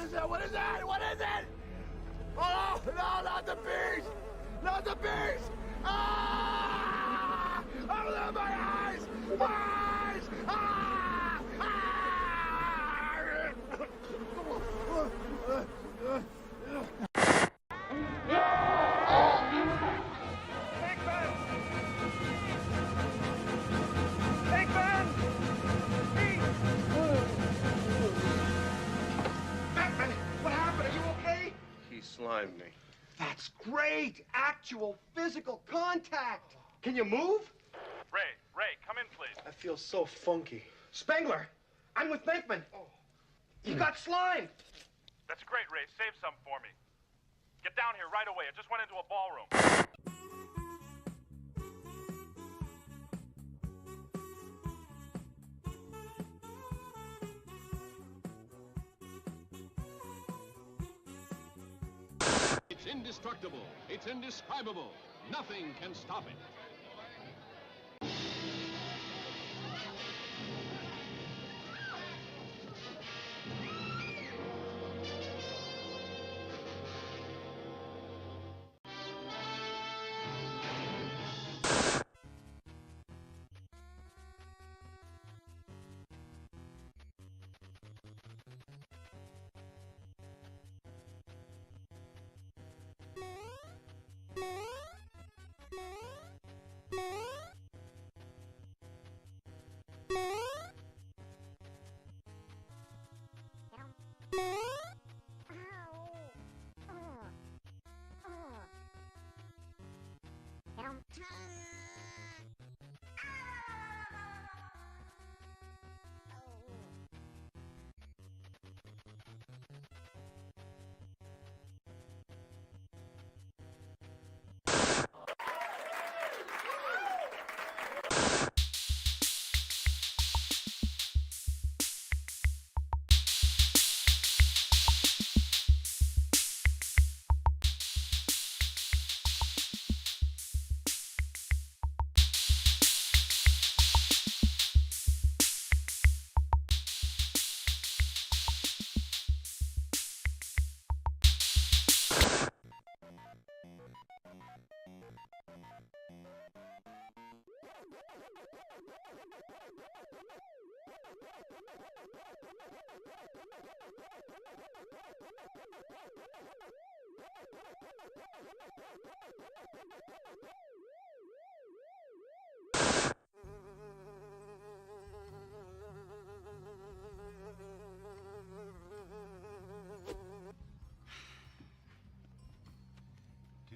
is it? What is it? What is it? Oh, no, not the beast! Not the beast! Ah! Open my eyes! Eyes! Ah! Slimed me. That's great! Actual physical contact! Can you move? Ray, come in, please. I feel so funky. Spengler, I'm with Bankman. You got slimed! That's great, Ray. Save some for me. Get down here right away. I just went into a ballroom. It's indestructible. It's indescribable. Nothing can stop it.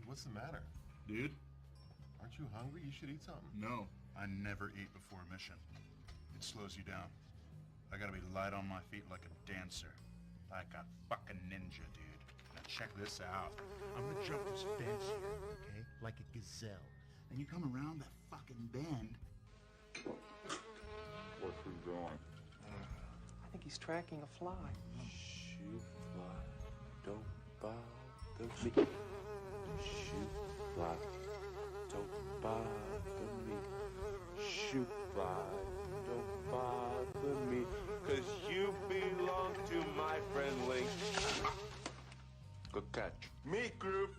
What's the matter? Dude? Aren't you hungry? You should eat something. No, I never eat before a mission. It slows you down. I gotta be light on my feet like a dancer. Like a fucking ninja, dude. Now check this out. I'm gonna jump this fence here, okay? Like a gazelle. And you come around that fucking bend. What's he doing? I think he's tracking a fly. Shoot fly, don't bother me. Shoot fly, don't bother me. Shoot fly, don't bother me. 'Cause you belong to my friend Link. Good catch. Meat group.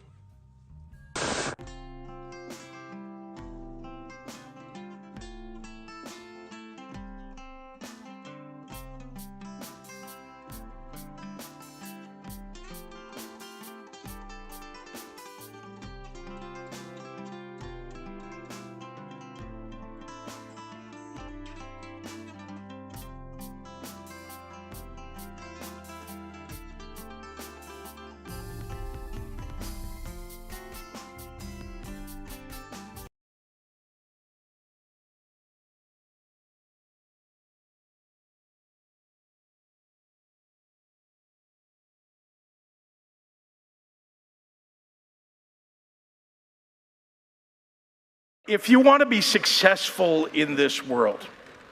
If you want to be successful in this world,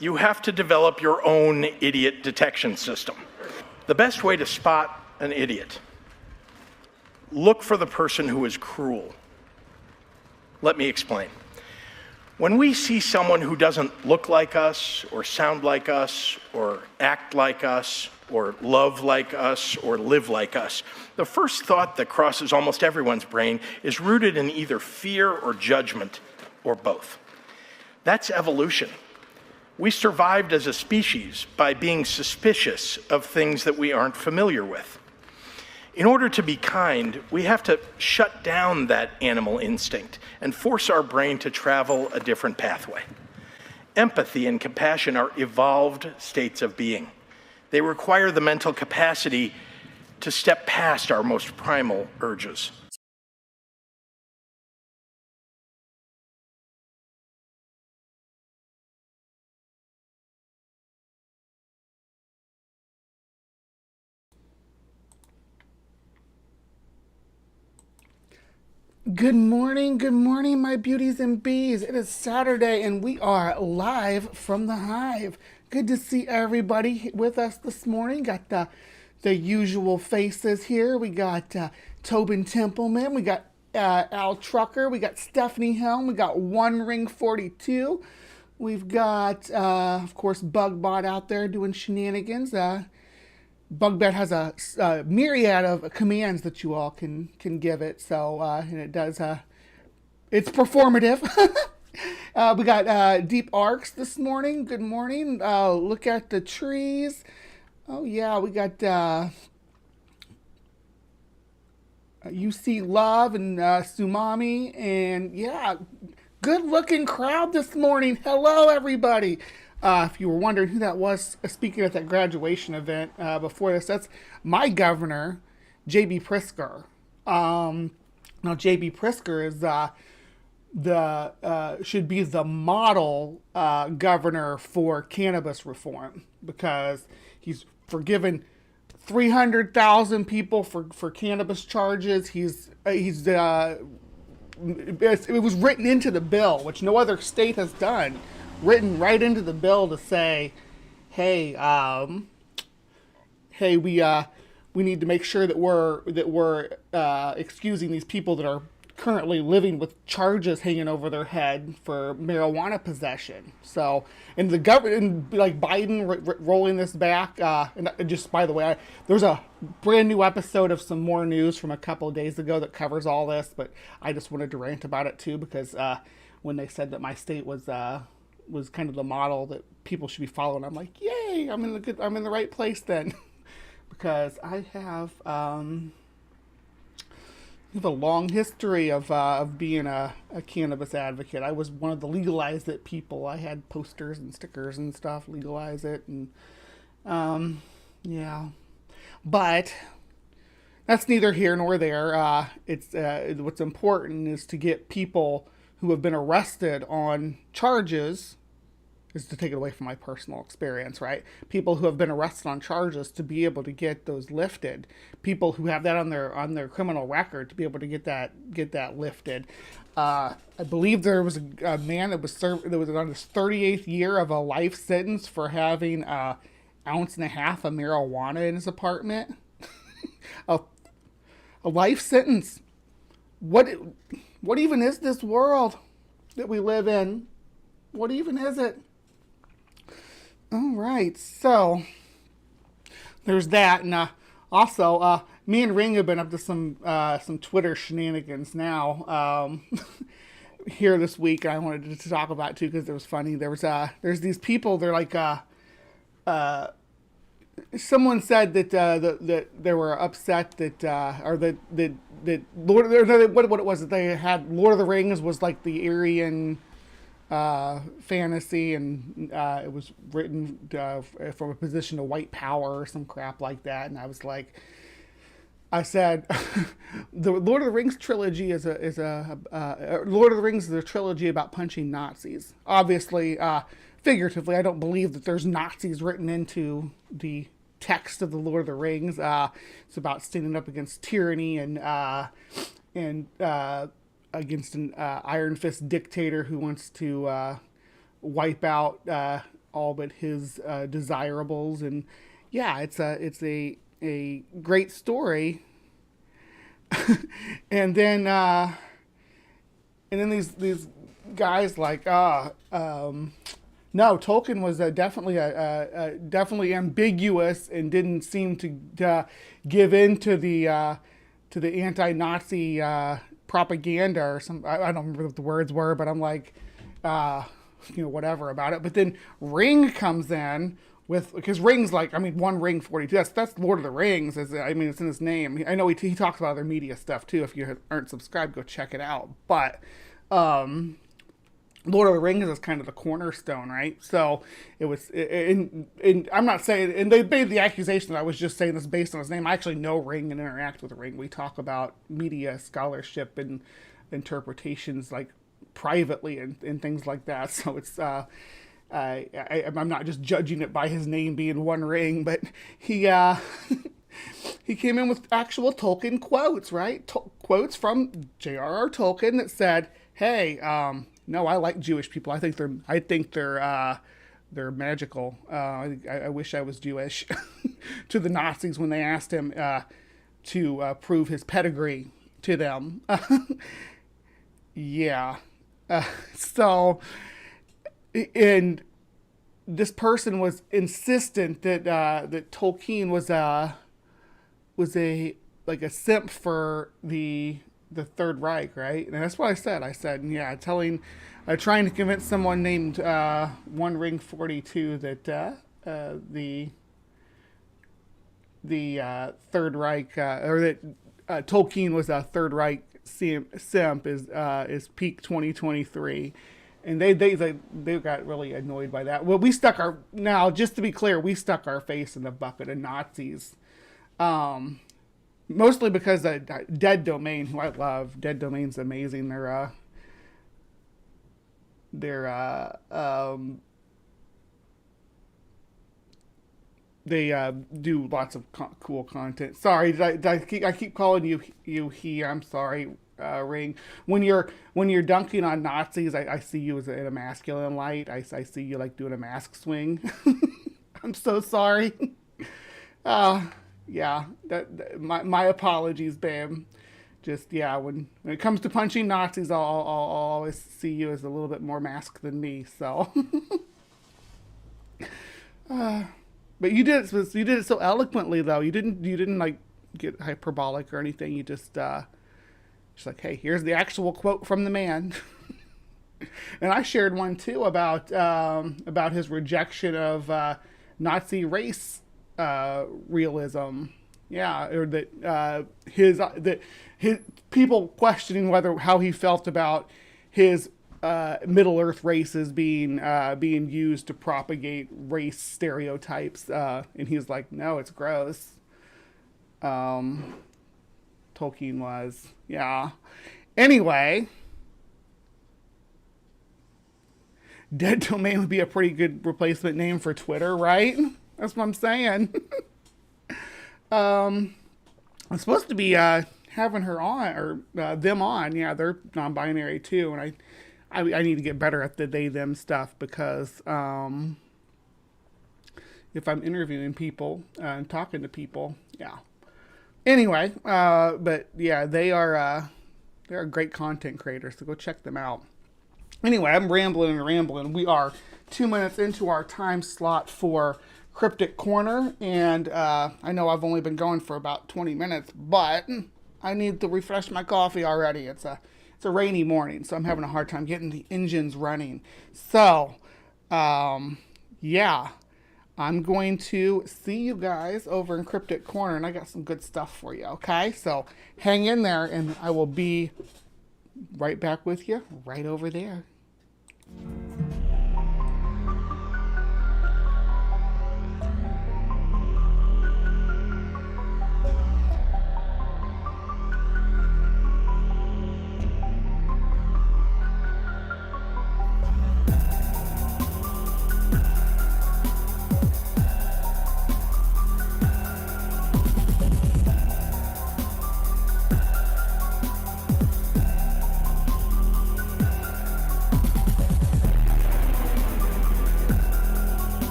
you have to develop your own idiot detection system. The best way to spot an idiot: look for the person who is cruel. Let me explain. When we see someone who doesn't look like us, or sound like us, or act like us, or love like us, or live like us, the first thought that crosses almost everyone's brain is rooted in either fear or judgment, or both. That's evolution. We survived as a species by being suspicious of things that we aren't familiar with. In order to be kind, we have to shut down that animal instinct and force our brain to travel a different pathway. Empathy and compassion are evolved states of being. They require the mental capacity to step past our most primal urges. Good morning, my beauties and bees. It is Saturday, and we are live from the Hive. Good to see everybody with us this morning. Got the usual faces here. We got Tobin Templeman. We got Al Trucker. We got Stephanie Helm. We got One Ring 42. We've got, of course, Bugbot out there doing shenanigans. Bugbot has a myriad of commands that you all can give it, so and it does it's performative. We got Deep Arcs this morning. Good morning. Look at the trees. Oh yeah, we got UC Love and Sumami, and yeah, good looking crowd this morning. Hello everybody. If you were wondering who that was speaking at that graduation event before this, that's my governor, J.B. Prisker. Now, J.B. Prisker is should be the model governor for cannabis reform, because he's forgiven 300,000 people for cannabis charges. It was written into the bill, which no other state has done. Written right into the bill to say, hey, we need to make sure that we're excusing these people that are currently living with charges hanging over their head for marijuana possession. So, and the government, like Biden, rolling this back. And just by the way, there's a brand new episode of Some More News from a couple of days ago that covers all this, but I just wanted to rant about it too, because when they said that my state was kind of the model that people should be following, I'm like, yay, I'm in the right place then. Because I have a long history of being a cannabis advocate. I was one of the legalize it people. I had posters and stickers and stuff, legalize it, and yeah. But that's neither here nor there. It's what's important is to get people who have been arrested on charges, is to take it away from my personal experience, right? People who have been arrested on charges to be able to get those lifted. People who have that on their criminal record to be able to get that lifted. I believe there was a man that was on his 38th year of a life sentence for having an ounce and a half of marijuana in his apartment. a life sentence. What even is this world that we live in? What even is it? All right, so there's that, and also me and Ring have been up to some Twitter shenanigans now here this week. I wanted to talk about it too because it was funny. There's these people. They're like someone said that they were upset that Lord, what it was that they had Lord of the Rings was like the Aryan fantasy, and it was written from a position of white power or some crap like that. And I said, the Lord of the Rings trilogy is a Lord of the Rings is a trilogy about punching Nazis. Obviously, figuratively, I don't believe that there's Nazis written into the text of the Lord of the Rings. It's about standing up against tyranny and against an iron fist dictator who wants to wipe out all but his desirables. And yeah, it's a great story. and then these guys like, no, Tolkien was definitely ambiguous and didn't seem to give in to the anti-Nazi propaganda or some. I don't remember what the words were, but I'm like, whatever about it. But then Ring comes in because Ring's like, One Ring 42. That's Lord of the Rings. It's in his name. I know he talks about other media stuff too. If you aren't subscribed, go check it out. But Lord of the Rings is kind of the cornerstone, right? So it was, and I'm not saying, and they made the accusation that I was just saying this based on his name. I actually know Ring and interact with Ring. We talk about media scholarship and interpretations like privately and things like that. So it's, I'm not just judging it by his name being One Ring, but he he came in with actual Tolkien quotes, right? Quotes from J.R.R. Tolkien that said, "Hey, no, I like Jewish people. I think they're magical. I wish I was Jewish." To the Nazis when they asked him to prove his pedigree to them. Yeah. So, and this person was insistent that that Tolkien was a simp for the Third Reich, right? And that's what I said. I said, yeah, trying to convince someone named One Ring 42 that the Third Reich or that Tolkien was a Third Reich simp is peak 2023. And they got really annoyed by that. Well, just to be clear, we stuck our face in the bucket of Nazis. Mostly because Dead Domain, who I love, Dead Domain's amazing. They do lots of cool content. Sorry, I keep calling you he. I'm sorry, Ring. When you're dunking on Nazis, I see you as in a masculine light. I see you like doing a mask swing. I'm so sorry. Yeah, my apologies, babe. Just, yeah, when it comes to punching Nazis, I'll always see you as a little bit more masked than me. So, but you did it so eloquently, though. You didn't like get hyperbolic or anything. You just like, hey, here's the actual quote from the man. And I shared one too about his rejection of Nazi race realism. Yeah, or that his people questioning how he felt about his Middle Earth races being used to propagate race stereotypes, and he was like, no, it's gross. Tolkien was, yeah. Anyway, Dead Domain would be a pretty good replacement name for Twitter, right? That's what I'm saying. I'm supposed to be having her on, or them on. Yeah, they're non-binary too, and I need to get better at the they/them stuff because if I'm interviewing people and talking to people, yeah. Anyway, but yeah, they're great content creators, so go check them out. Anyway, I'm rambling. We are 2 minutes into our time slot for Cryptic Corner, and I know I've only been going for about 20 minutes, but I need to refresh my coffee already. It's a rainy morning, so I'm having a hard time getting the engines running. So, yeah, I'm going to see you guys over in Cryptic Corner, and I got some good stuff for you, okay? So hang in there, and I will be right back with you right over there.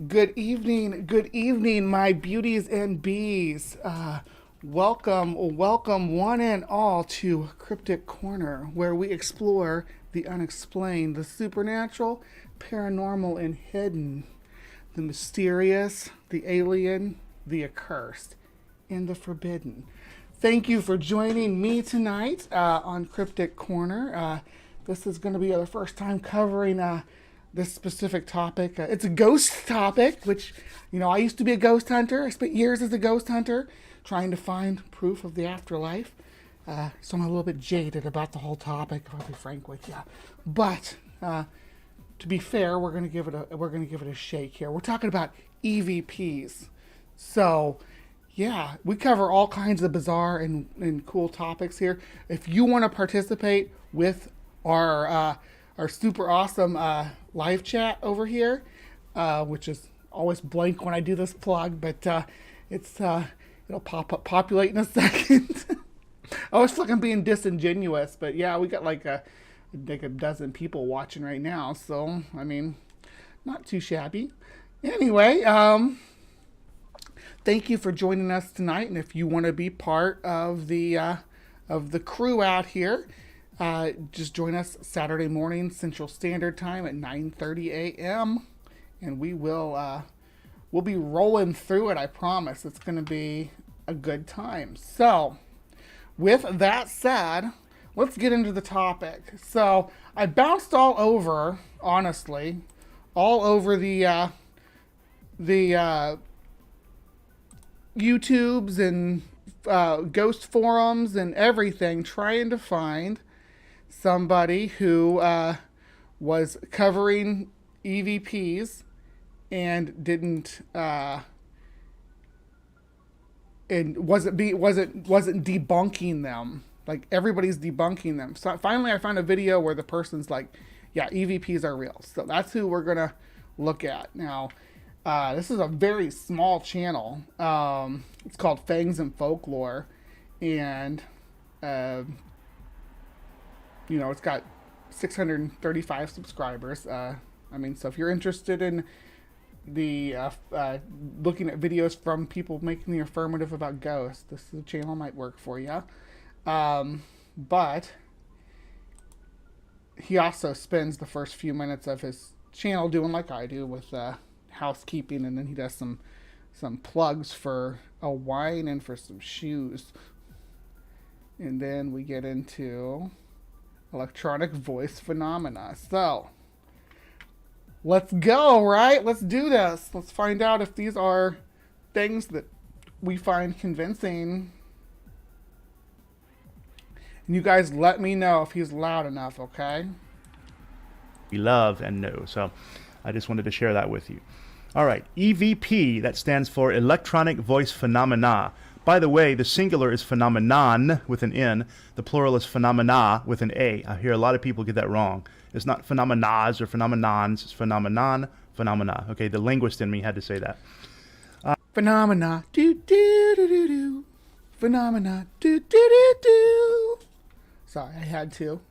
Good evening, my beauties and bees. Welcome one and all to Cryptic Corner, where we explore the unexplained, the supernatural, paranormal, and hidden, the mysterious, the alien, the accursed, and the forbidden. Thank you for joining me tonight on Cryptic Corner. This is going to be our first time covering this specific topic. It's a ghost topic, which, I used to be a ghost hunter. I spent years as a ghost hunter trying to find proof of the afterlife. So I'm a little bit jaded about the whole topic, if I'll be frank with you. But to be fair, we're going to give it a shake here. We're talking about EVPs. So, yeah, we cover all kinds of bizarre and cool topics here. If you want to participate with our super awesome live chat over here, which is always blank when I do this plug, but it'll populate in a second. I was fucking being disingenuous, but yeah, we got like a dozen people watching right now, so I mean, not too shabby. Anyway, thank you for joining us tonight, and if you want to be part of the crew out here, just join us Saturday morning Central Standard Time at 9:30 a.m. and we'll be rolling through it. I promise it's going to be a good time. So, with that said, let's get into the topic. So, I bounced all over the YouTubes and ghost forums and everything, trying to find somebody who was covering EVPs and didn't and wasn't debunking them. Like, everybody's debunking them. So finally I found a video where the person's like, yeah, EVPs are real. So that's who we're gonna look at now. This is a very small channel. It's called Fangs and Folklore, and it's got 635 subscribers. So if you're interested in the looking at videos from people making the affirmative about ghosts, this is a channel might work for you. But he also spends the first few minutes of his channel doing like I do with housekeeping, and then he does some plugs for a wine and for some shoes, and then we get into electronic voice phenomena. So let's go, right? Let's do this. Let's find out if these are things that we find convincing. And you guys let me know if he's loud enough, okay? We love and know. So I just wanted to share that with you. All right, EVP, that stands for electronic voice phenomena. By the way, the singular is phenomenon with an N. The plural is phenomena with an A. I hear a lot of people get that wrong. It's not phenomenas or phenomenons. It's phenomenon, phenomena. Okay, the linguist in me had to say that. Phenomena, do do do do do. Phenomena, do do do do. Sorry, I had to.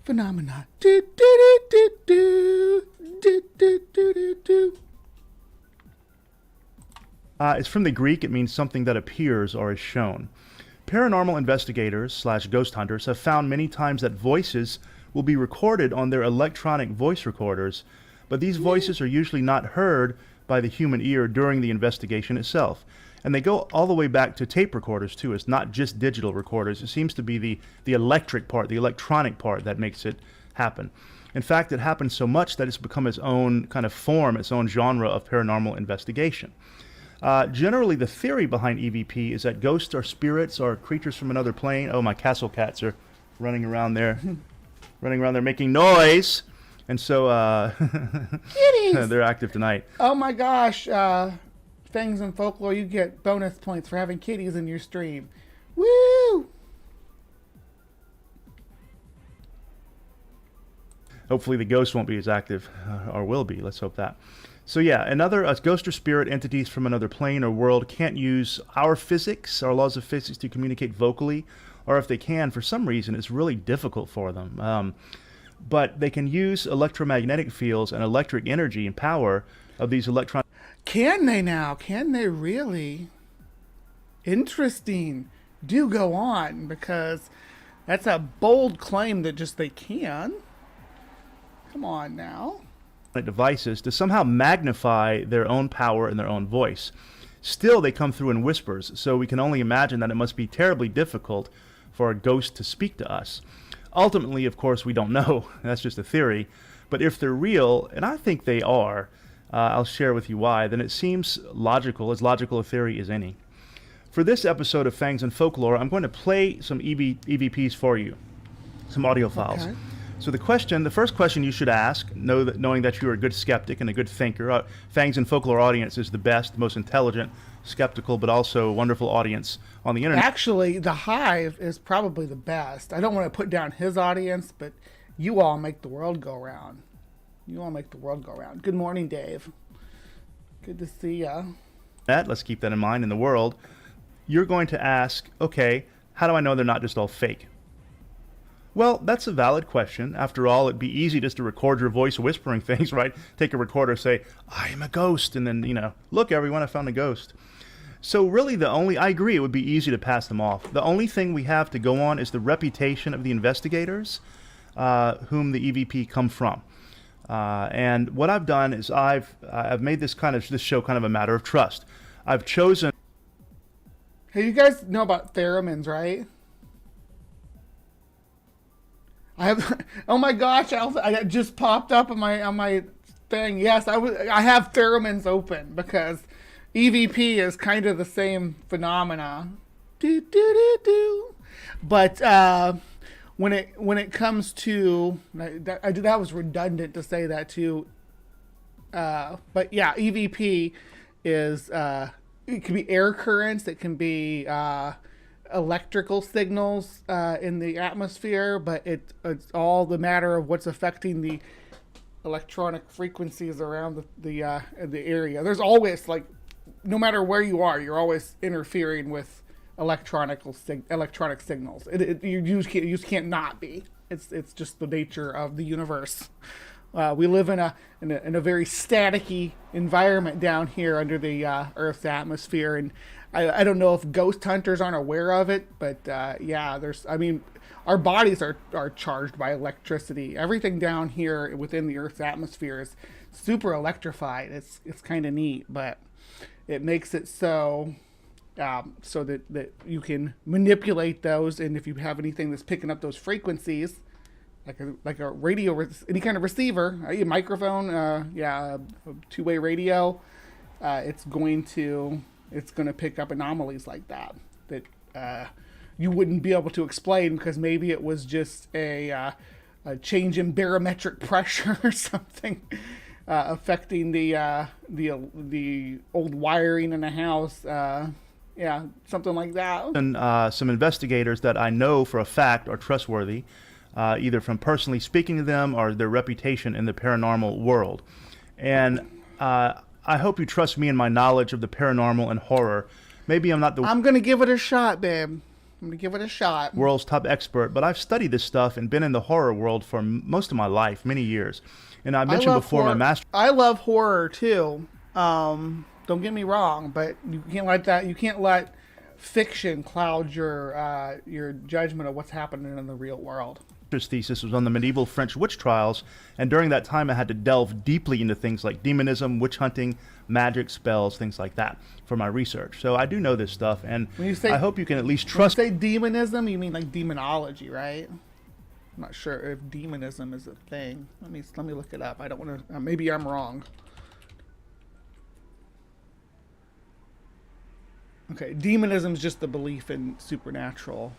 Phenomena, do do do do do do do do do. It's from the Greek. It means something that appears or is shown. Paranormal investigators / ghost hunters have found many times that voices will be recorded on their electronic voice recorders, but these voices are usually not heard by the human ear during the investigation itself. And they go all the way back to tape recorders too. It's not just digital recorders. It seems to be the electric part, the electronic part that makes it happen. In fact, it happens so much that it's become its own kind of form, its own genre of paranormal investigation. Generally, the theory behind EVP is that ghosts are spirits or creatures from another plane. Oh, my castle cats are running around there making noise. And so Kitties! They're active tonight. Oh my gosh, Fangs and Folklore, you get bonus points for having kitties in your stream. Woo! Hopefully the ghost won't be as active, or will be. Let's hope that. So yeah, ghost or spirit entities from another plane or world can't use our physics, our laws of physics, to communicate vocally, or if they can, for some reason, it's really difficult for them. But they can use electromagnetic fields and electric energy and power of these electronic... Can they now? Can they really? Interesting. Do go on, because that's a bold claim that just they can. Come on now. Devices to somehow magnify their own power and their own voice. Still, they come through in whispers, so we can only imagine that it must be terribly difficult for a ghost to speak to us. Ultimately, of course, we don't know. That's just a theory. But if they're real, and I think they are, I'll share with you why, then it seems logical, as logical a theory as any. For this episode of Fangs and Folklore, I'm going to play some EVPs for you, some audio files. Okay. So the first question you should ask, knowing that you're a good skeptic and a good thinker, Fangs and Folklore audience is the best, most intelligent, skeptical, but also wonderful audience on the internet. Actually, the Hive is probably the best. I don't want to put down his audience, but you all make the world go round. You all make the world go round. Good morning, Dave. Good to see ya. Let's keep that in mind in the world. You're going to ask, okay, how do I know they're not just all fake? Well, that's a valid question. After all, it'd be easy just to record your voice whispering things, right? Take a recorder, say, I am a ghost, and then, look, everyone, I found a ghost. So really I agree, it would be easy to pass them off. The only thing we have to go on is the reputation of the investigators whom the EVP come from. And what I've done is I've made this show kind of a matter of trust. I've chosen... Hey, you guys know about theremins, right? I have. Oh my gosh! I just popped up on my thing. Yes, I have theremins open because EVP is kind of the same phenomena. Do do do do. But when it comes to that was redundant to say that too. But yeah, EVP is it can be air currents. It can be electrical signals in the atmosphere, but it's all the matter of what's affecting the electronic frequencies around the area. There's always, no matter where you are, you're always interfering with electronic signals. You just can't not be. It's just the nature of the universe. We live in a very staticky environment down here under the Earth's atmosphere, and I don't know if ghost hunters aren't aware of it, but yeah, our bodies are charged by electricity. Everything down here within the Earth's atmosphere is super electrified. It's kind of neat, but it makes it so that you can manipulate those, and if you have anything that's picking up those frequencies, like a radio, any kind of receiver, a microphone, a two-way radio, it's going to pick up anomalies like that you wouldn't be able to explain, because maybe it was just a change in barometric pressure or something affecting the old wiring in the house. Something like that. And some investigators that I know for a fact are trustworthy, either from personally speaking to them or their reputation in the paranormal world. And I hope you trust me in my knowledge of the paranormal and horror. Maybe I'm not I'm going to give it a shot, babe. I'm going to give it a shot. World's top expert, but I've studied this stuff and been in the horror world for most of my life, many years. And I mentioned before my master... I love horror, too. Don't get me wrong, but you can't let fiction cloud your judgment of what's happening in the real world. Thesis was on the medieval French witch trials, and during that time I had to delve deeply into things like demonism, witch hunting, magic, spells, things like that for my research. So I do know this stuff, and I hope you can at least trust... When you say demonism, you mean like demonology, right? I'm not sure if demonism is a thing. Let me look it up. I don't want to... maybe I'm wrong. Okay, demonism is just the belief in supernatural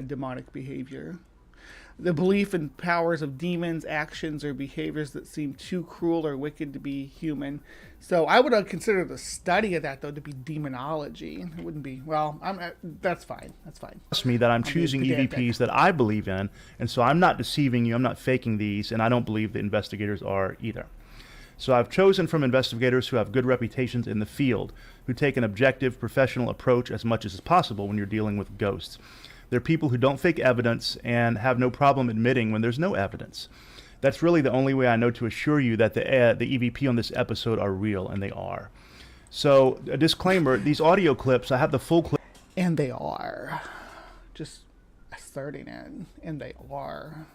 demonic behavior. The belief in powers of demons, actions, or behaviors that seem too cruel or wicked to be human. So I would consider the study of that, though, to be demonology. It wouldn't be, well, that's fine. That's fine. Trust me that I'm choosing EVPs that I believe in, and so I'm not deceiving you, I'm not faking these, and I don't believe the investigators are either. So I've chosen from investigators who have good reputations in the field, who take an objective, professional approach as much as is possible when you're dealing with ghosts. They're people who don't fake evidence and have no problem admitting when there's no evidence. That's really the only way I know to assure you that the EVP on this episode are real, and they are. So, a disclaimer, these audio clips, I have the full clip. And they are. Just asserting it. And they are.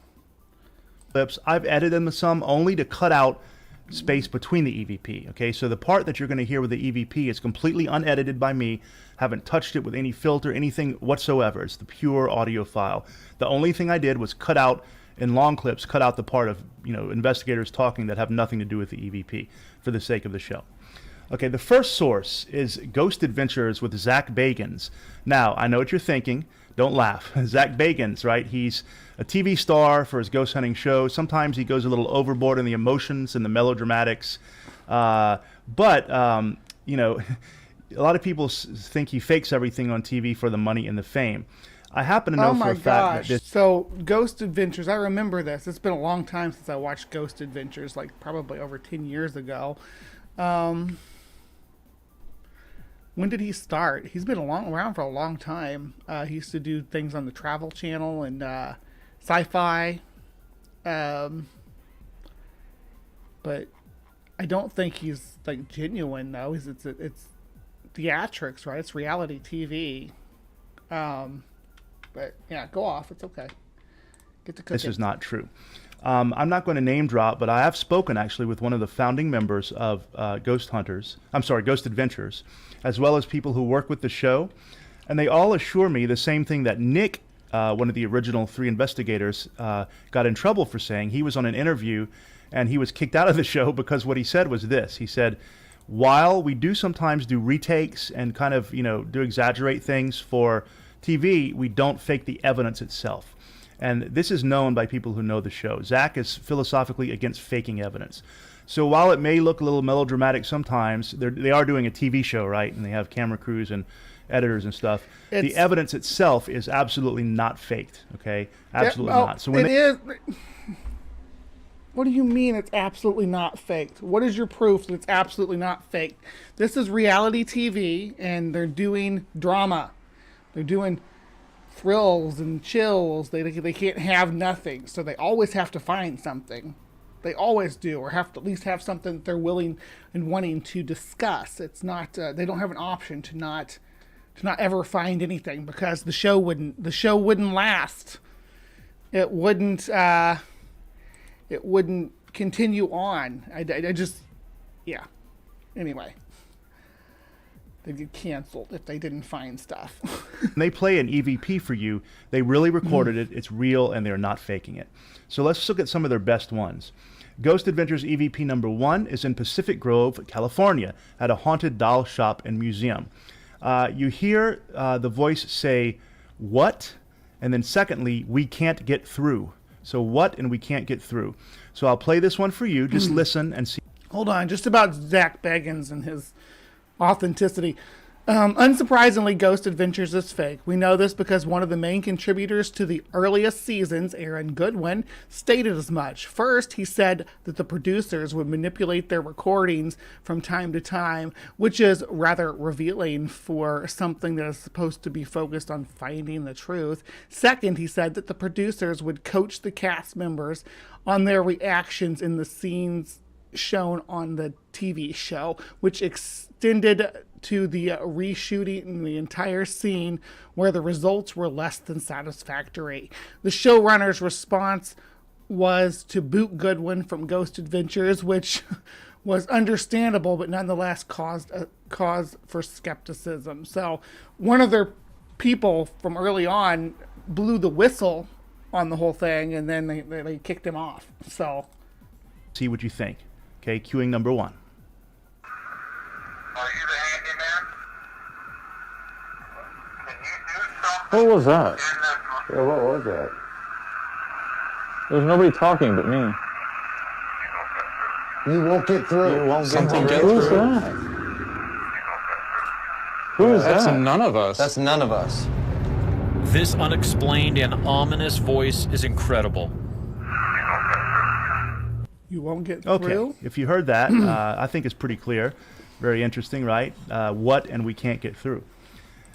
Clips. I've edited them some only to cut out space between the EVP. Okay, so the part that you're going to hear with the EVP is completely unedited by me. Haven't touched it with any filter, anything whatsoever. It's the pure audio file. The only thing I did was cut out, in long clips, cut out the part of, investigators talking that have nothing to do with the EVP for the sake of the show. Okay, the first source is Ghost Adventures with Zach Bagans. Now, I know what you're thinking. Don't laugh. Zach Bagans, right? He's a TV star for his ghost hunting show. Sometimes he goes a little overboard in the emotions and the melodramatics. But a lot of people think he fakes everything on TV for the money and the fame. I happen to know for a fact that this... So, Ghost Adventures, I remember this. It's been a long time since I watched Ghost Adventures, like probably over 10 years ago. When did he start? He's been around for a long time. He used to do things on the Travel Channel and Sci-Fi. But I don't think he's like genuine though. It's theatrics, right? It's reality TV. But yeah, go off. It's okay. Get to cooking. This is not true. I'm not going to name drop, but I have spoken actually with one of the founding members of Ghost Adventures, as well as people who work with the show. And they all assure me the same thing that Nick, one of the original 3 investigators, got in trouble for saying. He was on an interview and he was kicked out of the show because what he said was this. He said, while we do sometimes do retakes and kind of, do exaggerate things for TV, we don't fake the evidence itself. And this is known by people who know the show. Zach is philosophically against faking evidence. So while it may look a little melodramatic sometimes, they are doing a TV show, right? And they have camera crews and editors and stuff. The evidence itself is absolutely not faked, okay? Absolutely not. So when What do you mean it's absolutely not faked? What is your proof that it's absolutely not faked? This is reality TV, and they're doing drama. They're doing thrills and chills. They can't have nothing, so they always have to find something. They always do, or have to at least have something that they're willing and wanting to discuss. It's not they don't have an option to not ever find anything, because the show wouldn't last. It wouldn't continue on. I just anyway. They'd get canceled if they didn't find stuff. They play an EVP for you. They really recorded it. It's real, and they're not faking it. So let's look at some of their best ones. Ghost Adventures EVP number 1 is in Pacific Grove, California, at a haunted doll shop and museum. You hear the voice say, "What?" And then secondly, "We can't get through." So what and we can't get through. So I'll play this one for you. Just listen and see. Hold on, just about Zach Bagans and his authenticity. Unsurprisingly, Ghost Adventures is fake. We know this because one of the main contributors to the earliest seasons, Aaron Goodwin, stated as much. First, he said that the producers would manipulate their recordings from time to time, which is rather revealing for something that is supposed to be focused on finding the truth. Second, he said that the producers would coach the cast members on their reactions in the scenes shown on the TV show, which extended to the reshooting the entire scene where the results were less than satisfactory. The showrunner's response was to boot Goodwin from Ghost Adventures, which was understandable, but nonetheless caused a cause for skepticism. So one of their people from early on blew the whistle on the whole thing, and then they kicked him off. So see what you think. Okay, cueing number 1. Are you the handyman? Can you do something? What was that? In this Yeah, what was that? There's nobody talking but me. You won't get through. You won't get Something through. get Who's through. that? Who is That's that? none of us. That's none of us. This unexplained and ominous voice is incredible. you won't get Okay, through. if you heard that, I think it's pretty clear. Very interesting, right? What and we can't get through.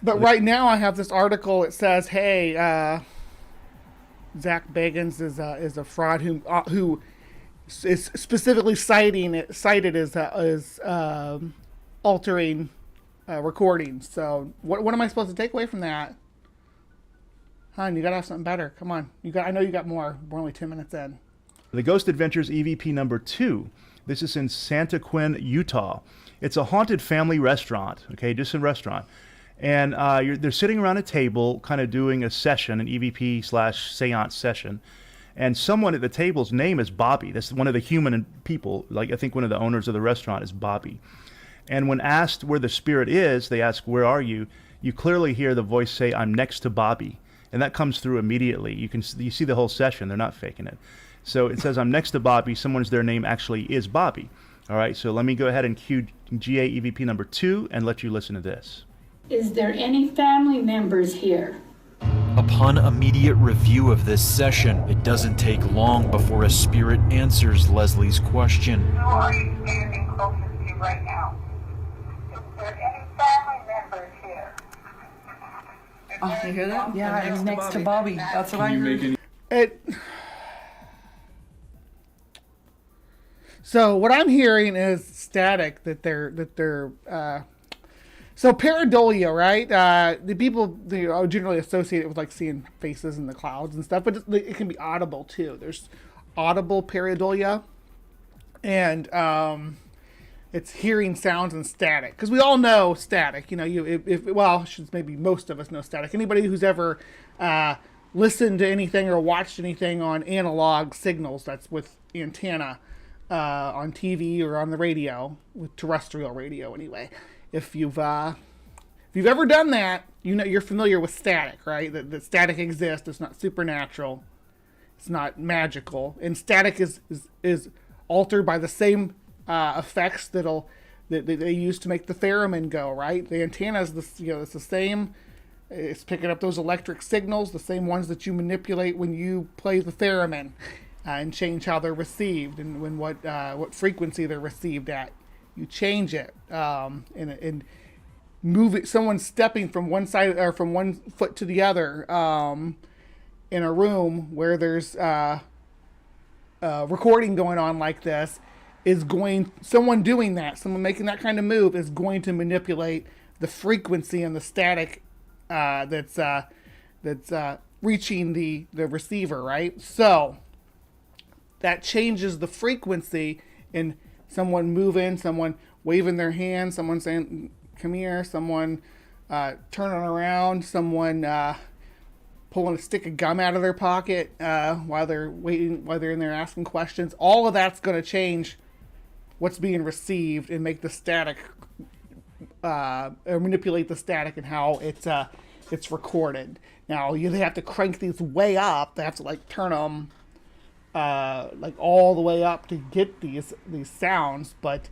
But right now I have this article. It says, "Hey, Zach Bagans is a fraud who is specifically cited as altering recordings. So what am I supposed to take away from that? Hon, you gotta have something better. Come on, I know you got more. We're only 10 minutes in. The Ghost Adventures EVP number 2. This is in Santa Quin, Utah. It's a haunted family restaurant, okay, just a restaurant. And they're sitting around a table kind of doing a session, an EVP/seance session. And someone at the table's name is Bobby. That's one of the human people. Like, I think one of the owners of the restaurant is Bobby. And when asked where the spirit is, they ask, "Where are you?" You clearly hear the voice say, "I'm next to Bobby." And that comes through immediately. You see the whole session. They're not faking it. So it says, "I'm next to Bobby." Their name actually is Bobby. All right, so let me go ahead and cue GA EVP number 2 and let you listen to this. Is there any family members here? Upon immediate review of this session, it doesn't take long before a spirit answers Leslie's question. Who are you standing closest to right now? Is there any family members here? Oh, you hear that? Yeah, it was next to Bobby. That's what I heard. So what I'm hearing is static that they're so pareidolia, right? The people are generally associated with like seeing faces in the clouds and stuff, but it can be audible too. There's audible pareidolia, and it's hearing sounds and static. Because we all know static. You know, maybe most of us know static. Anybody who's ever listened to anything or watched anything on analog signals, that's with antenna on TV or on the radio, with terrestrial radio anyway. If you've ever done that, you know you're familiar with static, right? That static exists. It's not supernatural. It's not magical. And static is altered by the same effects that they use to make the theremin go, right? The antenna is it's the same. It's picking up those electric signals, the same ones that you manipulate when you play the theremin, and change how they're received and what frequency they're received at. You change it and move it. Someone stepping from one side or from one foot to the other in a room where there's recording going on like this someone doing that, someone making that kind of move is going to manipulate the frequency and the static that's reaching the receiver, right? So that changes the frequency in someone moving, someone waving their hand, someone saying, "Come here," someone turning around, someone pulling a stick of gum out of their pocket while they're waiting, while they're in there asking questions. All of that's going to change what's being received and make the static, or manipulate the static and how it's recorded. Now, they have to crank these way up. They have to like turn them like all the way up to get these sounds, but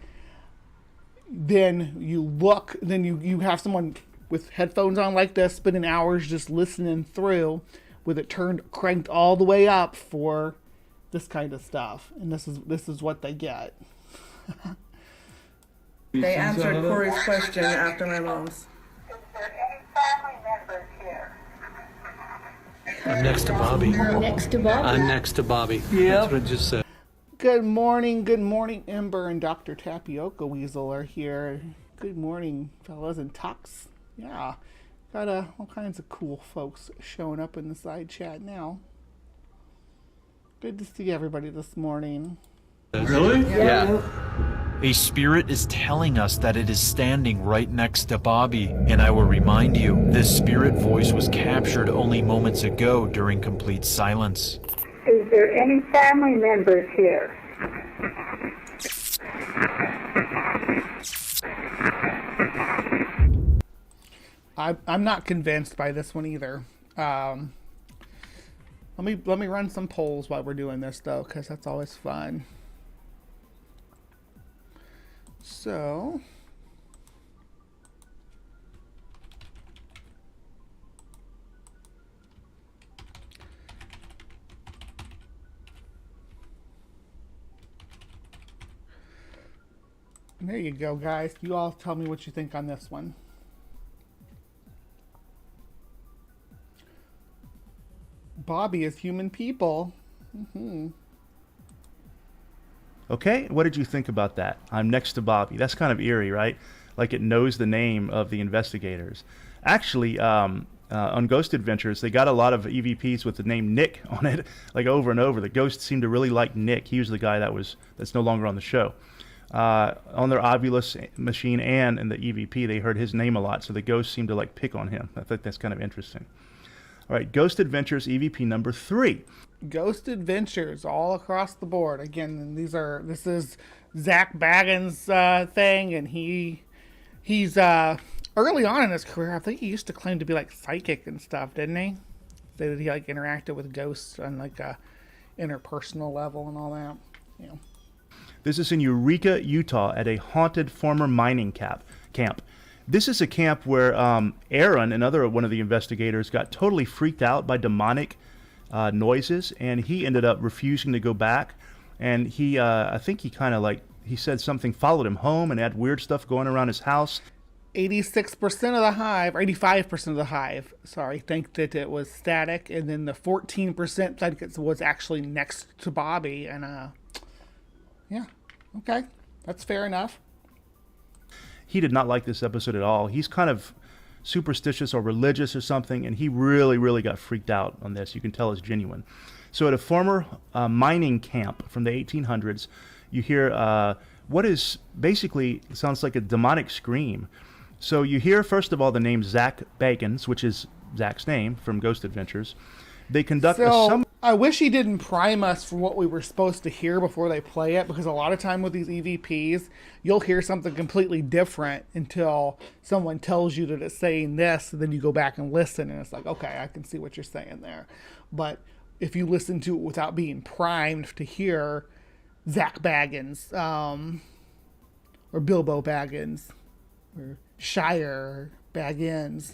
then you have someone with headphones on like this spending hours just listening through with it cranked all the way up for this kind of stuff, and this is what they get. They answered Corey's question after my mom's. Is there any family members here? I'm next to Bobby. Next to Bobby? I'm next to Bobby. Yep. That's what I just said. Good morning, Ember and Dr. Tapioca Weasel are here. Good morning, fellas and Tux. Yeah, got all kinds of cool folks showing up in the side chat now. Good to see everybody this morning. Really? Yeah. A spirit is telling us that it is standing right next to Bobby, and I will remind you, this spirit voice was captured only moments ago during complete silence. Is there any family members here? I'm not convinced by this one either. Let me run some polls while we're doing this though, because that's always fun. So there you go, guys. You all tell me what you think on this one. Bobby is human people. Okay, what did you think about that? I'm next to Bobby. That's kind of eerie, right? Like it knows the name of the investigators. Actually, on Ghost Adventures, they got a lot of EVPs with the name Nick on it, like over and over. The ghosts seemed to really like Nick. He was the guy that's no longer on the show. On their Ovilus machine and in the EVP, they heard his name a lot, so the ghosts seemed to like pick on him. I think that's kind of interesting. All right, Ghost Adventures EVP number 3. Ghost Adventures all across the board. Again, this is Zach Baggins' thing, and he's early on in his career. I think he used to claim to be like psychic and stuff, didn't he? Say that he like interacted with ghosts on like a interpersonal level and all that. You know. This is in Eureka, Utah, at a haunted former mining camp. This is a camp where Aaron, one of the investigators, got totally freaked out by demonic noises, and he ended up refusing to go back. And I think he kind of like, he said something followed him home and had weird stuff going around his house. 86% of the Hive, or 85% of the Hive, think that it was static, and then the 14% think it was actually next to Bobby, and yeah, okay, that's fair enough. He did not like this episode at all. He's kind of superstitious or religious or something, and he really, really got freaked out on this. You can tell it's genuine. So at a former mining camp from the 1800s, you hear what is basically sounds like a demonic scream. So you hear, first of all, the name Zach Bagans, which is Zach's name from Ghost Adventures. They conduct I wish he didn't prime us for what we were supposed to hear before they play it, because a lot of time with these EVPs, you'll hear something completely different until someone tells you that it's saying this, and then you go back and listen, and it's like, okay, I can see what you're saying there. But if you listen to it without being primed to hear Zach Baggins, or Bilbo Baggins, or Shire Baggins,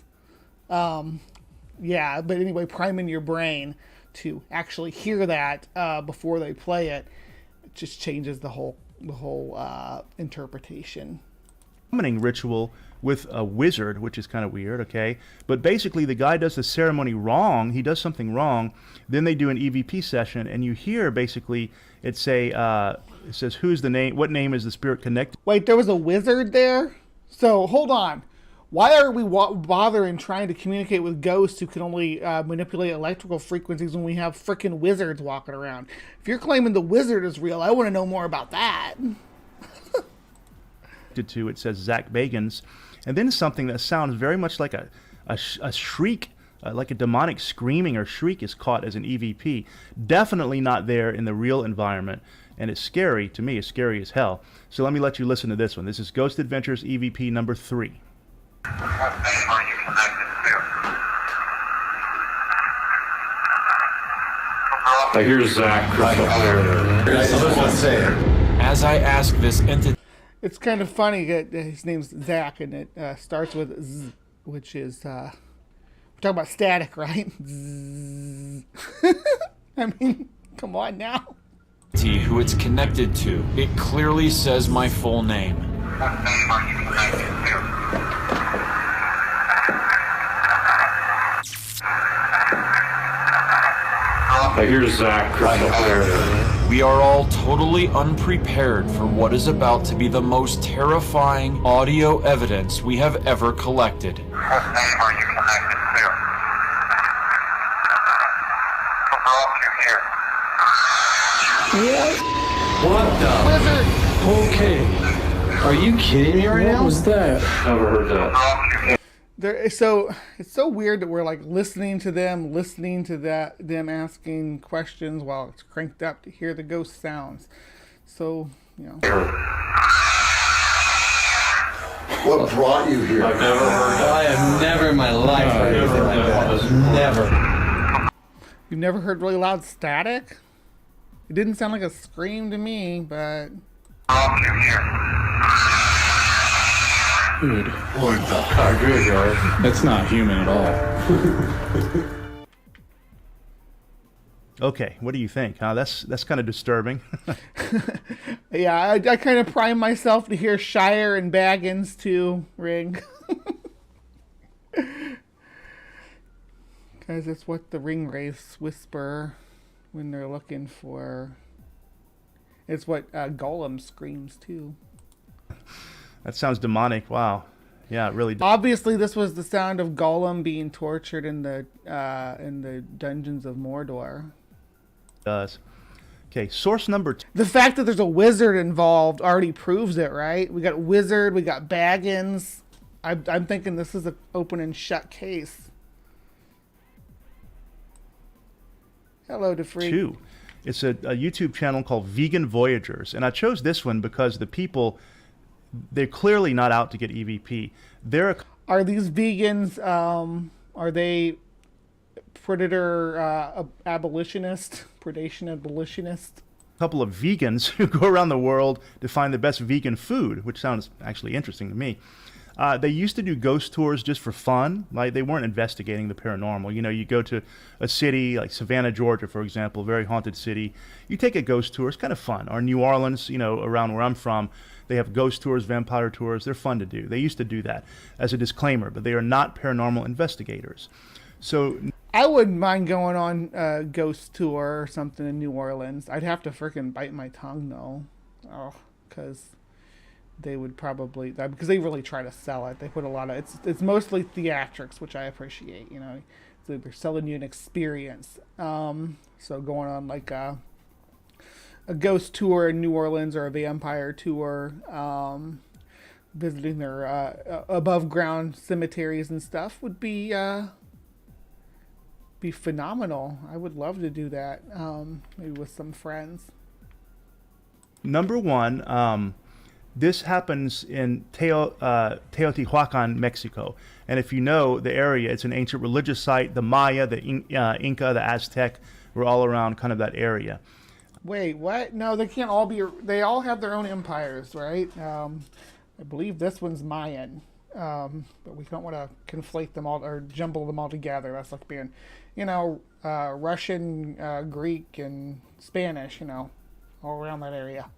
yeah, but anyway, priming your brain to actually hear that before they play it, it just changes the whole interpretation. Summoning ritual with a wizard, which is kind of weird, okay? But basically, the guy does the ceremony wrong. He does something wrong. Then they do an EVP session, and you hear basically it says, "Who's the name? What name is the spirit connected?" Wait, there was a wizard there? So hold on. Why are we bothering trying to communicate with ghosts who can only manipulate electrical frequencies when we have frickin' wizards walking around? If you're claiming the wizard is real, I want to know more about that. It says Zach Bagans, and then something that sounds very much like a shriek, like a demonic screaming or shriek is caught as an EVP. Definitely not there in the real environment, and it's scary to me. It's scary as hell. So let me let you listen to this one. This is Ghost Adventures EVP number 3. What name are you connected to? I hear Zach. As I ask this entity, it's kind of funny that his name's Zach, and it starts with Z, which is we're talking about static, right? Zzz. I mean, come on now. Who it's connected to, it clearly says my full name. What name are you connected to? I hear Zach. We are all totally unprepared for what is about to be the most terrifying audio evidence we have ever collected. What name are you connected to? Who brought you here? What the? Okay. Are you kidding me right now? What was that? Never heard that. It's so weird that we're like listening to them asking questions while it's cranked up to hear the ghost sounds. So, you know. What brought you here? I've never heard that. I have never in my life heard anything like that. Never. You've never heard really loud static? It didn't sound like a scream to me, but. Dude, what the? That's not human at all. Okay, what do you think? That's kind of disturbing. Yeah, I kind of prime myself to hear Shire and Baggins too ring. Because it's what the ring wraiths whisper when they're looking for It's what Golem screams too. That sounds demonic. Wow. Yeah, it really does. Obviously, this was the sound of Golem being tortured in the dungeons of Mordor. Does. Okay, source number 2. The fact that there's a wizard involved already proves it, right? We got wizard, we got Baggins. I'm thinking this is an open and shut case. Hello, DeFreak. 2. It's a YouTube channel called Vegan Voyagers, and I chose this one because the people, they're clearly not out to get EVP. Are these vegans? Are they predator abolitionist? Predation abolitionist? A couple of vegans who go around the world to find the best vegan food, which sounds actually interesting to me. They used to do ghost tours just for fun. Like, they weren't investigating the paranormal. You know, you go to a city like Savannah, Georgia, for example, very haunted city. You take a ghost tour. It's kind of fun. Or New Orleans, you know, around where I'm from, they have ghost tours, vampire tours. They're fun to do. They used to do that as a disclaimer, but they are not paranormal investigators. So I wouldn't mind going on a ghost tour or something in New Orleans. I'd have to freaking bite my tongue though. Oh, because they would probably, because they really try to sell it. They put a lot of, it's mostly theatrics, which I appreciate, you know. So they're selling you an experience. So going on like a ghost tour in New Orleans or a vampire tour, visiting their above ground cemeteries and stuff would be phenomenal. I would love to do that, maybe with some friends. Number 1, this happens in Teotihuacan, Mexico. And if you know the area, it's an ancient religious site. The Maya, the Inca, the Aztec were all around kind of that area. Wait, what? No, they can't all be. They all have their own empires, right? I believe this one's Mayan. But we don't want to conflate them all or jumble them all together. That's like being, you know, Russian, Greek, and Spanish, you know, all around that area.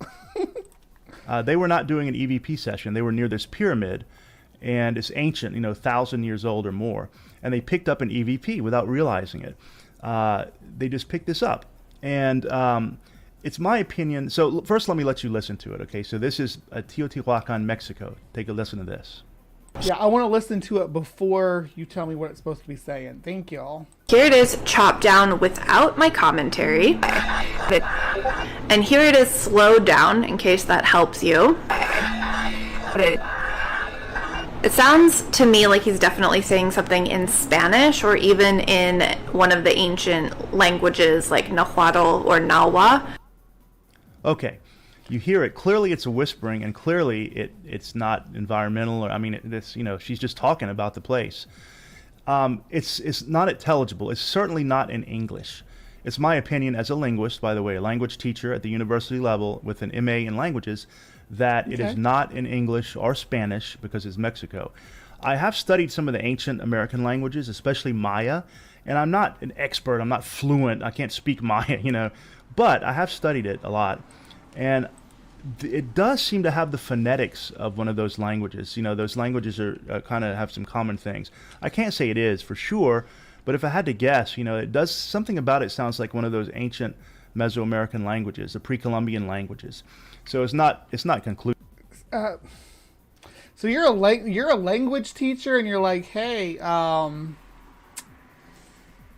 They were not doing an EVP session. They were near this pyramid, and it's ancient, you know, 1,000 years old or more. And they picked up an EVP without realizing it. They just picked this up. And it's my opinion. So first, let me let you listen to it, okay? So this is Teotihuacan, Mexico. Take a listen to this. Yeah, I want to listen to it before you tell me what it's supposed to be saying. Thank y'all. Here it is chopped down without my commentary. And here it is slowed down, in case that helps you. It sounds to me like he's definitely saying something in Spanish or even in one of the ancient languages like Nahuatl or Nahua. Okay. You hear it. Clearly it's a whispering, and clearly it's not environmental. Or I mean, this, you know, she's just talking about the place. It's not intelligible. It's certainly not in English. It's my opinion as a linguist, by the way, a language teacher at the university level with an MA in languages, that it is not in English or Spanish because it's Mexico. I have studied some of the ancient American languages, especially Maya, and I'm not an expert. I'm not fluent. I can't speak Maya, you know, but I have studied it a lot. And it does seem to have the phonetics of one of those languages. You know, those languages are kind of have some common things. I can't say it is for sure, but if I had to guess, you know, it does, something about it sounds like one of those ancient Mesoamerican languages, the pre-Columbian languages. So it's not conclusive. So you're a language teacher, and you're like, hey,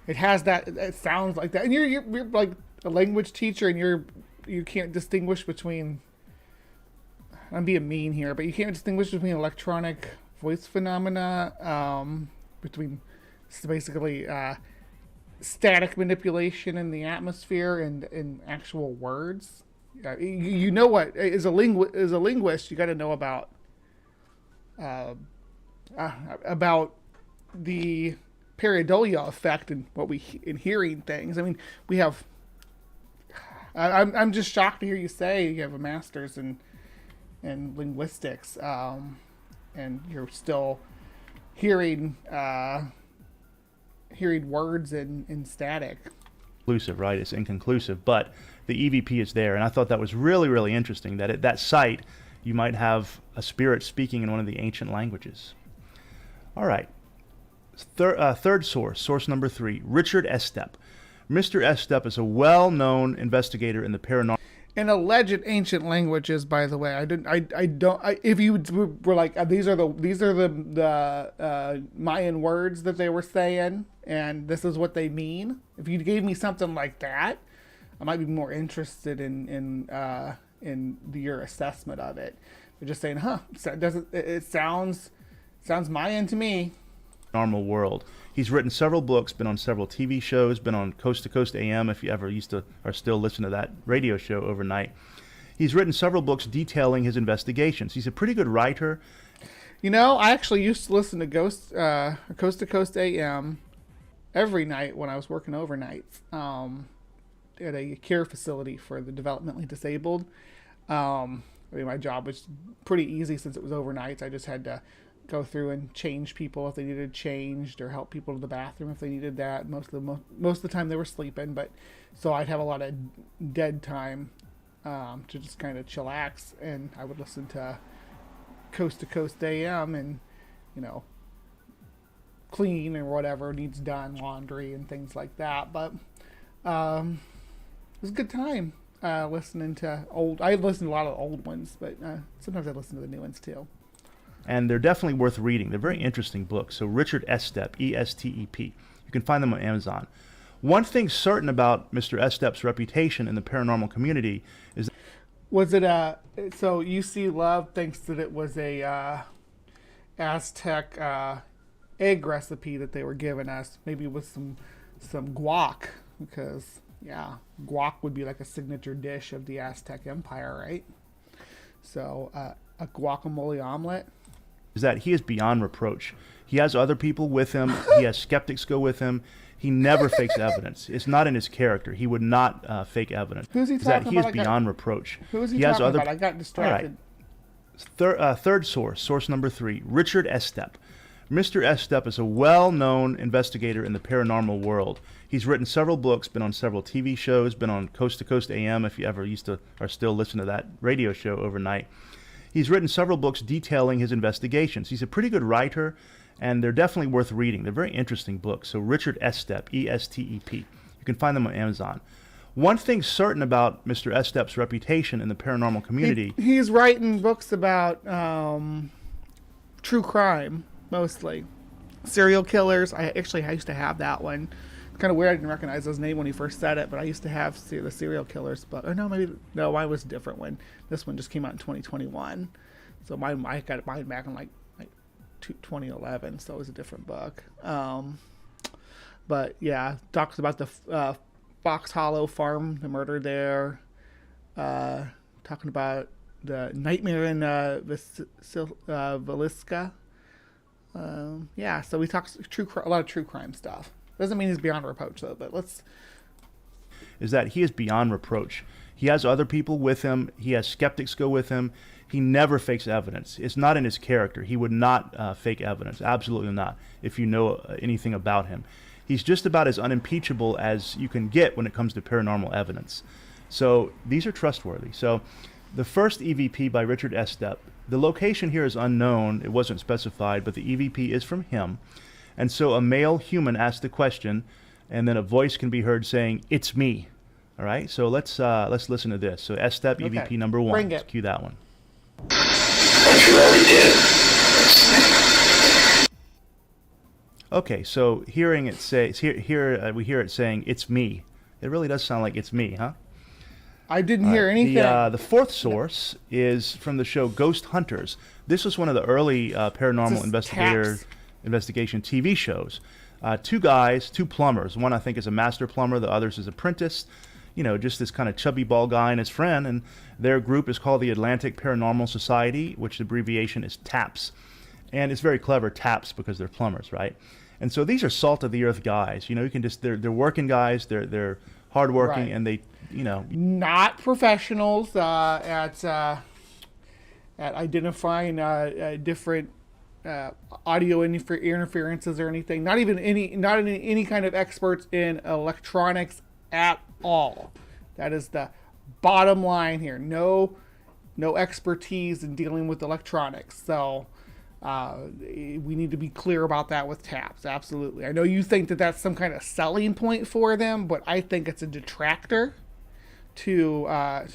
it has that. It sounds like that, and you're like a language teacher, and you can't distinguish between, I'm being mean here, but you can't distinguish between electronic voice phenomena, between basically static manipulation in the atmosphere and actual words. You know what, as a linguist, you got to know about the pareidolia effect and what we in hearing things. I mean, we have. I'm just shocked to hear you say you have a master's in linguistics, and you're still hearing words in static. Inclusive, right? It's inconclusive, but the EVP is there, and I thought that was really, really interesting. That at that site, you might have a spirit speaking in one of the ancient languages. All right. Third source number 3, Richard Estep. Mr. Estep is a well-known investigator in the paranormal. in alleged ancient languages, by the way. If you were like, these are the Mayan words that they were saying, and this is what they mean. If you gave me something like that, I might be more interested in your assessment of it. But just saying, it sounds Mayan to me. Normal world. He's written several books, been on several TV shows, been on Coast to Coast AM, if you ever used to or still listen to that radio show overnight. He's written several books detailing his investigations. He's a pretty good writer. You know, I actually used to listen to Coast to Coast AM every night when I was working overnights at a care facility for the developmentally disabled. My job was pretty easy since it was overnights. I just had to go through and change people if they needed changed, or help people to the bathroom if they needed that. Most of the time they were sleeping, but so I'd have a lot of dead time to just kind of chillax, and I would listen to Coast AM and clean or whatever needs done, laundry and things like that. But it was a good time listening to old. I listen to a lot of old ones, but sometimes I listen to the new ones too. And they're definitely worth reading. They're very interesting books. So Richard Estep, E-S-T-E-P. You can find them on Amazon. One thing certain about Mr. Estep's reputation in the paranormal community is... Was it so UC Love thinks that it was a Aztec egg recipe that they were giving us, maybe with some guac, because guac would be like a signature dish of the Aztec Empire, right? So a guacamole omelet. Is that he is beyond reproach. He has other people with him. He has skeptics go with him. He never fakes evidence. It's not in his character. He would not fake evidence. Who's he talking about? He is beyond reproach. Who is he talking about? I got distracted. All right. Third source number 3, Richard Estep. Mr. Estep is a well-known investigator in the paranormal world. He's written several books, been on several TV shows, been on Coast to Coast AM, if you ever used to or still listen to that radio show overnight. He's written several books detailing his investigations. He's a pretty good writer, and they're definitely worth reading. They're very interesting books. So Richard Estep, E-S-T-E-P. You can find them on Amazon. One thing certain about Mr. Estep's reputation in the paranormal community... He's writing books about true crime, mostly. Serial killers. I used to have that one. It's kind of weird. I didn't recognize his name when he first said it, but I used to have the serial killers. But mine was a different one. This one just came out in 2021. So I got mine back in like 2011, so it was a different book. But yeah, talks about the Fox Hollow farm, the murder there. Talking about the nightmare in Villisca. So he talks a lot of true crime stuff. Doesn't mean he's beyond reproach though, but is that he is beyond reproach. He has other people with him. He has skeptics go with him. He never fakes evidence. It's not in his character. He would not fake evidence. Absolutely not, if you know anything about him. He's just about as unimpeachable as you can get when it comes to paranormal evidence. So these are trustworthy. So the first EVP by Richard Estep, the location here is unknown. It wasn't specified, but the EVP is from him. And so a male human asked the question, and then a voice can be heard saying, "It's me." All right, so let's listen to this. So Estep, EVP number 1. Let's cue that one. Okay, so hearing it say we hear it saying, "It's me." It really does sound like it's me, huh? I didn't hear anything. The fourth source is from the show Ghost Hunters. This was one of the early paranormal investigation TV shows. Two guys, two plumbers. One I think is a master plumber. The other's his apprentice. Just this kind of chubby bald guy and his friend. And their group is called the Atlantic Paranormal Society, which the abbreviation is TAPS. And it's very clever, TAPS, because they're plumbers, right? And so these are salt of the earth guys. You can just they're working guys. They're hardworking, right. And they not professionals at identifying different audio interferences or anything. Not any kind of experts in electronics at all. That is the bottom line here. No expertise in dealing with electronics. So we need to be clear about that with TAPS. Absolutely. I know you think that that's some kind of selling point for them, but I think it's a detractor to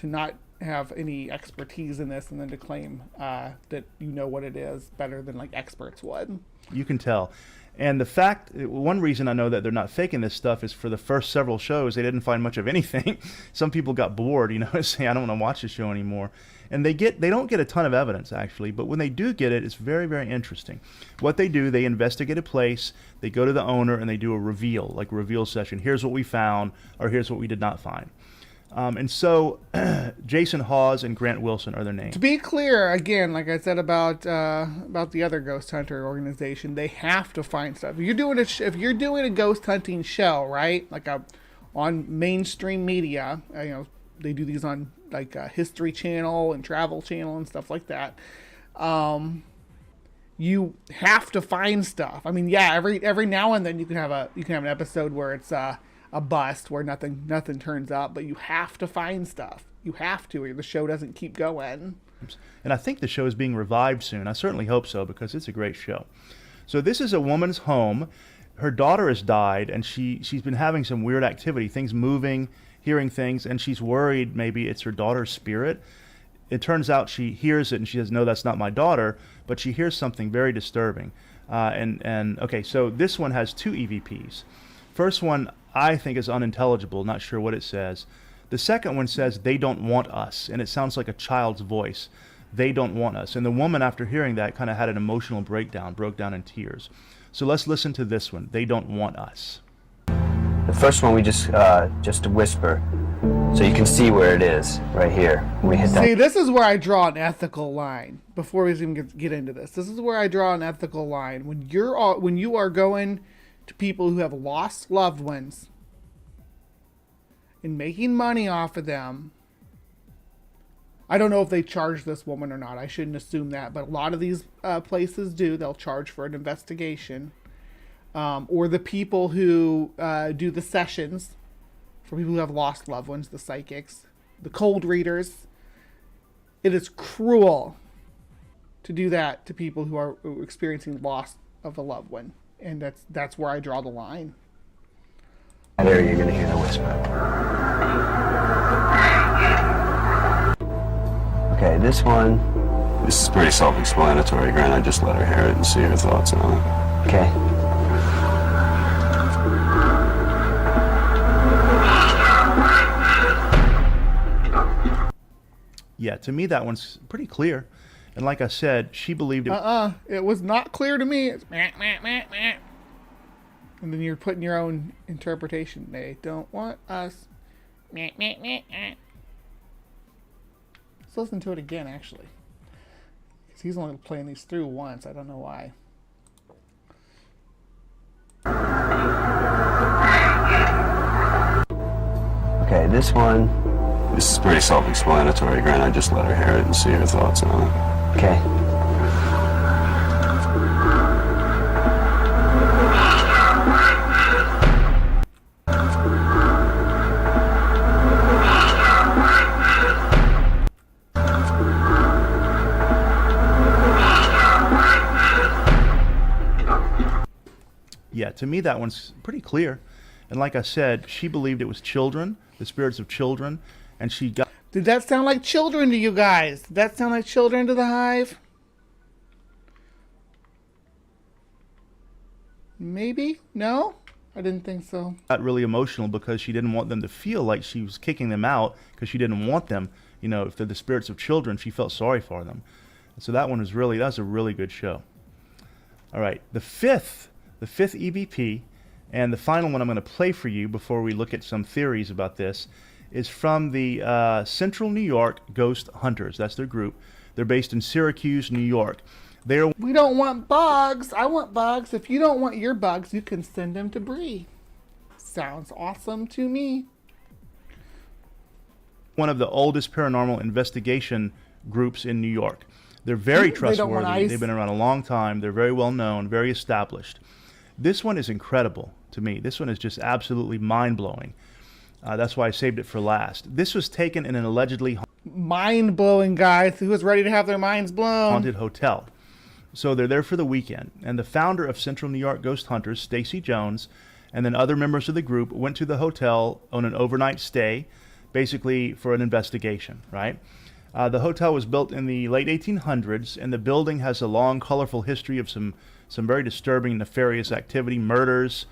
not have any expertise in this and then to claim that you know what it is better than like experts would. You can tell. And the fact, one reason I know that they're not faking this stuff is for the first several shows, they didn't find much of anything. Some people got bored, saying, I don't want to watch the show anymore. And they don't get a ton of evidence, actually, but when they do get it, it's very, very interesting. What they do, they investigate a place, they go to the owner, and they do a reveal, like a reveal session. Here's what we found, or here's what we did not find. And so Jason Hawes and Grant Wilson are their names. To be clear, again, like I said about the other ghost hunter organization, they have to find stuff. If you're doing a ghost hunting show, right, like on mainstream media, they do these on like History Channel and Travel Channel and stuff like that. You have to find stuff. I mean, yeah, every now and then you can have an episode where it's a bust where nothing turns up, but you have to find stuff. You have to, or the show doesn't keep going. And I think the show is being revived soon. I certainly hope so, because it's a great show. So this is a woman's home. Her daughter has died, and she's been having some weird activity, things moving, hearing things, and she's worried maybe it's her daughter's spirit. It turns out she hears it, and she says, no, that's not my daughter, but she hears something very disturbing. Okay, so this one has 2 EVPs. First one I think is unintelligible, not sure what it says. The second one says, they don't want us, and it sounds like a child's voice. They don't want us. And the woman, after hearing that, kind of had an emotional breakdown, broke down in tears. So let's listen to this one, They Don't Want Us. The first one we just a whisper, so you can see where it is, right here. When we hit that. See, this is where I draw an ethical line, before we even get into this. This is where I draw an ethical line. When you are going to people who have lost loved ones and making money off of them. I don't know if they charge this woman or not. I shouldn't assume that, but a lot of these places do. They'll charge for an investigation. Or the people who do the sessions for people who have lost loved ones, the psychics, the cold readers. It is cruel to do that to people who are experiencing loss of a loved one. And that's where I draw the line. There you're going to hear the whisper. Okay, this one. This is pretty self-explanatory, Grant. I just let her hear it and see her thoughts on it. Okay. Yeah, to me that one's pretty clear. And like I said, she believed it. It was not clear to me. It's meh, meh, meh, meh. And then you're putting your own interpretation. They don't want us. Meh, meh, meh, meh. Let's listen to it again, actually. Because he's only playing these through once. I don't know why. Okay, this one. This is pretty self-explanatory, Grant. I just let her hear it and see her thoughts on it. Okay. Yeah, to me that one's pretty clear. And like I said, she believed it was children, the spirits of children, and she got... Did that sound like children to you guys? Did that sound like children to the Hive? Maybe? No? I didn't think so. Got really emotional because she didn't want them to feel like she was kicking them out because she didn't want them. You know, if they're the spirits of children, she felt sorry for them. So that one was really, that's a really good show. All right, the fifth EVP, and the final one I'm going to play for you before we look at some theories about this, is from the Central New York Ghost Hunters. That's their group. They're based in Syracuse, New York. We don't want bugs. I want bugs. If you don't want your bugs, you can send them to Bree. Sounds awesome to me. One of the oldest paranormal investigation groups in New York. They're very trustworthy. They've been around a long time. They're very well known, very established. This one is incredible to me. This one is just absolutely mind-blowing. That's why I saved it for last. This was taken in an allegedly mind-blowing, guys. Who was ready to have their minds blown? Haunted hotel. So they're there for the weekend. And the founder of Central New York Ghost Hunters, Stacy Jones, and then other members of the group went to the hotel on an overnight stay basically for an investigation, right? The hotel was built in the late 1800s, and the building has a long, colorful history of some very disturbing, nefarious activity, murders,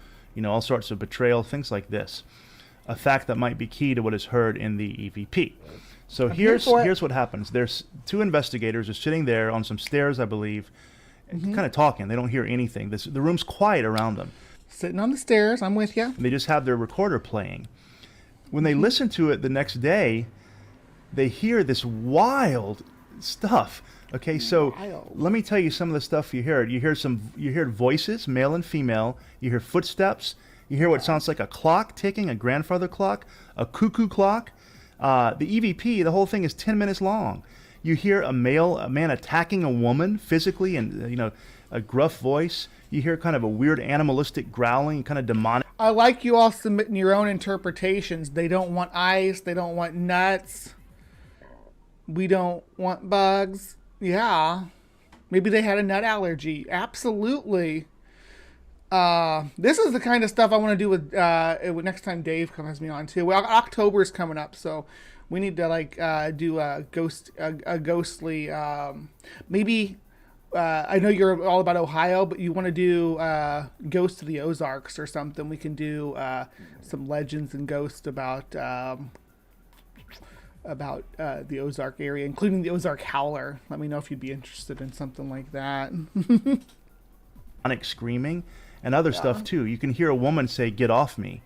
all sorts of betrayal, things like this. A fact that might be key to what is heard in the EVP. So here's what happens. There's two investigators are sitting there on some stairs, I believe, kind of talking. They don't hear anything. The room's quiet around them. Sitting on the stairs, I'm with you. And they just have their recorder playing. When they listen to it the next day, they hear this wild stuff. Okay, so let me tell you some of the stuff you heard. You heard voices, male and female. You hear footsteps. You hear what sounds like a clock ticking, a grandfather clock, a cuckoo clock. The EVP, the whole thing is 10 minutes long. You hear a man attacking a woman physically, and a gruff voice. You hear kind of a weird animalistic growling, kind of demonic. I like you all submitting your own interpretations. They don't want ice. They don't want nuts. We don't want bugs. Yeah. Maybe they had a nut allergy. Absolutely. This is the kind of stuff I want to do with next time Dave comes me on too. Well, October's coming up, so we need to do a ghostly. Maybe I know you're all about Ohio, but you want to do Ghost of the Ozarks or something. We can do some legends and ghosts about the Ozark area, including the Ozark Howler. Let me know if you'd be interested in something like that. Screaming and other stuff too. You can hear a woman say, "Get off me."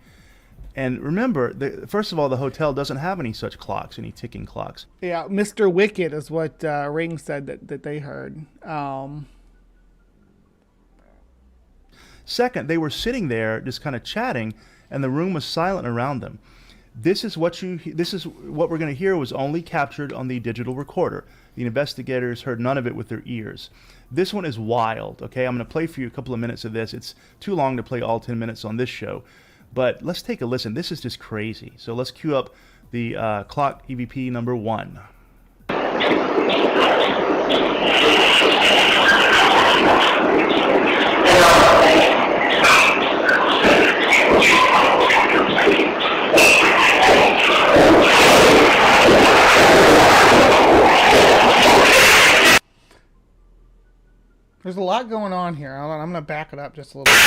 And remember, first of all, the hotel doesn't have any such clocks, any ticking clocks. Yeah, Mr. Wicked is what Ring said that they heard. Second, they were sitting there just kind of chatting, and the room was silent around them. This is what we're going to hear was only captured on the digital recorder. The investigators heard none of it with their ears. This one is wild, okay? I'm going to play for you a couple of minutes of this. It's too long to play all 10 minutes on this show. But let's take a listen. This is just crazy. So let's cue up the clock EVP number 1. There's a lot going on here. I'm going to back it up just a little bit.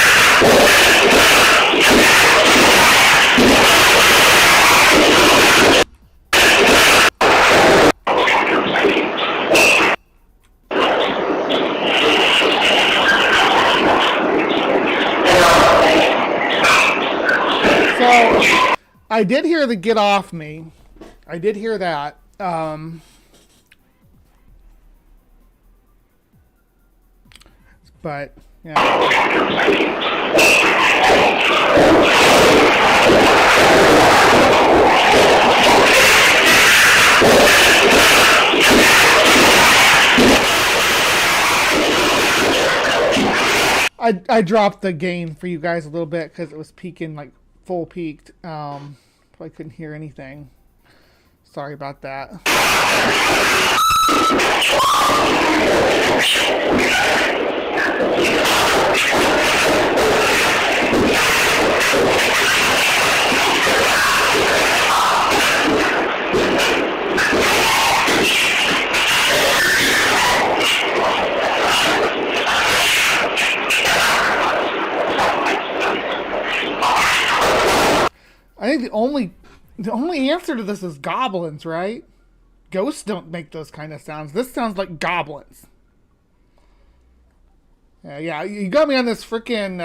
So, I did hear the "get off me." I did hear that. But, yeah. I dropped the gain for you guys a little bit because it was peaking, like full peaked. I couldn't hear anything. Sorry about that. I think the only answer to this is goblins, right? Ghosts don't make those kind of sounds. This sounds like goblins. Yeah, you got me on this freaking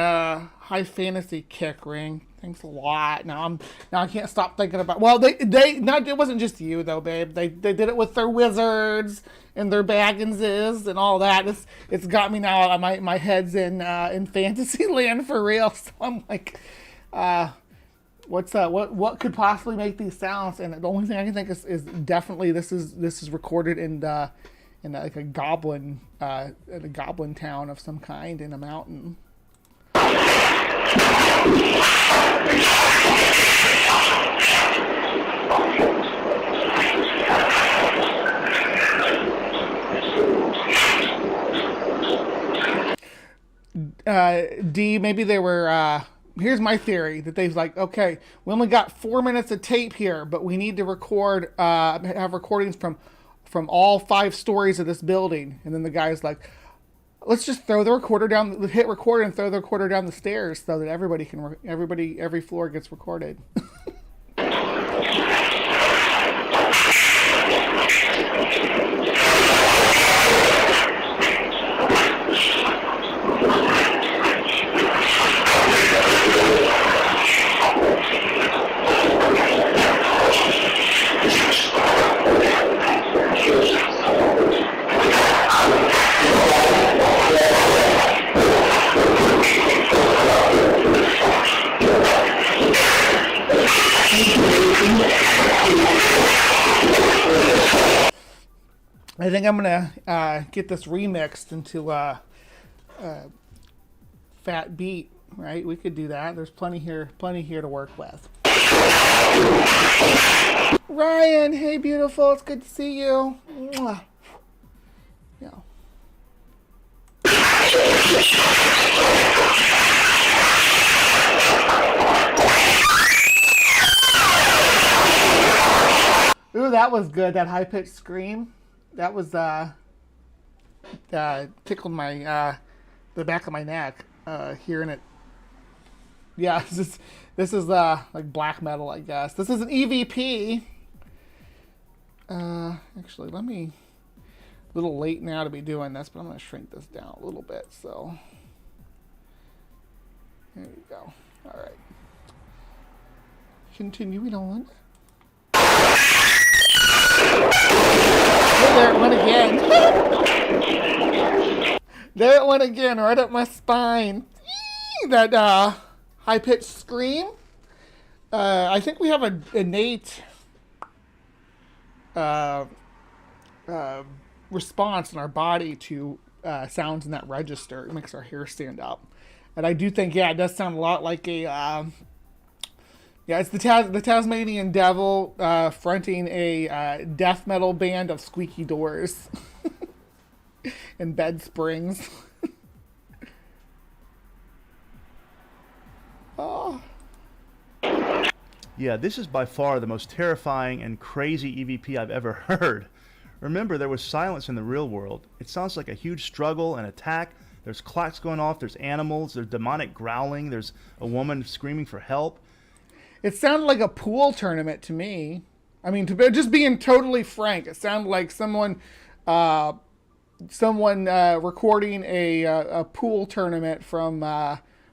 high fantasy kick, Ring. Thanks a lot. Now I can't stop thinking about. Well, it wasn't just you though, babe. They did it with their wizards and their Bagginses and all that. It's got me now. My head's in fantasy land for real. So I'm like, what could possibly make these sounds? And the only thing I can think is definitely this is recorded in like a goblin town of some kind in a mountain. D, maybe they were here's my theory, that they've like, okay, we only got 4 minutes of tape here, but we need to record, have recordings from all 5 stories of this building. And then the guy's like, let's just throw the recorder down, hit record and throw the recorder down the stairs so that every floor gets recorded. I think I'm gonna get this remixed into fat beat, right? We could do that. There's plenty here to work with. Ryan, hey beautiful, it's good to see you. Mwah. Yeah. Ooh, that was good. That high pitched scream. That was tickled my the back of my neck hearing it. Yeah, this is like black metal, I guess. This is an EVP. Actually, a little late now to be doing this, but I'm gonna shrink this down a little bit. So there you go. All right. Continuing on. Oh, there it went again. There it went again, right up my spine. That high-pitched scream. I think we have an innate response in our body to sounds in that register. It makes our hair stand up. And I do think, yeah, it does sound a lot like a... yeah, it's the Tasmanian Devil fronting a death metal band of squeaky doors and bed springs. Oh. Yeah, this is by far the most terrifying and crazy EVP I've ever heard. Remember, there was silence in the real world. It sounds like a huge struggle, an attack. There's clocks going off, there's animals, there's demonic growling, there's a woman screaming for help. It sounded like a pool tournament to me. I mean, just being totally frank, it sounded like someone recording a pool tournament from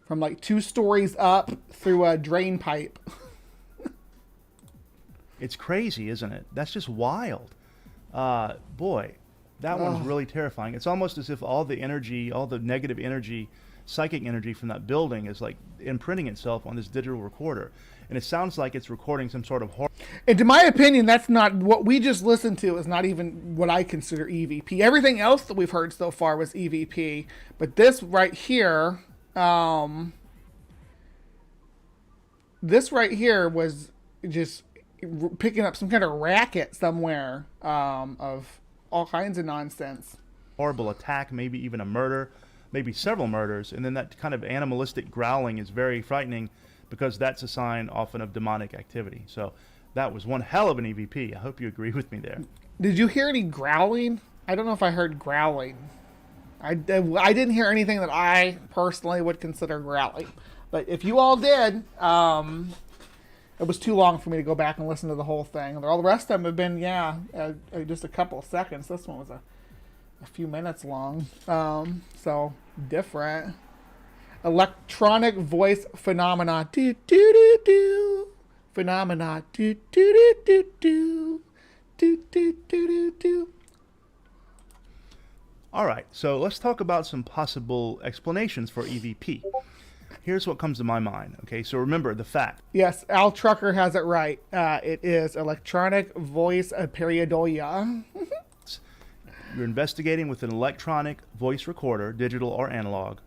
like 2 stories up through a drain pipe. It's crazy, isn't it? That's just wild. Boy, that one's really terrifying. It's almost as if all the energy, all the negative energy, psychic energy from that building is like imprinting itself on this digital recorder. And it sounds like it's recording some sort of horror. And to my opinion, that's not what we just listened to, is not even what I consider EVP. Everything else that we've heard so far was EVP. But this right here, was just picking up some kind of racket somewhere of all kinds of nonsense. Horrible attack, maybe even a murder, maybe several murders. And then that kind of animalistic growling is very frightening, because that's a sign often of demonic activity. So that was one hell of an EVP. I hope you agree with me there. Did you hear any growling? I don't know if I heard growling. I didn't hear anything that I personally would consider growling. But if you all did, it was too long for me to go back and listen to the whole thing. All the rest of them have been, just a couple of seconds. This one was a few minutes long. So different. Electronic voice phenomena. Do do do do. Phenomena. Do do do do do. Do do do do do. All right, so let's talk about some possible explanations for EVP. Here's what comes to my mind. Okay, so remember the fact. Yes, Al Trucker has it right. It is electronic voice pareidolia. You're investigating with an electronic voice recorder, digital or analog.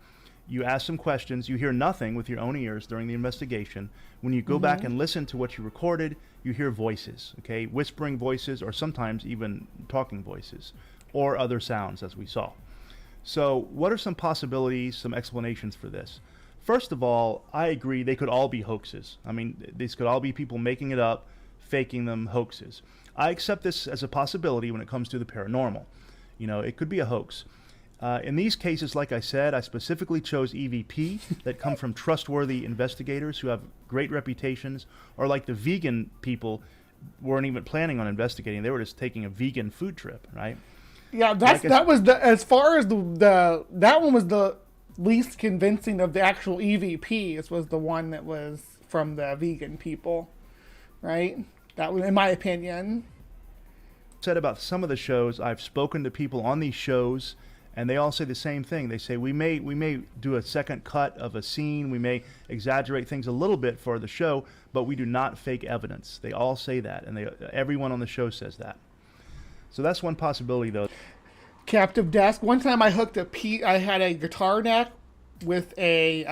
You ask some questions. You hear nothing with your own ears during the investigation. When you go back and listen to what you recorded, you hear voices, okay? Whispering voices, or sometimes even talking voices, or other sounds, as we saw. So what are some possibilities, some explanations for this? First of all, I agree they could all be hoaxes. I mean, these could all be people making it up, faking them, hoaxes. I accept this as a possibility when it comes to the paranormal. You know, it could be a hoax. In these cases, like I said, I specifically chose EVP that come from trustworthy investigators who have great reputations, or like the vegan people weren't even planning on investigating. They were just taking a vegan food trip, right? Yeah, that was the, as far as the that one was the least convincing of the actual EVPs, was the one that was from the vegan people, right? That was, in my opinion. Said about some of the shows, I've spoken to people on these shows, and they all say the same thing. They say we may do a second cut of a scene, we may exaggerate things a little bit for the show, but we do not fake evidence. They all say that, and everyone on the show says that. So that's one possibility, though. Captive desk. One time I hooked I had a guitar neck with a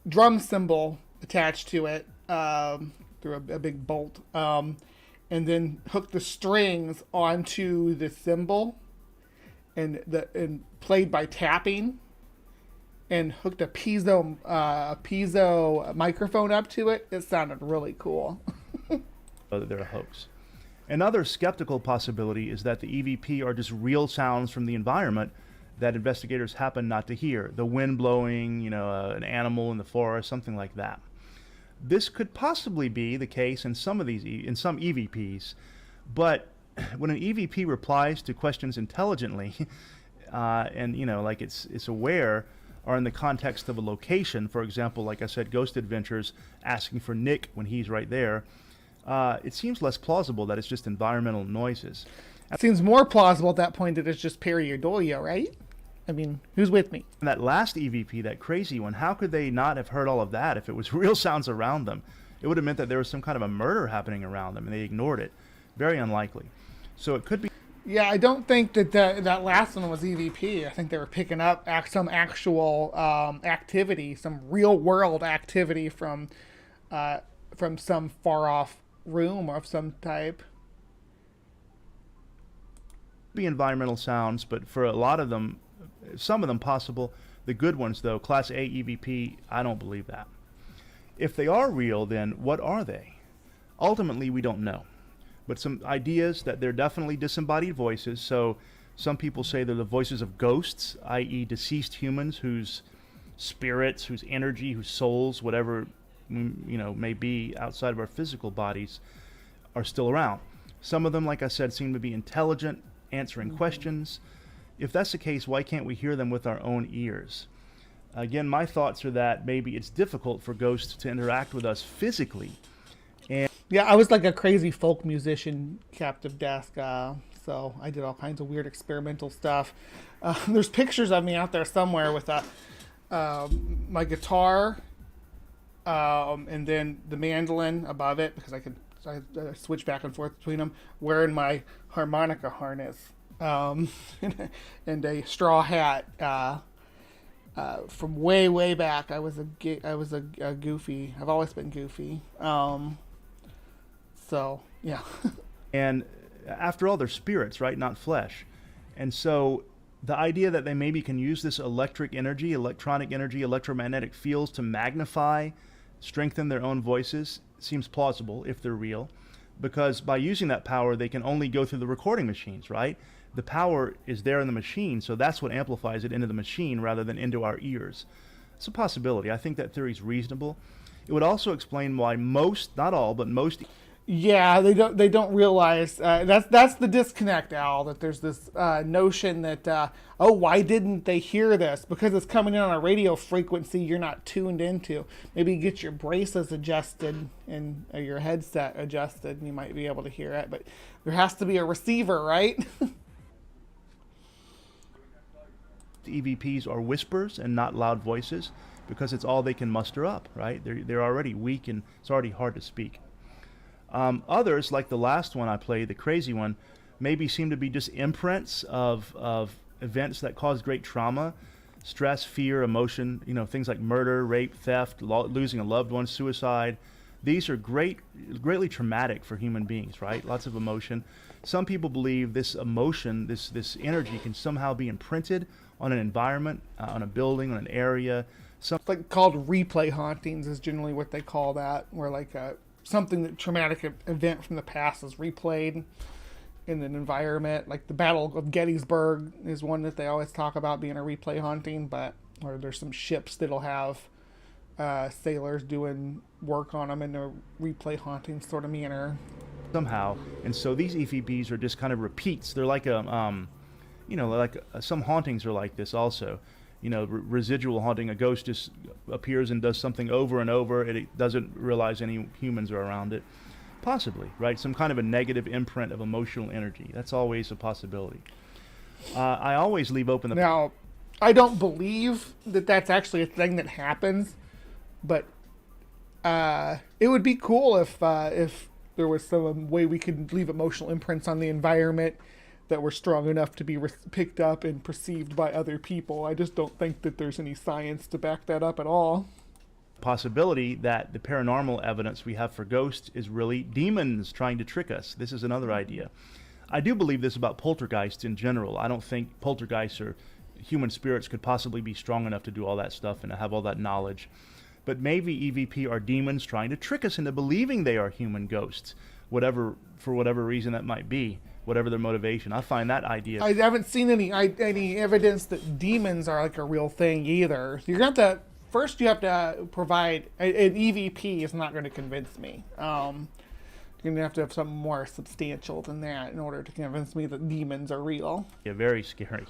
drum cymbal attached to it through a big bolt, and then hooked the strings onto the cymbal, and played by tapping, and hooked a piezo microphone up to it. It sounded really cool. They're a hoax. Another skeptical possibility is that the EVP are just real sounds from the environment that investigators happen not to hear. The wind blowing, an animal in the forest, something like that. This could possibly be the case in some EVPs, but when an EVP replies to questions intelligently, and like it's aware, or in the context of a location, for example, like I said, Ghost Adventures asking for Nick when he's right there, it seems less plausible that it's just environmental noises. It seems more plausible at that point that it's just pareidolia, right? I mean, who's with me? And that last EVP, that crazy one, how could they not have heard all of that if it was real sounds around them? It would have meant that there was some kind of a murder happening around them, and they ignored it. Very unlikely. So it could be... Yeah, I don't think that that last one was EVP. I think they were picking up some actual activity, some real-world activity from some far-off room of some type. Be environmental sounds, but for a lot of them, some of them possible. The good ones, though, Class A EVP, I don't believe that. If they are real, then what are they? Ultimately, we don't know. But some ideas that they're definitely disembodied voices. So some people say they're the voices of ghosts, i.e. deceased humans whose spirits, whose energy, whose souls, whatever may be outside of our physical bodies, are still around. Some of them, like I said, seem to be intelligent, answering questions. If that's the case, why can't we hear them with our own ears? Again, my thoughts are that maybe it's difficult for ghosts to interact with us physically. And yeah, I was like a crazy folk musician, Captive Desk, so I did all kinds of weird experimental stuff. There's pictures of me out there somewhere with my guitar, and then the mandolin above it, because I switch back and forth between them, wearing my harmonica harness, and a straw hat. From way back, I was a goofy. I've always been goofy. So yeah. And after all, they're spirits, right? Not flesh. And so the idea that they maybe can use this electronic energy, electromagnetic fields to magnify, strengthen their own voices seems plausible if they're real, because by using that power, they can only go through the recording machines, right? The power is there in the machine, so that's what amplifies it into the machine rather than into our ears. It's a possibility. I think that theory is reasonable. It would also explain why most, not all, but most... Yeah, they don't realize that's the disconnect, Al. That there's this notion that why didn't they hear this? Because it's coming in on a radio frequency you're not tuned into. Maybe get your braces adjusted and your headset adjusted, and you might be able to hear it. But there has to be a receiver, right? EVPs are whispers and not loud voices because it's all they can muster up, right? They're already weak and it's already hard to speak. Others, like the last one I played, the crazy one, maybe seem to be just imprints of events that cause great trauma, stress, fear, emotion, things like murder, rape, theft, losing a loved one, suicide, These are greatly traumatic for human beings, right? Lots of emotion. Some people believe this emotion, this energy can somehow be imprinted on an environment, on a building, on an area. It's like called replay hauntings is generally what they call that, where like something that traumatic event from the past is replayed in an environment. Like the Battle of Gettysburg is one that they always talk about being a replay haunting, or there's some ships that'll have sailors doing work on them in a replay haunting sort of manner. Somehow, and so these EVPs are just kind of repeats. They're like some hauntings are like this also. Residual haunting. A ghost just appears and does something over and over. It doesn't realize any humans are around it. Possibly, right? Some kind of a negative imprint of emotional energy. That's always a possibility. I always leave open the... Now, I don't believe that that's actually a thing that happens, but it would be cool if there was some way we could leave emotional imprints on the environment that were strong enough to be picked up and perceived by other people. I just don't think that there's any science to back that up at all. Possibility that the paranormal evidence we have for ghosts is really demons trying to trick us. This is another idea. I do believe this about poltergeists in general. I don't think poltergeists or human spirits could possibly be strong enough to do all that stuff and have all that knowledge. But maybe EVP are demons trying to trick us into believing they are human ghosts, for whatever reason that might be, whatever their motivation. I find that idea... I haven't seen any evidence that demons are like a real thing either. You're going to have to... First, you have to provide... An EVP is not going to convince me. You're going to have something more substantial than that in order to convince me that demons are real. Yeah, very scary.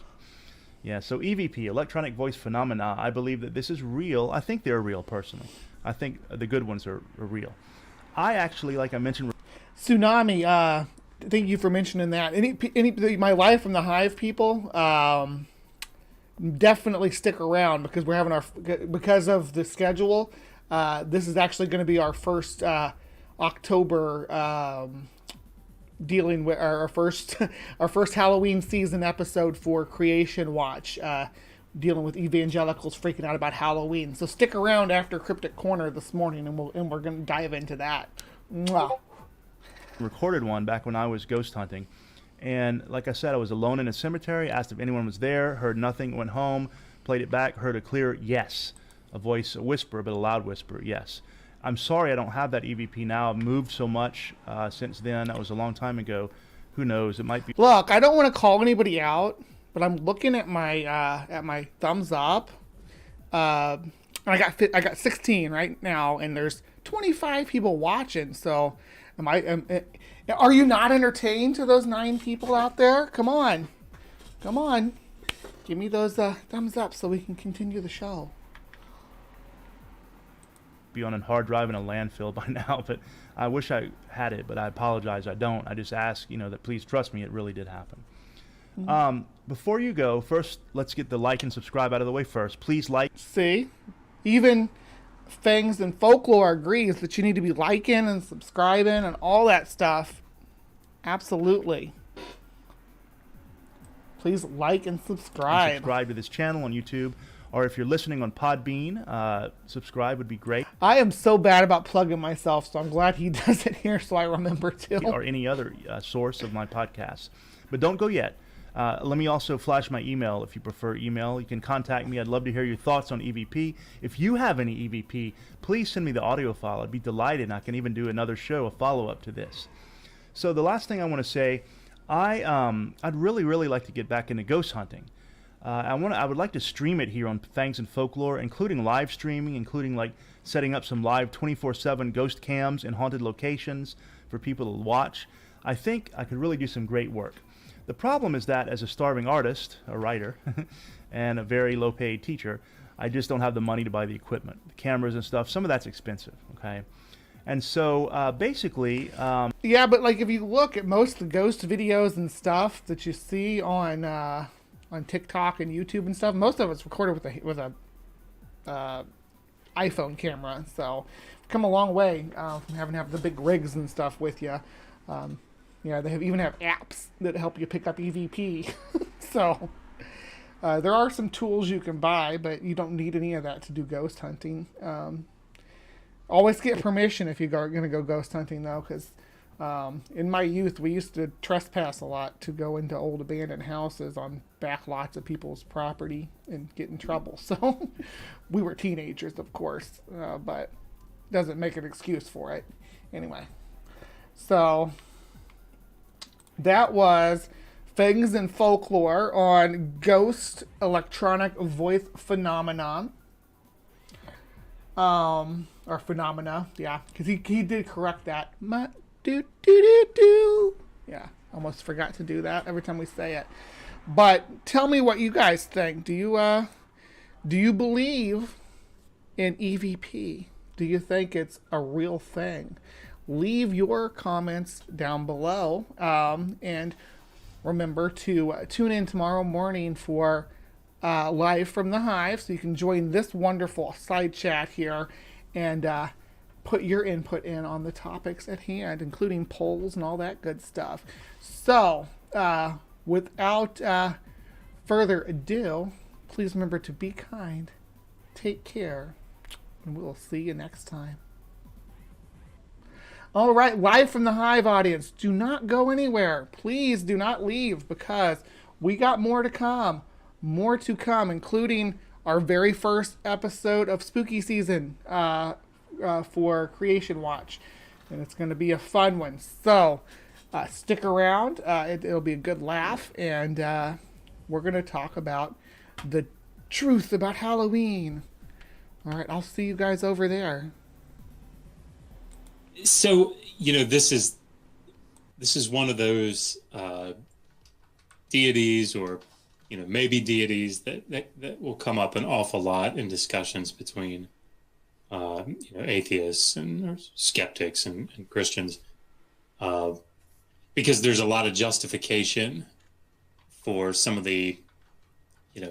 Yeah, so EVP, electronic voice phenomena, I believe that this is real. I think they're real, personally. I think the good ones are real. I actually, like I mentioned... Tsunami, thank you for mentioning that. My life from the Hive people, definitely stick around because we're having because of the schedule. This is actually going to be our first October dealing with our first Halloween season episode for Creation Watch, dealing with evangelicals freaking out about Halloween. So stick around after Cryptic Corner this morning, and we're going to dive into that. Mwah. Recorded one back when I was ghost hunting, and like I said, I was alone in a cemetery, asked if anyone was there, heard nothing, went home, played it back, heard a clear yes, a whisper, but a loud whisper, yes. I'm sorry I don't have that EVP now. I've moved so much since then. That was a long time ago. Who knows? It might be... Look, I don't want to call anybody out, but I'm looking at my thumbs up. I got 16 right now, and there's 25 people watching. So, are you not entertained to those 9 people out there? Come on, give me those thumbs up so we can continue the show. Be on a hard drive in a landfill by now, but I wish I had it, but I apologize, I don't. I just ask, that please trust me, it really did happen. Mm-hmm. Before you go, first, let's get the like and subscribe out of the way first. Please like. See? Even Fangs and Folklore agrees that you need to be liking and subscribing and all that stuff. Absolutely. Please like and subscribe. Subscribe to this channel on YouTube. Or if you're listening on Podbean, subscribe would be great. I am so bad about plugging myself, so I'm glad he does it here so I remember to. Or any other source of my podcasts. But don't go yet. Let me also flash my email if you prefer email. You can contact me. I'd love to hear your thoughts on EVP. If you have any EVP, please send me the audio file. I'd be delighted, and I can even do another show, a follow-up to this. So the last thing I want to say, I'd really, really like to get back into ghost hunting. I would like to stream it here on Fangs and Folklore, including live streaming, including like setting up some live 24/7 ghost cams in haunted locations for people to watch. I think I could really do some great work. The problem is that as a starving artist, a writer, and a very low-paid teacher, I just don't have the money to buy the equipment, the cameras and stuff. Some of that's expensive, okay? And so basically... yeah, but like if you look at most of the ghost videos and stuff that you see on TikTok and YouTube and stuff, most of it's recorded with a iPhone camera. So we've come a long way from having to have the big rigs and stuff with you. They even have apps that help you pick up EVP. So there are some tools you can buy, but you don't need any of that to do ghost hunting. Always get permission if you're going to go ghost hunting, though, because in my youth, we used to trespass a lot to go into old abandoned houses on back lots of people's property and get in trouble. So we were teenagers, of course, but doesn't make an excuse for it. Anyway, so that was Things in Folklore on Ghost Electronic Voice Phenomenon. Or phenomena, yeah, because he did correct that. Yeah, almost forgot to do that every time we say it. But tell me what you guys think. Do you believe in EVP? Do you think it's a real thing? Leave your comments down below, and remember to tune in tomorrow morning for live from the Hive, so you can join this wonderful side chat here and put your input in on the topics at hand, including polls and all that good stuff. So, without further ado, please remember to be kind, take care, and we'll see you next time. All right, live from the Hive audience, do not go anywhere. Please do not leave, because we got more to come. More to come, including our very first episode of spooky season for Creation Watch. And it's going to be a fun one. So stick around. It'll be a good laugh. And we're going to talk about the truth about Halloween. All right, I'll see you guys over there. So, this is one of those deities, or maybe deities that will come up an awful lot in discussions between atheists or skeptics and Christians, because there's a lot of justification for some of the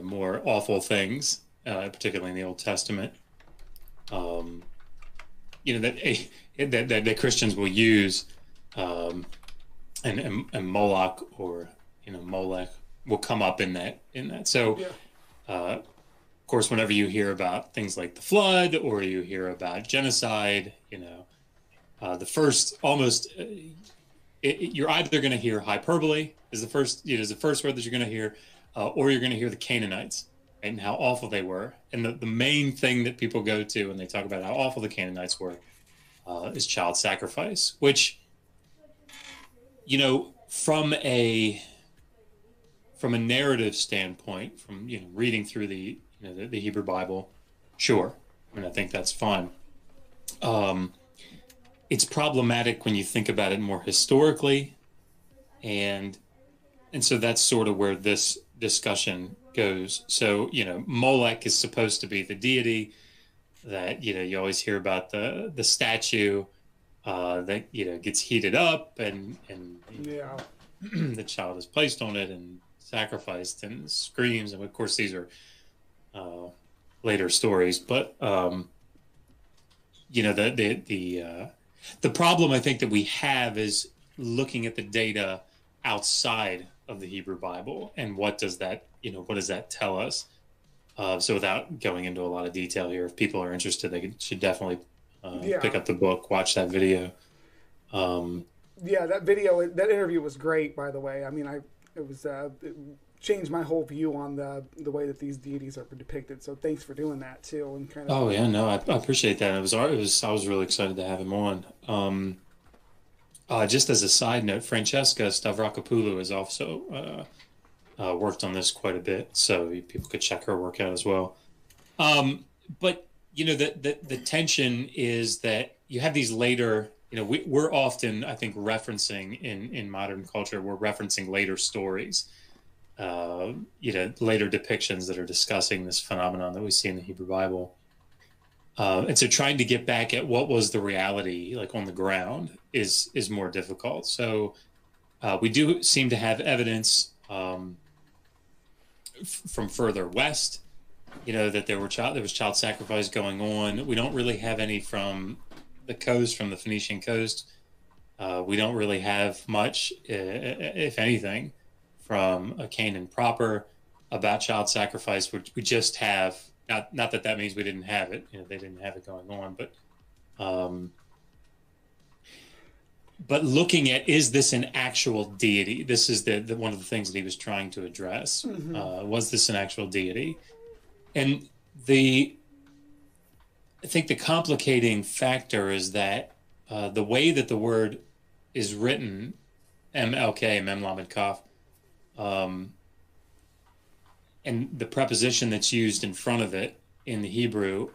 more awful things, particularly in the Old Testament, that Christians will use, and Moloch or Molech will come up in that. So, of course, whenever you hear about things like the flood, or you hear about genocide, the first you're either going to hear hyperbole is the first word that you're going to hear, or you're going to hear the Canaanites and how awful they were. And the main thing that people go to when they talk about how awful the Canaanites were is child sacrifice, which, from a narrative standpoint, from reading through the Hebrew Bible, sure, I think that's fine. It's problematic when you think about it more historically, and so that's sort of where this discussion goes. So Molech is supposed to be the deity that you always hear about, the statue that gets heated up and the child is placed on it and sacrificed and screams, and of course these are later stories, but the problem I think that we have is looking at the data outside of the Hebrew Bible, and what does that tell us? So without going into a lot of detail here, if people are interested, they should definitely pick up the book, watch that video. That interview was great, by the way. I mean, it changed my whole view on the way that these deities are depicted. So thanks for doing that too. And kind of. Oh yeah, no, I appreciate that. I was really excited to have him on. Just as a side note, Francesca Stavrakopoulou has also worked on this quite a bit, so people could check her work out as well. But the tension is that you have these later. We're often, I think, referencing in modern culture, we're referencing later stories, later depictions that are discussing this phenomenon that we see in the Hebrew Bible. And so trying to get back at what was the reality, like on the ground, is more difficult. So we do seem to have evidence from further west, that there was child sacrifice going on. We don't really have any from the coast, from the Phoenician coast. We don't really have much, if anything, from Canaan proper about child sacrifice. We just have, not that means we didn't have it, they didn't have it going on, but But looking at, is this an actual deity? This is the one of the things that he was trying to address. Was this an actual deity? And I think the complicating factor is that the way that the word is written, MLK, Mem Lamed Kaf, and the preposition that's used in front of it in the Hebrew,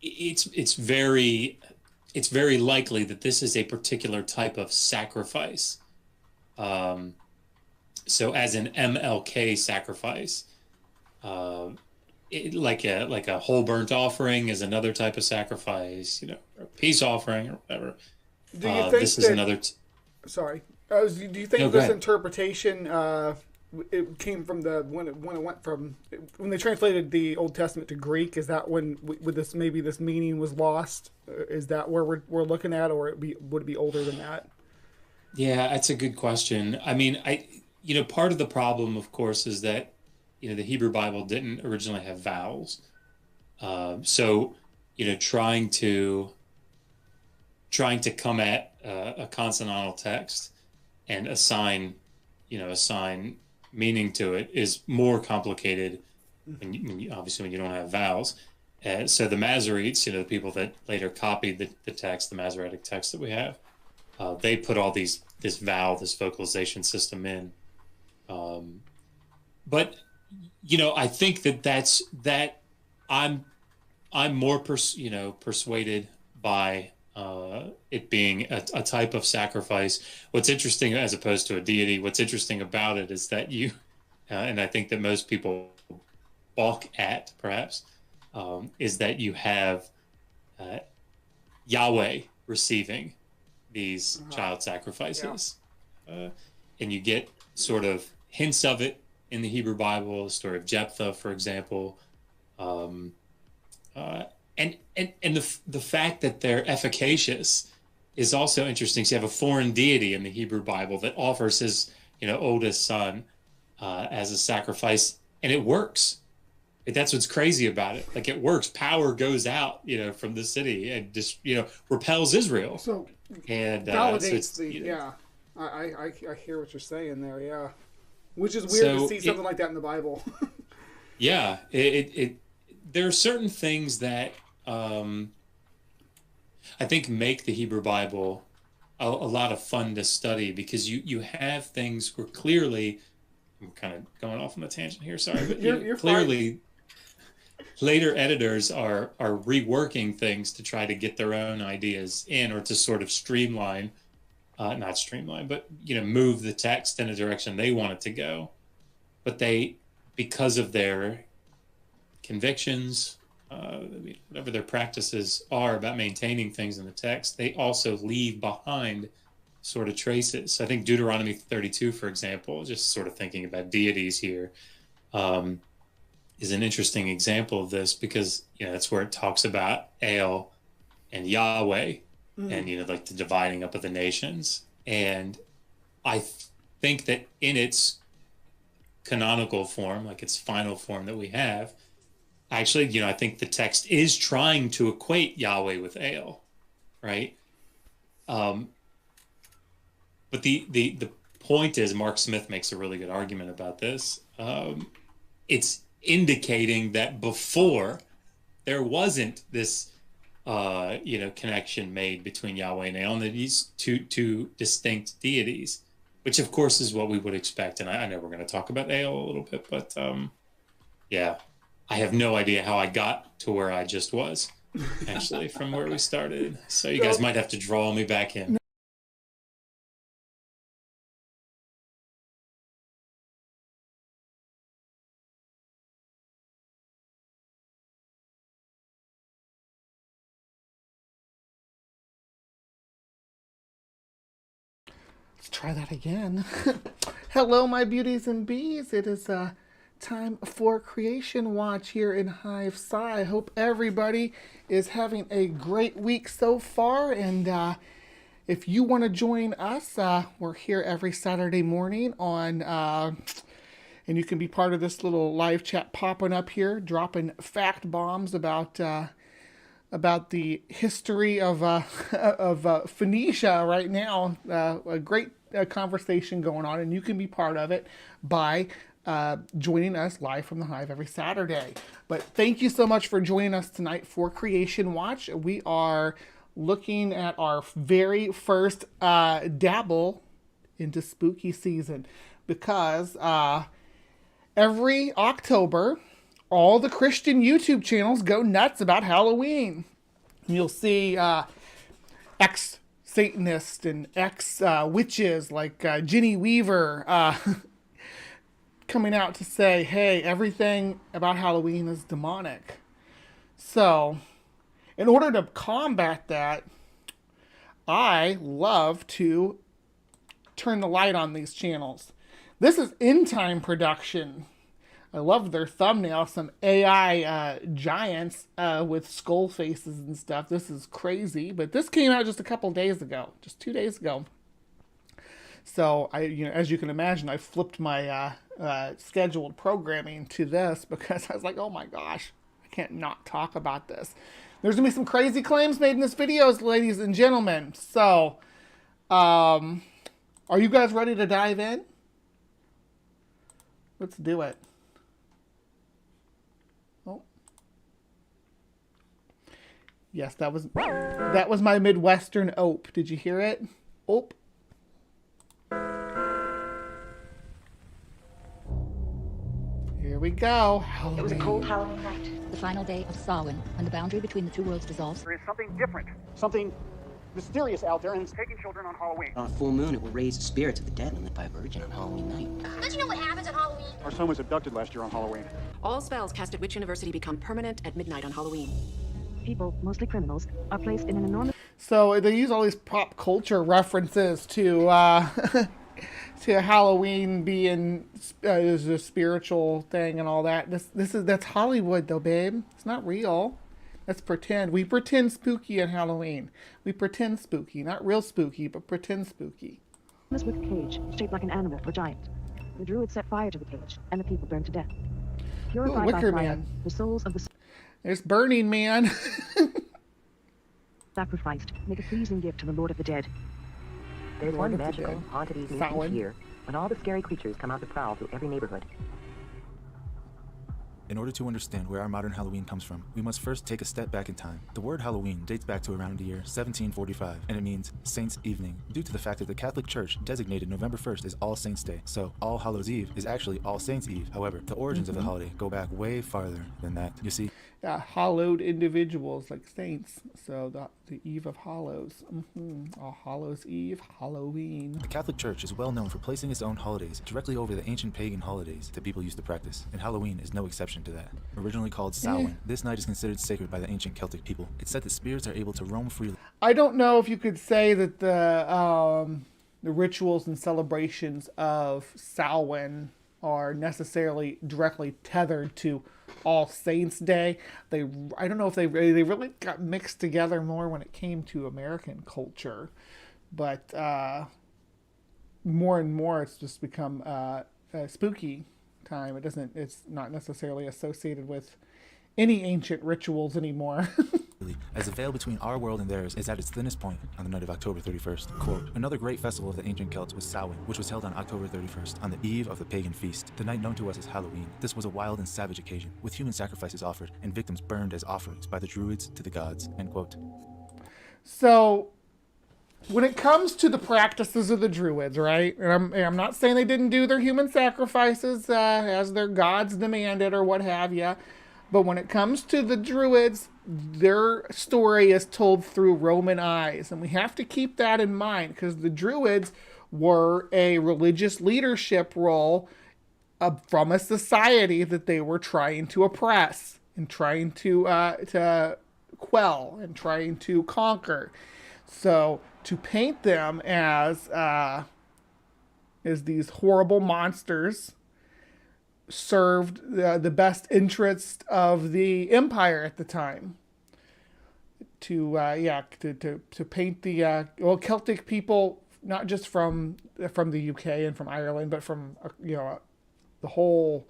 it's very likely that this is a particular type of sacrifice. So as an MLK sacrifice, like a whole burnt offering is another type of sacrifice, or a peace offering or whatever. Do you think this is another? Sorry. Do you think this interpretation it came from when it went from when they translated the Old Testament to Greek? Is that when this meaning was lost? Is that where we're looking at, or would it be older than that? Yeah, that's a good question. I mean, part of the problem, of course, is that the Hebrew Bible didn't originally have vowels, so trying to come at a consonantal text and assign meaning to it is more complicated when you don't have vowels. So the Masoretes, the people that later copied the text, the Masoretic text that we have, they put all this vocalization system in. But I think that I'm more persuaded by it being a type of sacrifice. What's interesting, as opposed to a deity, what's interesting about it is that and I think that most people balk at, perhaps, is that you have Yahweh receiving these child sacrifices. And you get sort of hints of it in the Hebrew Bible, the story of Jephthah, for example. And the fact that they're efficacious is also interesting. So you have a foreign deity in the Hebrew Bible that offers his oldest son as a sacrifice, and it works. That's what's crazy about it. Like, it works. Power goes out from the city and just repels Israel. So and validates I hear what you're saying there. Yeah, which is weird to see something like that in the Bible. Yeah, there are certain things that I think make the Hebrew Bible a lot of fun to study, because you have things where clearly, I'm kind of going off on a tangent here, sorry, but you're clearly fine. Later editors are reworking things to try to get their own ideas in, or to sort of not streamline, but move the text in a direction they want it to go. But because of their convictions, whatever their practices are about maintaining things in the text, they also leave behind sort of traces. So I think Deuteronomy 32, for example, just sort of thinking about deities here, is an interesting example of this, because that's where it talks about El and Yahweh, and like the dividing up of the nations. And I think that in its canonical form, like its final form that we have, actually, I think the text is trying to equate Yahweh with El, right? But the point is, Mark Smith makes a really good argument about this. It's indicating that before, there wasn't this connection made between Yahweh and El, and that these two distinct deities, which of course is what we would expect. And I know we're going to talk about El a little bit, but yeah, I have no idea how I got to where I just was, actually, from where we started. So you guys might have to draw me back in. Let's try that again. Hello, my beauties and bees. It is time for Creation Watch here in HiveSci. I hope everybody is having a great week so far. And if you want to join us, we're here every Saturday morning on, and you can be part of this little live chat popping up here, dropping fact bombs about about the history of Phoenicia right now. A great conversation going on, and you can be part of it by joining us live from the Hive every Saturday. But thank you so much for joining us tonight for Creation Watch. We are looking at our very first dabble into spooky season, because every October, all the Christian YouTube channels go nuts about Halloween. You'll see ex-Satanists and ex-witches like Ginny Weaver coming out to say, hey, everything about Halloween is demonic. So, in order to combat that, I love to turn the light on these channels. This is in-time production. I love their thumbnail, some AI giants with skull faces and stuff. This is crazy, but this came out just a couple days ago, just 2 days ago. So as you can imagine, I flipped my scheduled programming to this because I was like, oh my gosh, I can't not talk about this. There's gonna be some crazy claims made in this video, ladies and gentlemen. So, are you guys ready to dive in? Let's do it. Yes, that was my Midwestern ope. Did you hear it? Ope. Here we go. Halloween. It was a cold Halloween night. The final day of Samhain, when the boundary between the two worlds dissolves. There is something different, something mysterious out there, and it's taking children on Halloween. On a full moon, it will raise the spirits of the dead and lit by a virgin on Halloween night. Don't you know what happens on Halloween? Our son was abducted last year on Halloween. All spells cast at Witch University become permanent at midnight on Halloween. People, mostly criminals, are placed in an enormous... So they use all these pop culture references to to Halloween being is a spiritual thing and all that. That's Hollywood though, babe. It's not real. Let's pretend. We pretend spooky on Halloween. We pretend spooky, not real spooky, but pretend spooky. With a cage shaped like an animal or giant. The druids set fire to the cage, and the people burned to death. Purified Wicker by fire, Man. the souls of the There's Burning Man. sacrificed make a pleasing gift to the Lord of the Dead. There's one magical, haunted evening Samhain. each year when all the scary creatures come out to prowl through every neighborhood. In order to understand where our modern Halloween comes from, we must first take a step back in time. The word Halloween dates back to around the year 1745, and it means Saints' Evening, due to the fact that the Catholic Church designated November 1st as All Saints' Day, so All Hallows' Eve is actually All Saints' Eve. However, the origins of the holiday go back way farther than that. You see? Hallowed individuals like saints. So the Eve of Hallows. All Hallows' Eve, Halloween. The Catholic Church is well known for placing its own holidays directly over the ancient pagan holidays that people used to practice, and Halloween is no exception to that. Originally called Samhain, this night is considered sacred by the ancient Celtic people. It's said that spirits are able to roam freely. I don't know if you could say that the rituals and celebrations of Samhain are necessarily directly tethered to All Saints' Day. I don't know if they really got mixed together more when it came to American culture, but more and more it's just become a spooky time. It's not necessarily associated with any ancient rituals anymore. As the veil between our world and theirs is at its thinnest point on the night of October 31st. Quote, another great festival of the ancient Celts was Samhain, which was held on October 31st, on the eve of the pagan feast, the night known to us as Halloween. This was a wild and savage occasion, with human sacrifices offered and victims burned as offerings by the druids to the gods, end quote. So, when it comes to the practices of the druids, right, and I'm not saying they didn't do their human sacrifices as their gods demanded or what have you, but when it comes to the druids, their story is told through Roman eyes, and we have to keep that in mind because the druids were a religious leadership role from a society that they were trying to oppress and trying to quell and trying to conquer. So to paint them as these horrible monsters served the best interest of the empire at the time. To paint the Celtic people, not just from the UK and from Ireland, but from the whole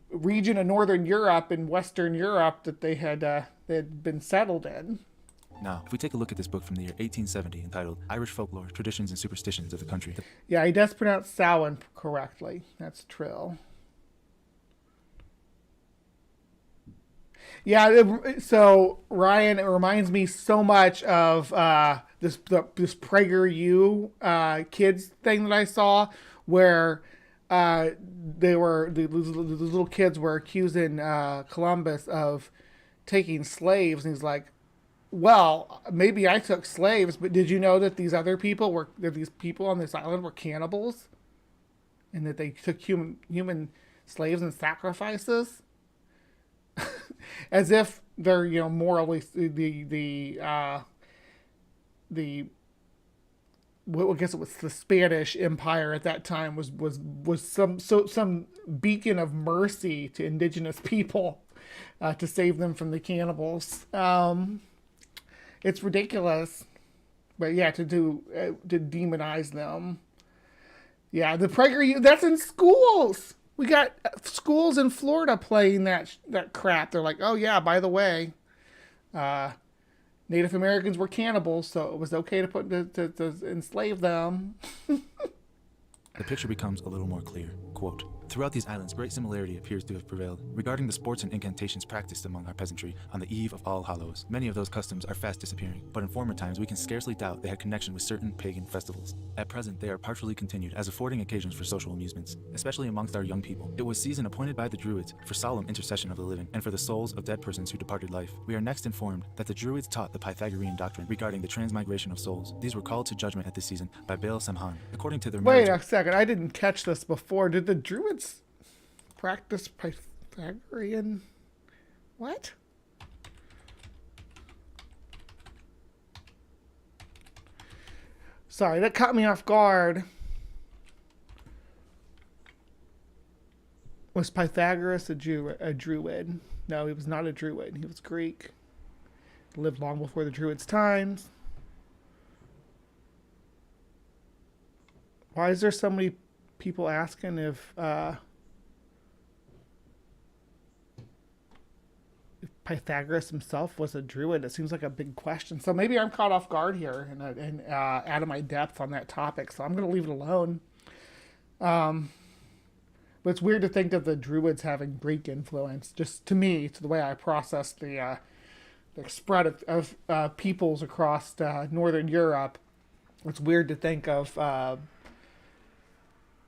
region of Northern Europe and Western Europe that they had they had been settled in. Now, if we take a look at this book from the year 1870 entitled Irish Folklore, Traditions and Superstitions of the Country. Yeah, he does pronounce Samhain correctly. That's true. Yeah, so Ryan, it reminds me so much of this PragerU kids thing that I saw, where these little kids were accusing Columbus of taking slaves, and he's like, well, maybe I took slaves, but did you know that these people on this island were cannibals, and that they took human slaves and sacrifices? As if they're, morally I guess it was the Spanish Empire at that time was some beacon of mercy to indigenous people to save them from the cannibals. It's ridiculous, but yeah, to demonize them. Yeah, the PragerU, that's in schools. We got schools in Florida playing that crap. They're like, oh yeah, by the way, Native Americans were cannibals, so it was okay to enslave them. The picture becomes a little more clear. Quote, throughout these islands, great similarity appears to have prevailed regarding the sports and incantations practiced among our peasantry on the eve of All Hallows. Many of those customs are fast disappearing, but in former times we can scarcely doubt they had connection with certain pagan festivals. At present, they are partially continued as affording occasions for social amusements, especially amongst our young people. It was season appointed by the Druids for solemn intercession of the living and for the souls of dead persons who departed life. We are next informed that the Druids taught the Pythagorean doctrine regarding the transmigration of souls. These were called to judgment at this season by Baal Samhain, according to their Wait a second, I didn't catch this before. Did the Druids practice Pythagorean? What? Sorry, that caught me off guard. Was Pythagoras a Druid? No, he was not a Druid. He was Greek. He lived long before the Druids' times. Why is there so many people asking if Pythagoras himself was a Druid? It seems like a big question. So maybe I'm caught off guard here and out of my depth on that topic. So I'm going to leave it alone. But it's weird to think of the Druids having Greek influence. Just to me, to the way I process the spread of peoples across Northern Europe, it's weird to think of.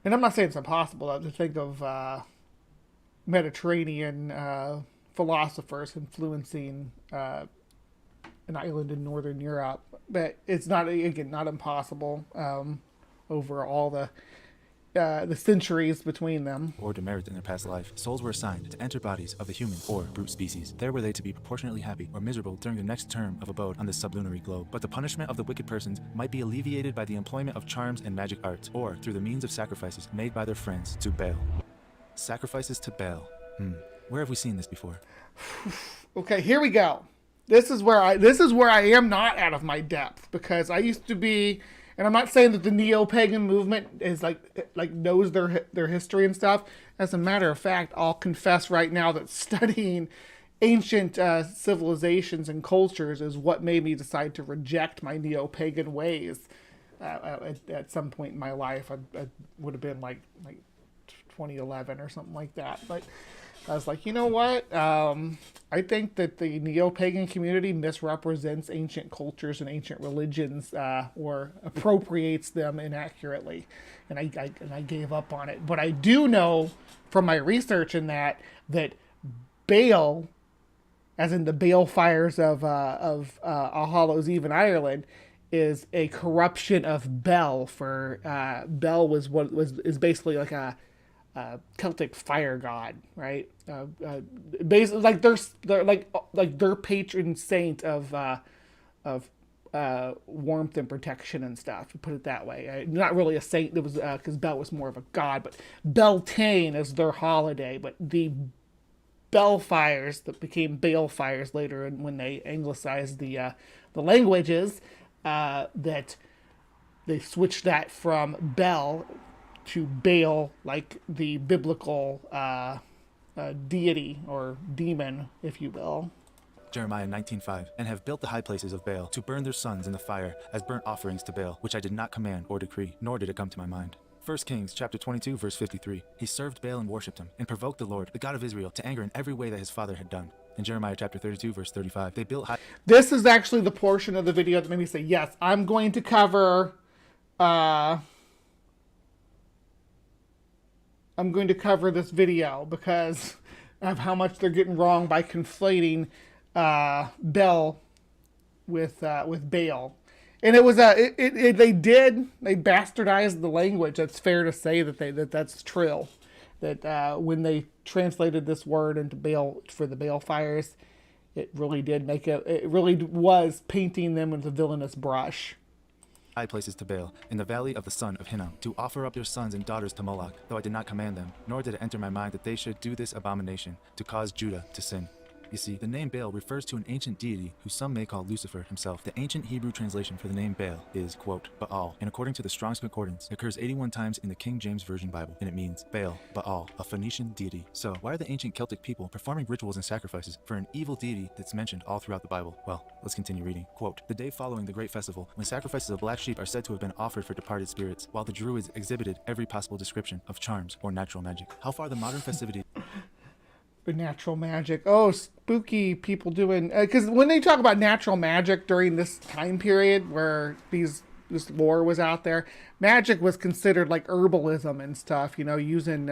And I'm not saying it's impossible to think of Mediterranean philosophers influencing an island in Northern Europe, but it's not impossible over all the centuries between them. Or demerit in their past life, souls were assigned to enter bodies of the human or brute species. There were they to be proportionately happy or miserable during the next term of abode on this sublunary globe. But the punishment of the wicked persons might be alleviated by the employment of charms and magic arts, or through the means of sacrifices made by their friends to Baal. Sacrifices to Baal. Where have we seen this before? Okay, here we go. This is where I am not out of my depth, because I used to be. And I'm not saying that the neo-pagan movement is like knows their history and stuff. As a matter of fact, I'll confess right now that studying ancient civilizations and cultures is what made me decide to reject my neo-pagan ways. At some point in my life, I would have been like 2011 or something like that. But I was like, you know what? I think that the neo-pagan community misrepresents ancient cultures and ancient religions, or appropriates them inaccurately, and I gave up on it. But I do know from my research in that Baal, as in the Baal fires of All Hallows Eve in Ireland, is a corruption of Bel. For Bel is basically like a Celtic fire god, right? Basically, like they're their patron saint of warmth and protection and stuff. To put it that way, not really a saint. It was because Bel was more of a god, but Beltane is their holiday. But the Bel fires that became Baal fires later, and when they anglicized the languages, that they switched that from Bel to Baal, like the biblical deity or demon, if you will. Jeremiah 19:5, and have built the high places of Baal to burn their sons in the fire as burnt offerings to Baal, which I did not command or decree, nor did it come to my mind. 1 Kings chapter 22 verse 53. He served Baal and worshipped him, and provoked the Lord, the God of Israel, to anger in every way that his father had done. In Jeremiah chapter 32 verse 35, they built high... This is actually the portion of the video that made me say, yes, I'm going to cover... I'm going to cover this video because of how much they're getting wrong by conflating Baal with Baal. And it was they bastardized the language. It's fair to say that's true. That when they translated this word into Baal for the Baal fires, it really was painting them with a villainous brush. High places to Baal, in the valley of the son of Hinnom, to offer up their sons and daughters to Moloch, though I did not command them, nor did it enter my mind that they should do this abomination, to cause Judah to sin. You see, the name Baal refers to an ancient deity who some may call Lucifer himself. The ancient Hebrew translation for the name Baal is, quote, Baal, and according to the Strong's Concordance, it occurs 81 times in the King James Version Bible, and it means Baal, Baal, a Phoenician deity. So, why are the ancient Celtic people performing rituals and sacrifices for an evil deity that's mentioned all throughout the Bible? Well, let's continue reading. Quote, the day following the great festival, when sacrifices of black sheep are said to have been offered for departed spirits, while the Druids exhibited every possible description of charms or natural magic. How far the modern festivity... Natural magic. Oh, spooky people doing... Because when they talk about natural magic during this time period where this lore was out there, magic was considered like herbalism and stuff, using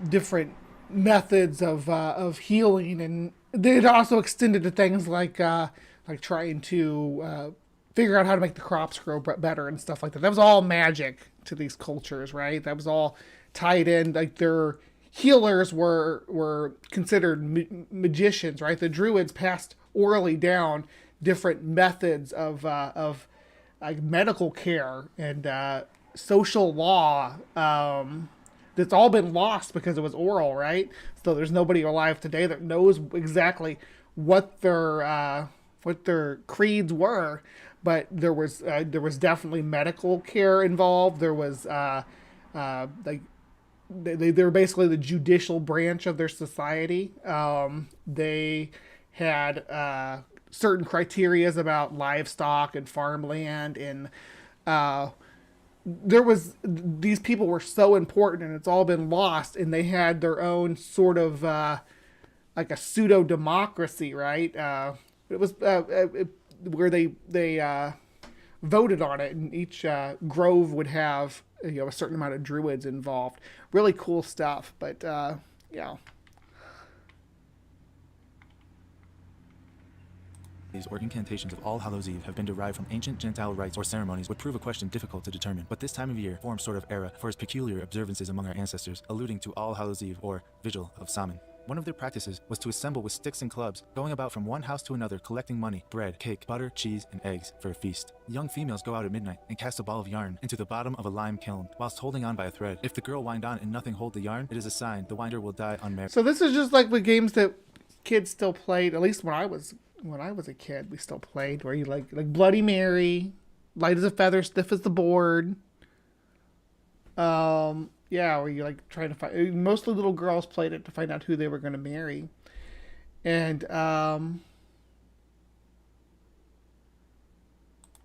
different methods of healing. And it also extended to things like trying to figure out how to make the crops grow better and stuff like that. That was all magic to these cultures, right? That was all tied in, like their... Healers were considered magicians, right? The Druids passed orally down different methods of like medical care and social law. That's all been lost because it was oral, right? So there's nobody alive today that knows exactly what their creeds were, but there was definitely medical care involved. There was they're basically the judicial branch of their society. They had certain criterias about livestock and farmland, and these people were so important, and it's all been lost. And they had their own sort of like a pseudo democracy, right? It was where they voted on it, and each grove would have a certain amount of druids involved. Really cool stuff, but yeah. These or incantations of All Hallows Eve have been derived from ancient Gentile rites or ceremonies would prove a question difficult to determine, but this time of year forms sort of era for its peculiar observances among our ancestors, alluding to All Hallows Eve or Vigil of Samhain. One of their practices was to assemble with sticks and clubs, going about from one house to another collecting money, bread, cake, butter, cheese, and eggs for a feast. Young females go out at midnight and cast a ball of yarn into the bottom of a lime kiln, whilst holding on by a thread. If the girl wind on and nothing hold the yarn, it is a sign the winder will die unmarried. So this is just like the games that kids still played, at least when I was a kid, we still played, where you like Bloody Mary, light as a feather, stiff as the board. Yeah, where you like trying to find... Mostly little girls played it to find out who they were going to marry. And,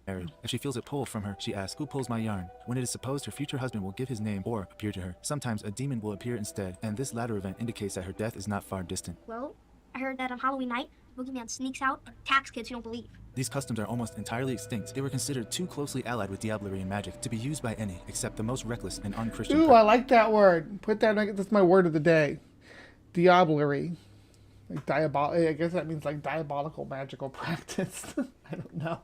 married. If she feels it pulled from her, she asks, who pulls my yarn? When it is supposed her future husband will give his name or appear to her. Sometimes a demon will appear instead, and this latter event indicates that her death is not far distant. Well, I heard that on Halloween night, Boogeyman sneaks out and attacks kids who don't believe. These customs are almost entirely extinct. They were considered too closely allied with diablerie and magic to be used by any except the most reckless and unchristian. Ooh, I like that word. That's my word of the day. Diablerie. Like I guess that means like diabolical magical practice. I don't know.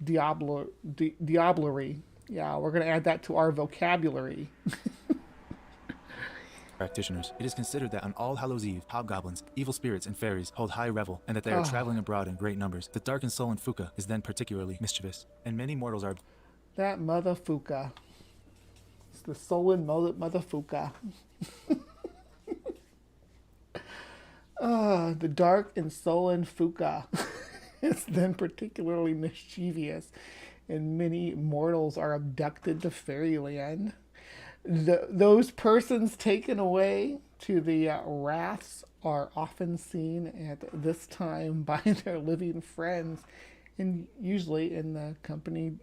Diablerie. Yeah, we're going to add that to our vocabulary. Practitioners. It is considered that on All Hallows Eve, hobgoblins, evil spirits, and fairies hold high revel, and that they are traveling abroad in great numbers. The dark and sullen Fuka is then particularly mischievous, and many mortals are... That mother Fuka. It's the sullen mother Fuka. The dark and sullen Fuka is then particularly mischievous, and many mortals are abducted to fairyland. Those persons taken away to the wraths are often seen at this time by their living friends, and usually in the accompanying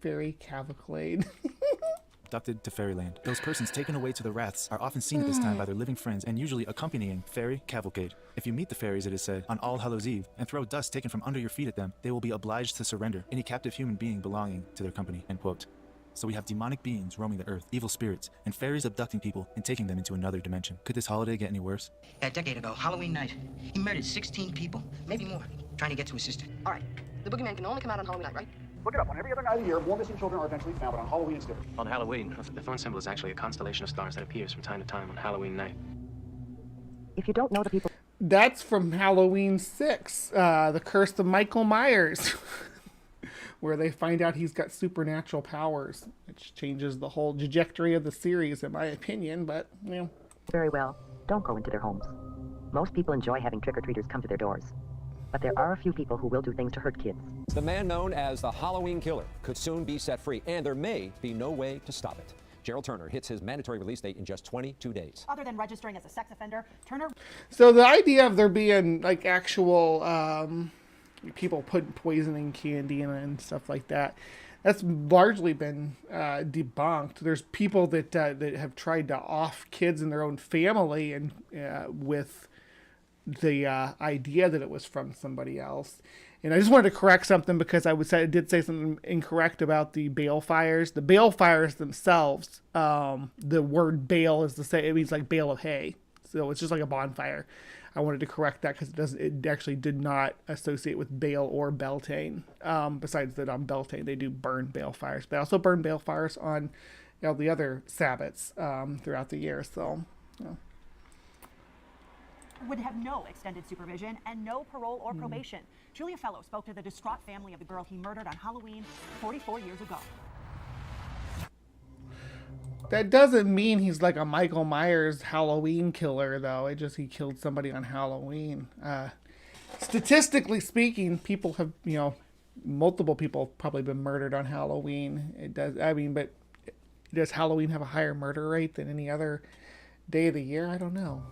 fairy cavalcade. Abducted to fairyland. Those persons taken away to the wraths are often seen at this time by their living friends and usually accompanying fairy cavalcade. If you meet the fairies, it is said, on All Hallows Eve, and throw dust taken from under your feet at them, they will be obliged to surrender any captive human being belonging to their company. End quote. So we have demonic beings roaming the earth, evil spirits, and fairies abducting people and taking them into another dimension. Could this holiday get any worse? A decade ago, Halloween night, he murdered 16 people, maybe more, trying to get to his sister. All right. The boogeyman can only come out on Halloween night, right? Look it up. On every other night of the year, more missing children are eventually found, but on Halloween it's different. On Halloween, the phone symbol is actually a constellation of stars that appears from time to time on Halloween night. If you don't know the people... That's from Halloween 6, The Curse of Michael Myers, where they find out he's got supernatural powers, which changes the whole trajectory of the series, in my opinion, but, you know. Very well. Don't go into their homes. Most people enjoy having trick-or-treaters come to their doors. But there are a few people who will do things to hurt kids. The man known as the Halloween Killer could soon be set free, and there may be no way to stop it. Gerald Turner hits his mandatory release date in just 22 days. Other than registering as a sex offender, Turner... So the idea of there being, like, actual people putting poison in candy and stuff like that, that's largely been debunked. There's people that have tried to off kids in their own family and with the idea that it was from somebody else. And I just wanted to correct something because I did say something incorrect about the balefires. The balefires themselves, the word bale is the same. It means like bale of hay. So it's just like a bonfire. I wanted to correct that because it actually did not associate with Baal or Beltane. Besides that on Beltane, they do burn balefires. They also burn balefires on the other Sabbats throughout the year. So, you know. Would have no extended supervision and no parole or probation. Julia Fellow spoke to the distraught family of the girl he murdered on Halloween 44 years ago. That doesn't mean he's like a Michael Myers Halloween killer, though. He killed somebody on Halloween. Statistically speaking, people have, multiple people have probably been murdered on Halloween. But does Halloween have a higher murder rate than any other day of the year? I don't know.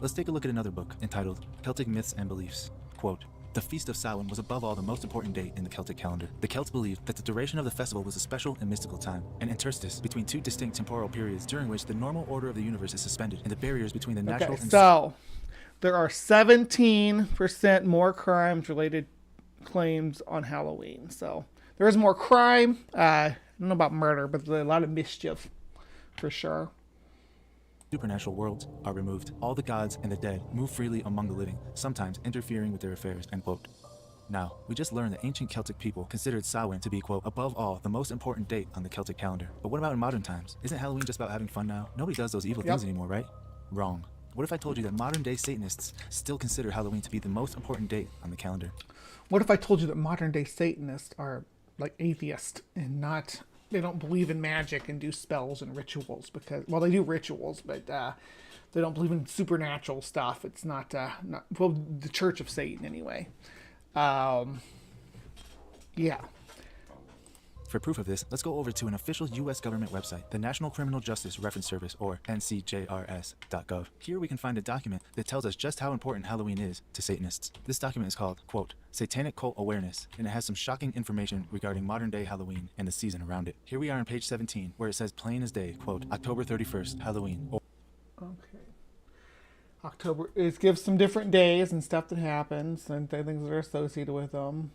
Let's take a look at another book entitled Celtic Myths and Beliefs. Quote, the Feast of Samhain was above all the most important date in the Celtic calendar. The Celts believed that the duration of the festival was a special and mystical time, an interstice between two distinct temporal periods during which the normal order of the universe is suspended and the barriers between the natural and... So, there are 17% more crimes-related claims on Halloween. So, there is more crime. I don't know about murder, but there's a lot of mischief, for sure. Supernatural worlds are removed. All the gods and the dead move freely among the living, sometimes interfering with their affairs, end quote. Now, we just learned that ancient Celtic people considered Samhain to be, quote, above all, the most important date on the Celtic calendar. But what about in modern times? Isn't Halloween just about having fun now? Nobody does those evil things anymore, right? Wrong. What if I told you that modern-day Satanists still consider Halloween to be the most important date on the calendar? What if I told you that modern-day Satanists are, like, atheists and not... They don't believe in magic and do spells and rituals because, well, they do rituals, but they don't believe in supernatural stuff. It's not the Church of Satan anyway. Yeah. For proof of this, let's go over to an official U.S. government website, the National Criminal Justice Reference Service, or ncjrs.gov. Here we can find a document that tells us just how important Halloween is to Satanists. This document is called, quote, Satanic Cult Awareness, and it has some shocking information regarding modern-day Halloween and the season around it. Here we are on page 17, where it says plain as day, quote, October 31st, Halloween. Okay. October, it gives some different days and stuff that happens and things that are associated with them.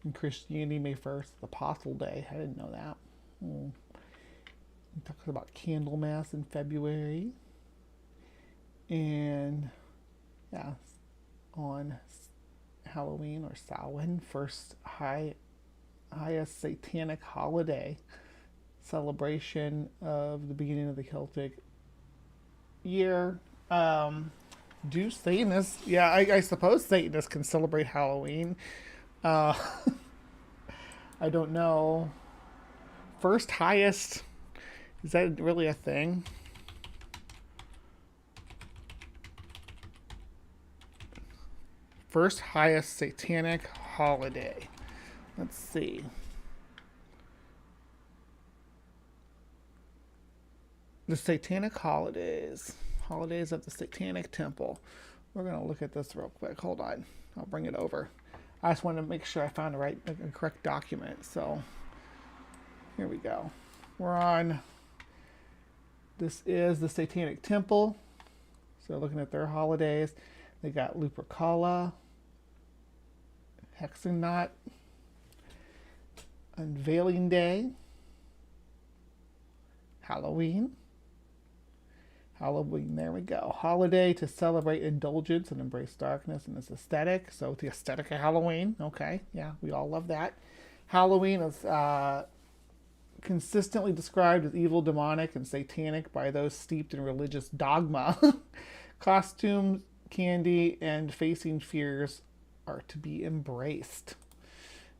In Christianity, May 1st, the Apostle Day. I didn't know that. It talks about Candlemas in February. And, yeah, on Halloween or Samhain, first highest satanic holiday celebration of the beginning of the Celtic year. Do Satanists, yeah, I suppose Satanists can celebrate Halloween. I don't know. First highest, is that really a thing? First highest satanic holiday. Let's see. The Satanic Holidays. Holidays of the Satanic Temple. We're going to look at this real quick. Hold on. I'll bring it over. I just wanted to make sure I found the correct document. So here we go. We're on. This is the Satanic Temple. So looking at their holidays, they got Lupercala, Hexennacht, Unveiling Day, Halloween. Halloween, there we go. Holiday to celebrate indulgence and embrace darkness and its aesthetic. So the aesthetic of Halloween. Okay, yeah, we all love that. Halloween is consistently described as evil, demonic, and satanic by those steeped in religious dogma. Costumes, candy, and facing fears are to be embraced.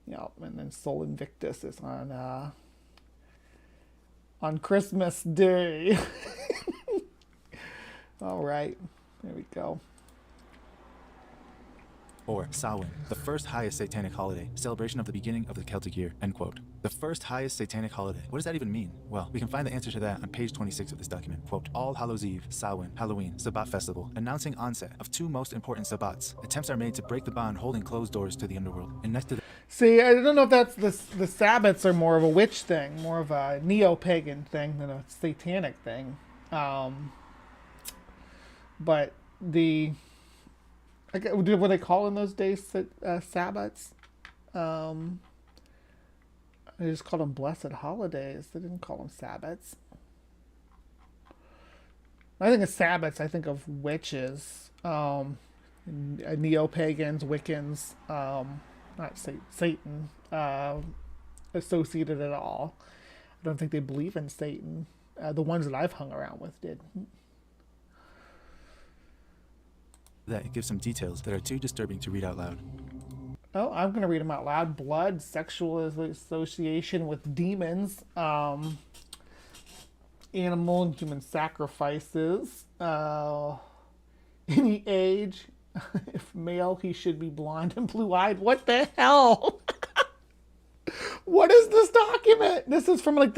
Yep, and then Sol Invictus is on Christmas Day. All right, there we go. Or Samhain, the first highest satanic holiday, celebration of the beginning of the Celtic year, end quote. The first highest satanic holiday. What does that even mean? Well, we can find the answer to that on page 26 of this document. Quote, All Hallows Eve, Samhain, Halloween, Sabbat Festival, announcing onset of two most important Sabbats. Attempts are made to break the bond holding closed doors to the underworld. And next to the... See, I don't know if that's the Sabbats are more of a witch thing, more of a neo-pagan thing than a satanic thing. But the... What they call in those days Sabbats? They just called them blessed holidays. They didn't call them Sabbats. I think of Sabbats, I think of witches, neo-pagans, Wiccans, not Satan associated at all. I don't think they believe in Satan. The ones that I've hung around with did. That gives some details that are too disturbing to read out loud. Oh, I'm going to read them out loud. Blood, sexual association with demons, animal and human sacrifices, any age. If male, he should be blonde and blue-eyed. What the hell? What is this document? This is from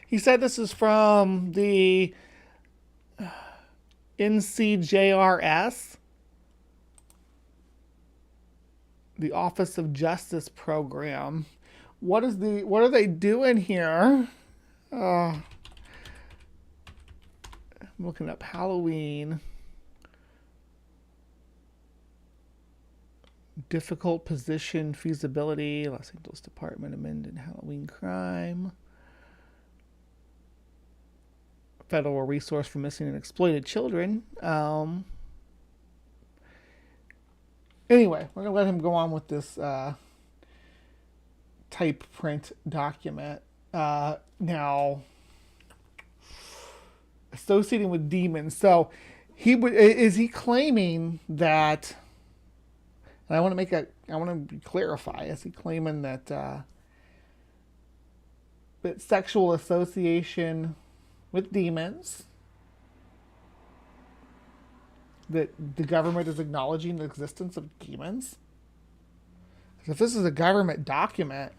he said this is from the NCJRS. The Office of Justice Program. What are they doing here? I'm looking up Halloween. Difficult position, feasibility, Los Angeles Department amended Halloween crime. Federal resource for missing and exploited children. Anyway, we're going to let him go on with this type print document. Now, associating with demons. So, is he claiming that, and I want to clarify, is he claiming that that sexual association with demons, that the government is acknowledging the existence of demons? If this is a government document,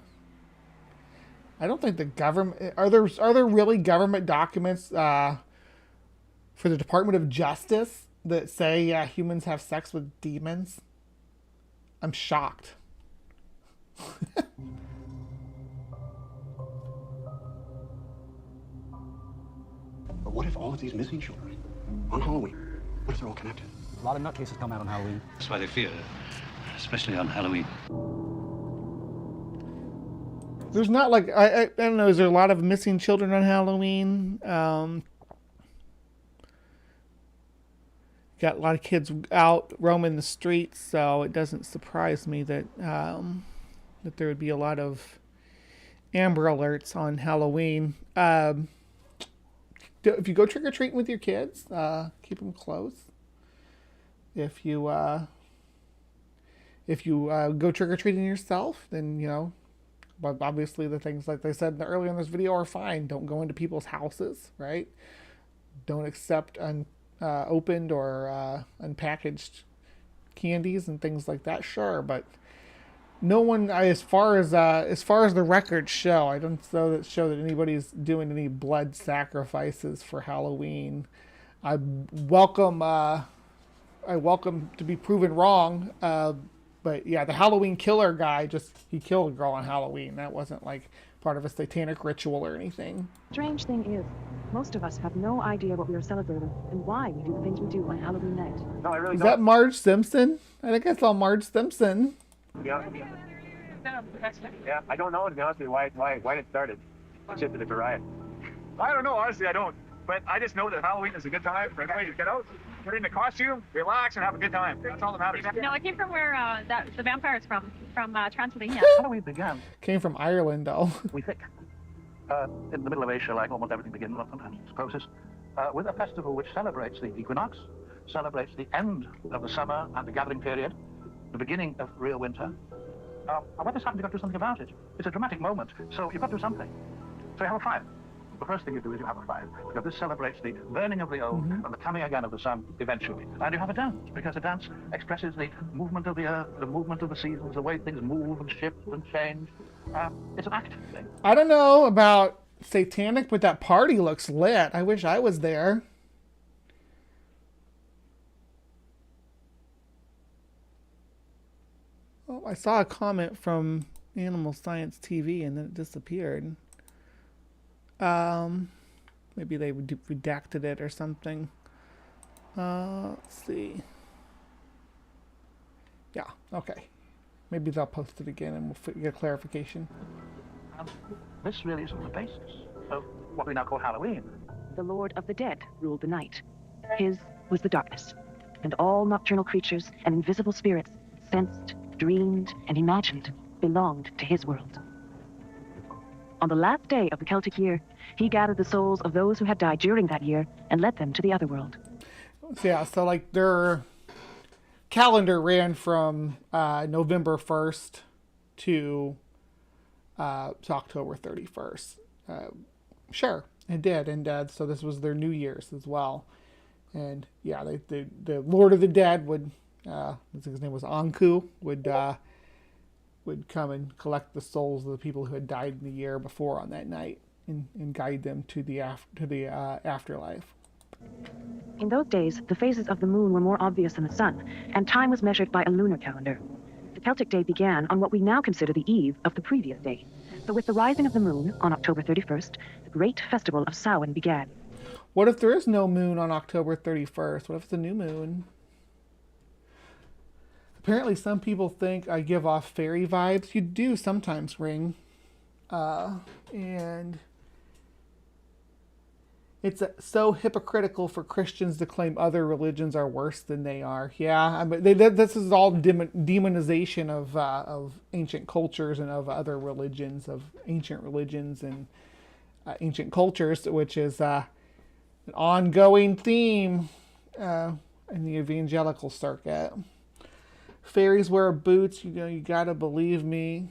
I don't think the government... Are there really government documents for the Department of Justice that say, yeah, humans have sex with demons? I'm shocked. But what if all of these missing children on Halloween, what if they're all connected? A lot of nutcases come out on Halloween. That's why they fear, especially on Halloween. There's not I don't know, is there a lot of missing children on Halloween? Got a lot of kids out roaming the streets, so it doesn't surprise me that that there would be a lot of Amber Alerts on Halloween. If you go trick-or-treating with your kids, keep them close. If you go trick-or-treating yourself, then, but obviously the things like they said earlier in this video are fine. Don't go into people's houses, right? Don't accept opened or unpackaged candies and things like that. Sure, but no one, as far as the records show, I don't show that anybody's doing any blood sacrifices for Halloween. I welcome to be proven wrong. But yeah, the Halloween killer guy he killed a girl on Halloween. That wasn't like part of a satanic ritual or anything. Strange thing is, most of us have no idea what we are celebrating and why we do the things we do on Halloween night. No, I really Is don't. that Marge Simpson? I think I saw Marge Simpson. Yeah. Yeah, I don't know, to be honest with you, why it started. It's just a different riot. I don't know, honestly, I don't. But I just know that Halloween is a good time for everybody to get out, get in the costume, relax, and have a good time. That's all that matters. No, it came from where the vampire's from Transylvania. Halloween began. Came from Ireland, though. We think. In the middle of Asia, like almost everything begins, well, sometimes it's closest, with a festival which celebrates the equinox, celebrates the end of the summer and the gathering period, the beginning of real winter. When this happens, you've got to do something about it. It's a dramatic moment, so you've got to do something. So you have a fire. The first thing you do is you have a fire, because this celebrates the burning of the old and the coming again of the sun eventually. And you have a dance, because a dance expresses the movement of the earth, the movement of the seasons, the way things move and shift and change. It's an active thing. I don't know about satanic, but that party looks lit. I wish I was there. Oh, I saw a comment from Animal Science TV and then it disappeared. Maybe they redacted it or something. Let's see. Yeah, okay. Maybe they'll post it again and we'll get clarification. This really isn't the basis of what we now call Halloween. The Lord of the Dead ruled the night. His was the darkness, and all nocturnal creatures and invisible spirits sensed, dreamed, and imagined belonged to his world. On the last day of the Celtic year, he gathered the souls of those who had died during that year and led them to the other world. Yeah, so like their calendar ran from November 1st to October 31st. Sure, it did, and so this was their New Year's as well. And yeah, the Lord of the Dead would, I think his name was Anku, would come and collect the souls of the people who had died in the year before on that night and guide them to the afterlife. In those days, the phases of the moon were more obvious than the sun, and time was measured by a lunar calendar. The Celtic day began on what we now consider the eve of the previous day. So with the rising of the moon on October 31st, the great festival of Samhain began. What if there is no moon on October 31st? What if it's a new moon? Apparently some people think I give off fairy vibes. You do sometimes, Ring. And it's so hypocritical for Christians to claim other religions are worse than they are. Yeah, I mean, this is all demonization of ancient cultures and of other religions, of ancient religions and ancient cultures, which is an ongoing theme in the evangelical circuit. Fairies wear boots. You gotta believe me.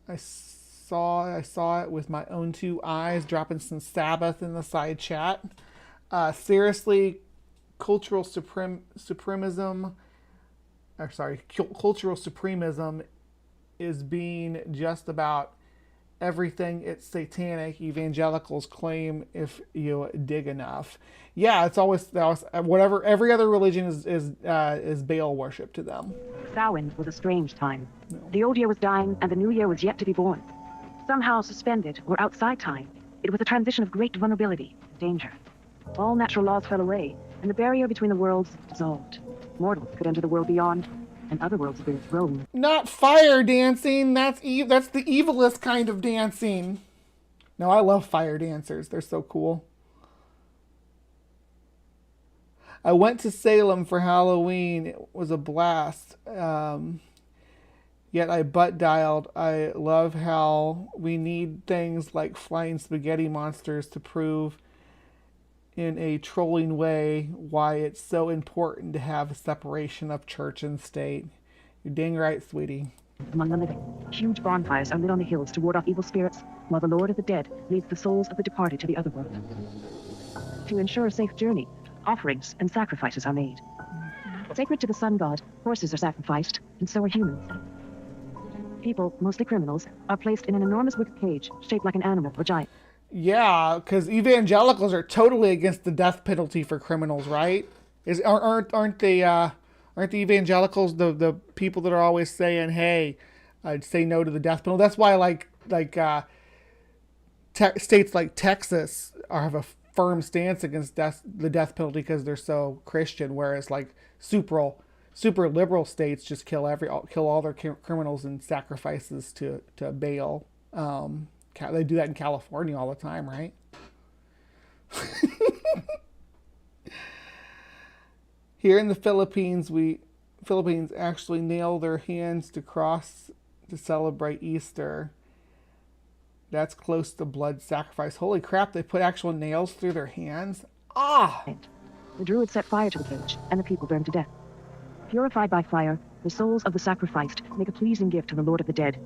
I saw it with my own two eyes, dropping some Sabbath in the side chat. Seriously, cultural supremism is being just about everything. It's satanic. Evangelicals claim if you dig enough. Yeah, it's always whatever. Every other religion is Baal worship to them. Samhain was a strange time. No. The old year was dying, and the new year was yet to be born. Somehow suspended or outside time, it was a transition of great vulnerability, danger. All natural laws fell away, and the barrier between the worlds dissolved. Mortals could enter the world beyond, and other world spirits roam. Not fire dancing. That's the evilest kind of dancing. No, I love fire dancers. They're so cool. I went to Salem for Halloween. It was a blast. Yet I butt dialed. I love how we need things like flying spaghetti monsters to prove in a trolling way why it's so important to have a separation of church and state. You're dang right, sweetie. Among the living, huge bonfires are lit on the hills to ward off evil spirits, while the Lord of the Dead leads the souls of the departed to the other world. To ensure a safe journey, offerings and sacrifices are made. Sacred to the sun god, horses are sacrificed, and so are humans. People, mostly criminals, are placed in an enormous wicker cage shaped like an animal or giant. Yeah, because evangelicals are totally against the death penalty for criminals, right? Aren't the evangelicals the people that are always saying, "Hey, I'd say no to the death penalty"? That's why states like Texas have a firm stance against the death penalty because they're so Christian, whereas like super liberal states just kill all their criminals and sacrifices to Baal. They do that in California all the time, right? Here in the Philippines actually nail their hands to cross to celebrate Easter. That's close to blood sacrifice. Holy crap, they put actual nails through their hands? Ah! The druid set fire to the cage, and the people burned to death. Purified by fire, the souls of the sacrificed make a pleasing gift to the Lord of the Dead.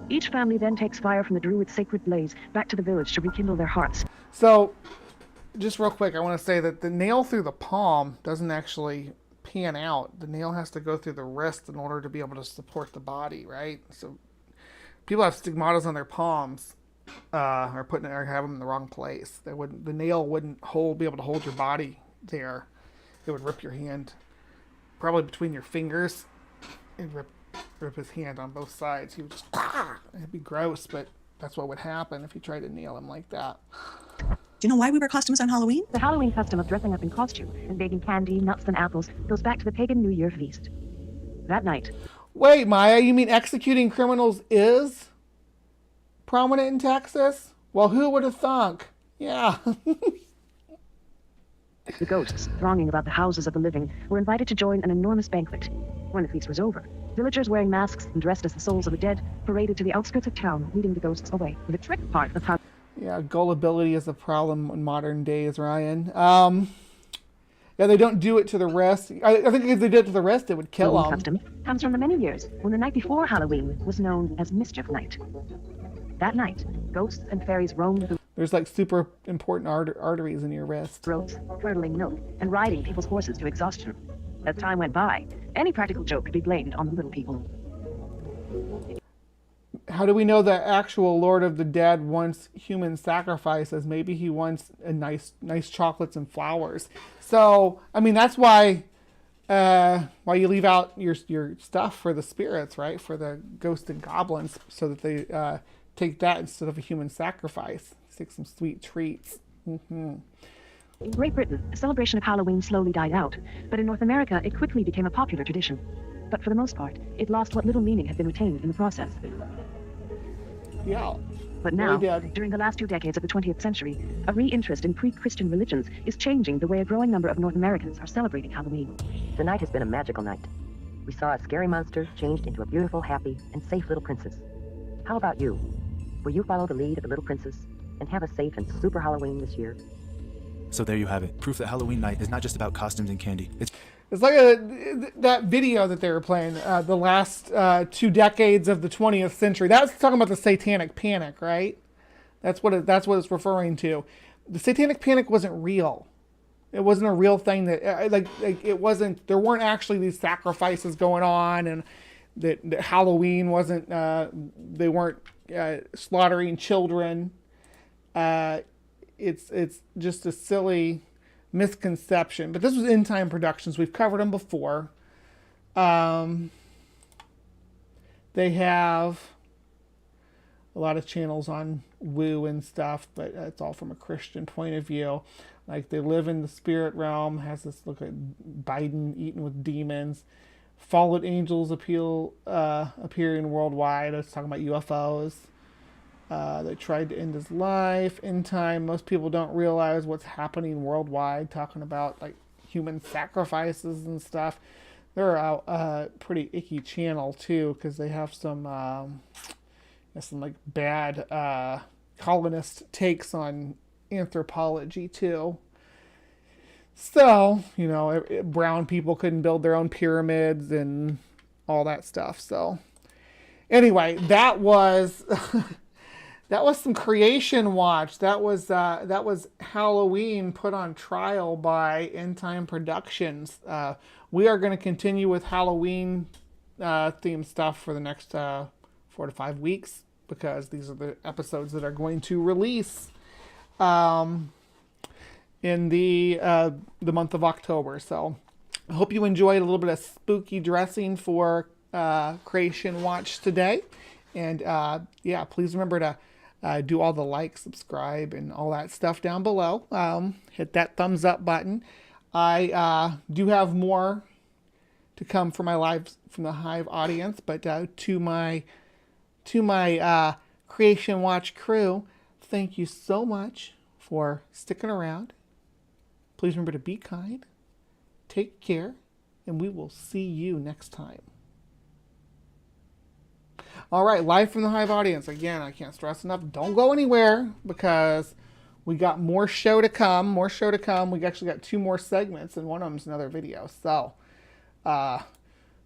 Each family then takes fire from the druid's sacred blaze back to the village to rekindle their hearts. So, just real quick, I want to say that the nail through the palm doesn't actually pan out. The nail has to go through the wrist in order to be able to support the body, right? So, people have stigmatas on their palms, or have them in the wrong place. The nail wouldn't be able to hold your body there. It would rip your hand, probably between your fingers. It'd rip his hand on both sides. He would just, it'd be gross, but that's what would happen if you tried to nail him like that. Do you know why we wear costumes on Halloween? The Halloween custom of dressing up in costume and baking candy, nuts, and apples goes back to the pagan New Year feast. That night. Wait, Maya, you mean executing criminals is prominent in Texas? Well, who would have thunk? Yeah. The ghosts, thronging about the houses of the living, were invited to join an enormous banquet. When the feast was over, villagers wearing masks and dressed as the souls of the dead paraded to the outskirts of town, leading the ghosts away. The trick part of how... Yeah, gullibility is a problem in modern days, Ryan. Yeah, they don't do it to the wrist. I think if they did it to the wrist, it would kill them. Custom comes from the many years when the night before Halloween was known as Mischief Night. That night, ghosts and fairies roamed the... There's like super important arteries in your wrist. Roads, curdling milk, and riding people's horses to exhaustion. As time went by, any practical joke could be blamed on the little people. How do we know the actual Lord of the Dead wants human sacrifices? Maybe he wants a nice chocolates and flowers. So, I mean, that's why you leave out your stuff for the spirits, right? For the ghosts and goblins, so that they take that instead of a human sacrifice. Take some sweet treats. Mm-hmm. In Great Britain, the celebration of Halloween slowly died out, but in North America, it quickly became a popular tradition. But for the most part, it lost what little meaning had been retained in the process. Yeah. But now, during the last 2 decades of the 20th century, a re-interest in pre-Christian religions is changing the way a growing number of North Americans are celebrating Halloween. Tonight has been a magical night. We saw a scary monster changed into a beautiful, happy, and safe little princess. How about you? Will you follow the lead of the little princess and have a safe and super Halloween this year? So there you have it. Proof that Halloween night is not just about costumes and candy. It's like that video that they were playing, the last 2 decades of the 20th century. That's talking about the Satanic Panic, right? That's what it's referring to. The Satanic Panic wasn't real. It wasn't a real thing. That like it wasn't. There weren't actually these sacrifices going on, and that Halloween wasn't. They weren't slaughtering children. It's just a silly misconception. But this was End Time Productions. We've covered them before. They have a lot of channels on woo and stuff, but it's all from a Christian point of view. Like, they live in the spirit realm. Has this look at Biden eating with demons. Fallen angels appearing worldwide. I was talking about UFOs. They tried to end his life. In time, most people don't realize what's happening worldwide, talking about like human sacrifices and stuff. They're a pretty icky channel too, because they have some like bad colonist takes on anthropology too. So, brown people couldn't build their own pyramids and all that stuff. So anyway, that was that was some Creation Watch. That was Halloween put on trial by End Time Productions. We are going to continue with Halloween theme stuff for the next 4 to 5 weeks, because these are the episodes that are going to release in the month of October. So I hope you enjoyed a little bit of spooky dressing for Creation Watch today. And yeah, please remember to do all the like, subscribe, and all that stuff down below. Hit that thumbs up button. I do have more to come for my lives from the Hive audience, but to my Creation Watch crew, thank you so much for sticking around. Please remember to be kind, take care, and we will see you next time. All right, live from the Hive audience. Again, I can't stress enough, don't go anywhere, because we got more show to come. More show to come. We actually got 2 more segments, and one of them is another video. So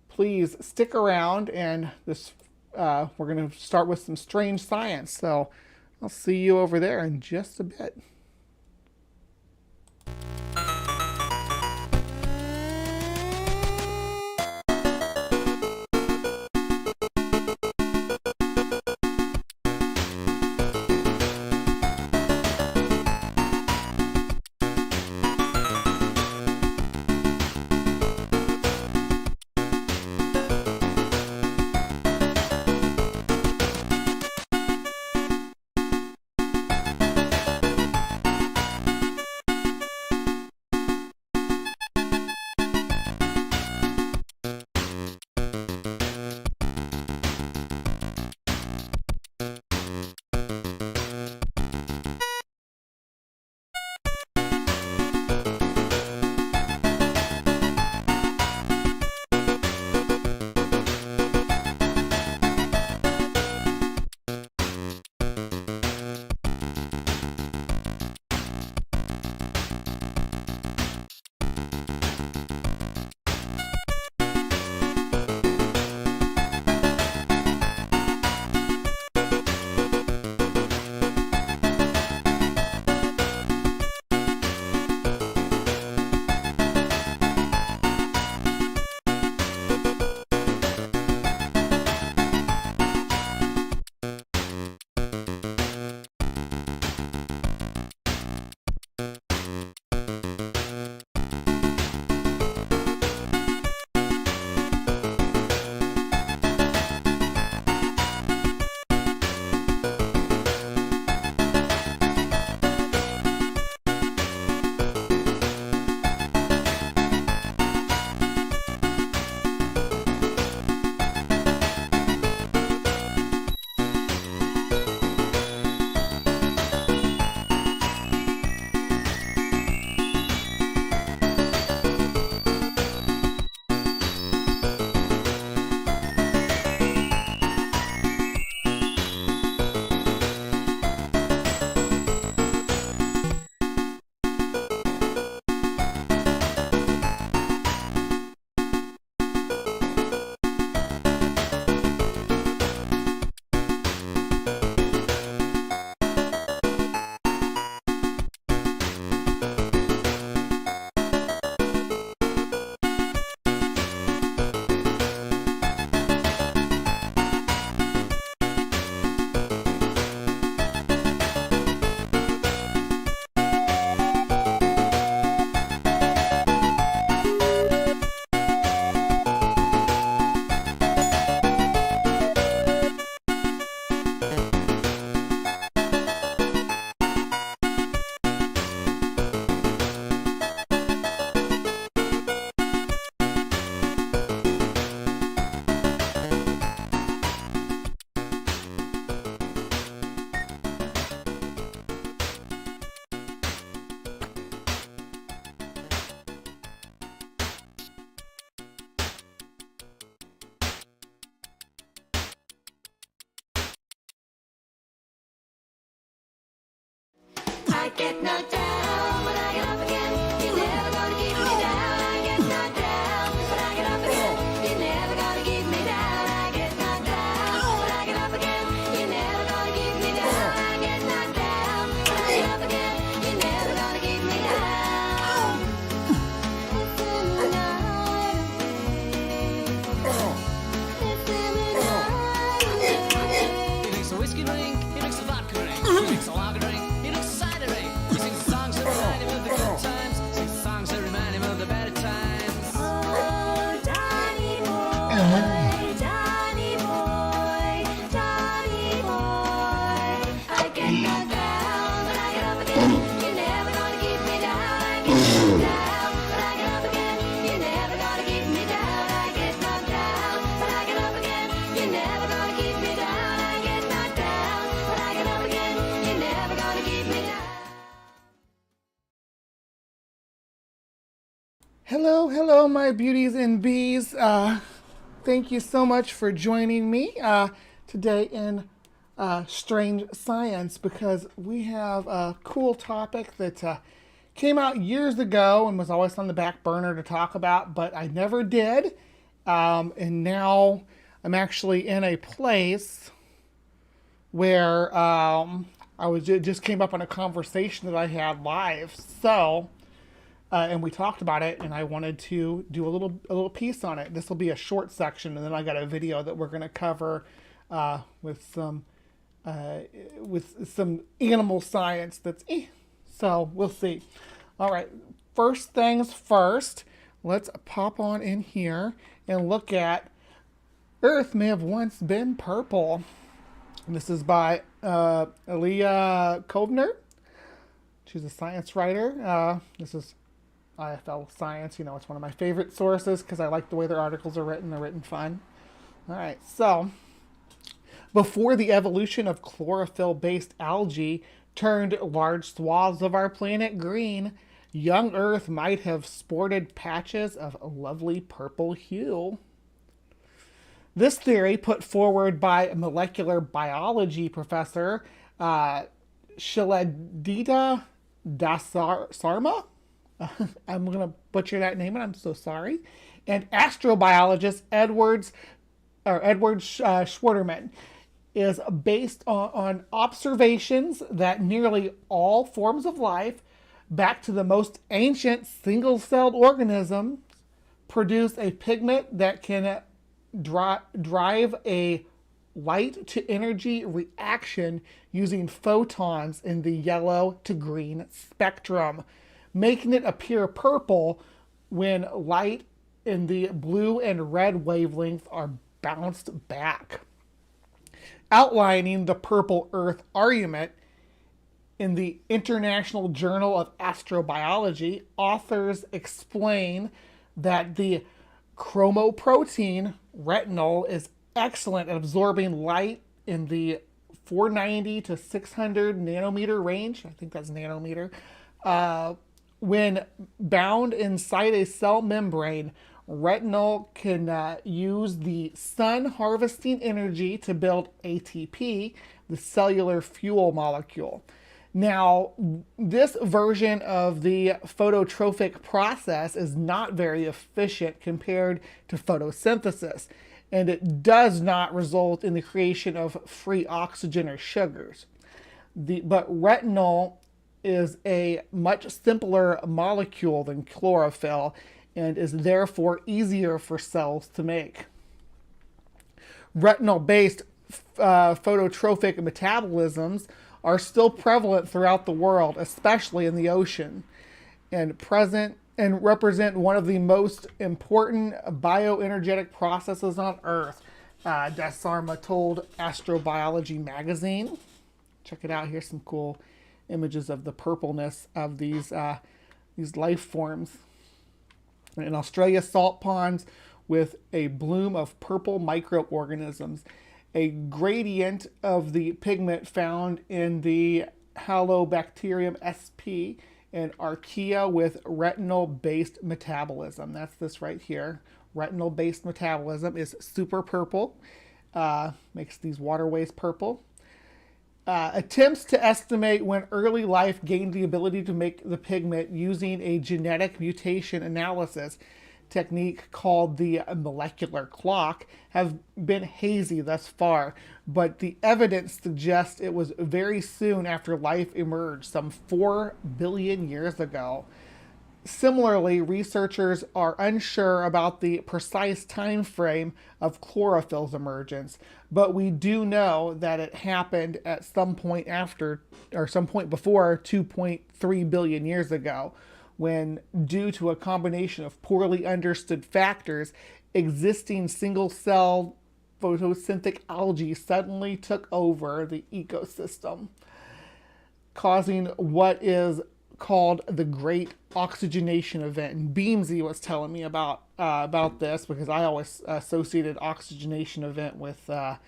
please stick around, and this we're going to start with some strange science. So I'll see you over there in just a bit. I get knocked down, but I get up again. You're never gonna keep me down. I get knocked down, but I get up again. You're never gonna keep me down. I get knocked down, but I get up again. You're never gonna keep me down. I get knocked down, but I get up again. You're never gonna keep me down. It's in the night of day. Hello, my beauties and bees. Thank you so much for joining me today in Strange Science, because we have a cool topic that came out years ago and was always on the back burner to talk about, but I never did. And now I'm actually in a place where just came up on a conversation that I had live. So, and we talked about it, and I wanted to do a little piece on it. This will be a short section, and then I got a video that we're going to cover with some animal science. So we'll see. All right. First things first. Let's pop on in here and look at Earth may have once been purple. This is by Elia Kovner. She's a science writer. This is IFL Science. You know, it's one of my favorite sources because I like the way their articles are written. They're written fun. All right, so before the evolution of chlorophyll-based algae turned large swaths of our planet green, young Earth might have sported patches of a lovely purple hue. This theory, put forward by molecular biology professor Shiladita Dasarma, I'm going to butcher that name, and I'm so sorry, and astrobiologist Edward Schwaderman, is based on observations that nearly all forms of life, back to the most ancient single-celled organisms, produce a pigment that can drive a light-to-energy reaction using photons in the yellow to green spectrum, making it appear purple when light in the blue and red wavelengths are bounced back. Outlining the purple Earth argument in the International Journal of Astrobiology, authors explain that the chromoprotein retinol is excellent at absorbing light in the 490 to 600 nanometer range. I think that's nanometer. When bound inside a cell membrane, retinol can use the sun harvesting energy to build ATP, the cellular fuel molecule. Now, this version of the phototrophic process is not very efficient compared to photosynthesis, and it does not result in the creation of free oxygen or sugars. But retinol is a much simpler molecule than chlorophyll and is therefore easier for cells to make. Retinol-based phototrophic metabolisms are still prevalent throughout the world, especially in the ocean, and represent one of the most important bioenergetic processes on Earth, Dasarma told Astrobiology magazine. Check it out. Here's some cool images of the purpleness of these life forms. In Australia, salt ponds with a bloom of purple microorganisms, a gradient of the pigment found in the Halobacterium sp and archaea with retinol-based metabolism. That's this right here. Retinol-based metabolism is super purple, makes these waterways purple. Attempts to estimate when early life gained the ability to make the pigment using a genetic mutation analysis technique called the molecular clock have been hazy thus far, but the evidence suggests it was very soon after life emerged, some 4 billion years ago. Similarly, researchers are unsure about the precise time frame of chlorophyll's emergence, but we do know that it happened at some point after, or some point before 2.3 billion years ago, when, due to a combination of poorly understood factors, existing single-cell photosynthetic algae suddenly took over the ecosystem, causing what is called the Great Oxygenation Event. And Beamsy was telling me about this, because I always associated oxygenation event with the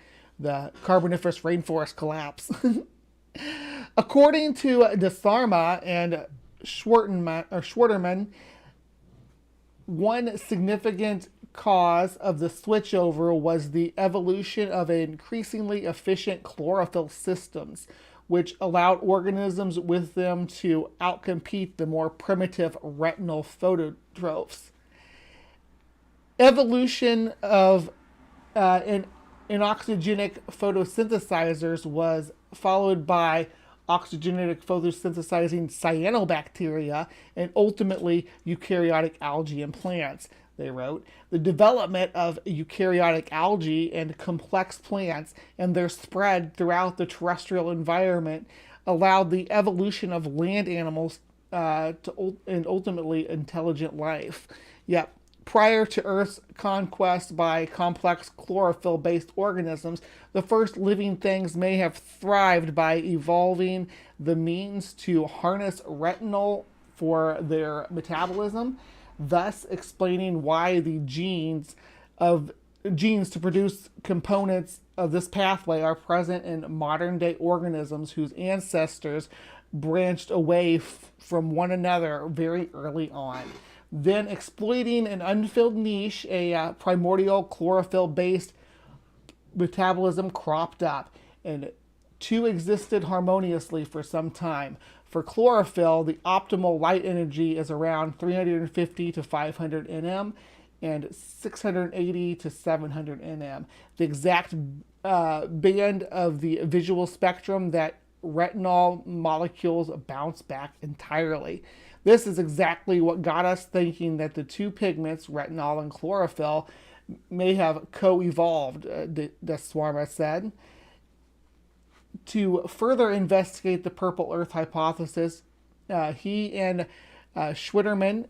Carboniferous rainforest collapse. According to Dasarma and Schwaderman, one significant cause of the switchover was the evolution of increasingly efficient chlorophyll systems, which allowed organisms with them to outcompete the more primitive retinal phototrophs. Evolution of inoxygenic photosynthesizers was followed by oxygenic photosynthesizing cyanobacteria and ultimately eukaryotic algae in plants. They wrote, the development of eukaryotic algae and complex plants and their spread throughout the terrestrial environment allowed the evolution of land animals and ultimately intelligent life. Yet, prior to Earth's conquest by complex chlorophyll-based organisms, the first living things may have thrived by evolving the means to harness retinol for their metabolism, thus explaining why the genes to produce components of this pathway are present in modern-day organisms whose ancestors branched away from one another very early on. Then, exploiting an unfilled niche, a primordial chlorophyll-based metabolism cropped up, and two existed harmoniously for some time. For chlorophyll, the optimal light energy is around 350 to 500 nm and 680 to 700 nm. The exact band of the visual spectrum that retinol molecules bounce back entirely. This is exactly what got us thinking that the two pigments, retinol and chlorophyll, may have co-evolved, Deswarma said. To further investigate the purple Earth hypothesis, he and Schwitterman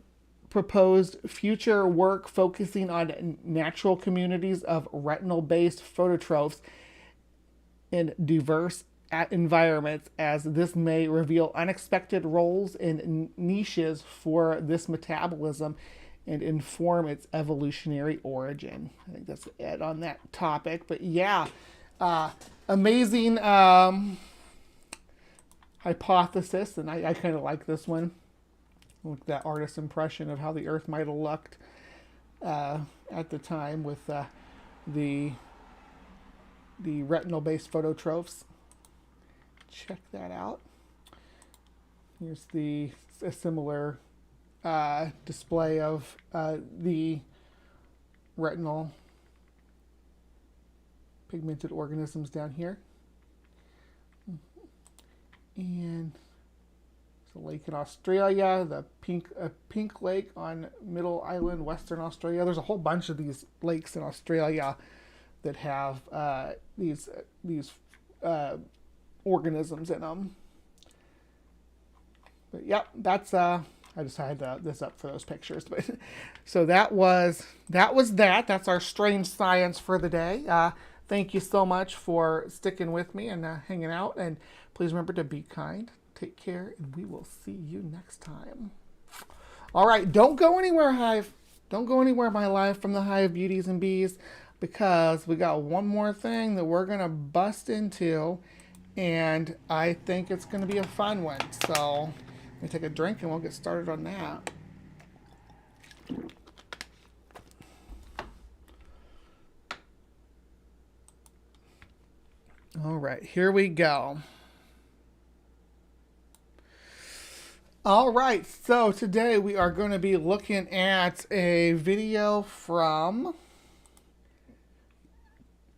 proposed future work focusing on natural communities of retinol-based phototrophs in diverse environments, as this may reveal unexpected roles and niches for this metabolism and inform its evolutionary origin. I think that's it on that topic. But yeah, amazing hypothesis, and I kind of like this one. Like that artist's impression of how the Earth might have looked at the time with the retinol-based phototrophs. Check that out. Here's a similar display of the retinol pigmented organisms down here. And there's a lake in Australia, the pink lake on Middle Island, Western Australia. There's a whole bunch of these lakes in Australia that have these organisms in them. But yep, that's I just had this up for those pictures. But so that was that. That's our strange science for the day. Thank you so much for sticking with me and hanging out. And please remember to be kind, take care, and we will see you next time. All right, don't go anywhere, Hive. Don't go anywhere, my life, from the Hive Beauties and Bees, because we got one more thing that we're gonna bust into. And I think it's going to be a fun one. So let me take a drink and we'll get started on that. All right, here we go. All right, so today we are going to be looking at a video from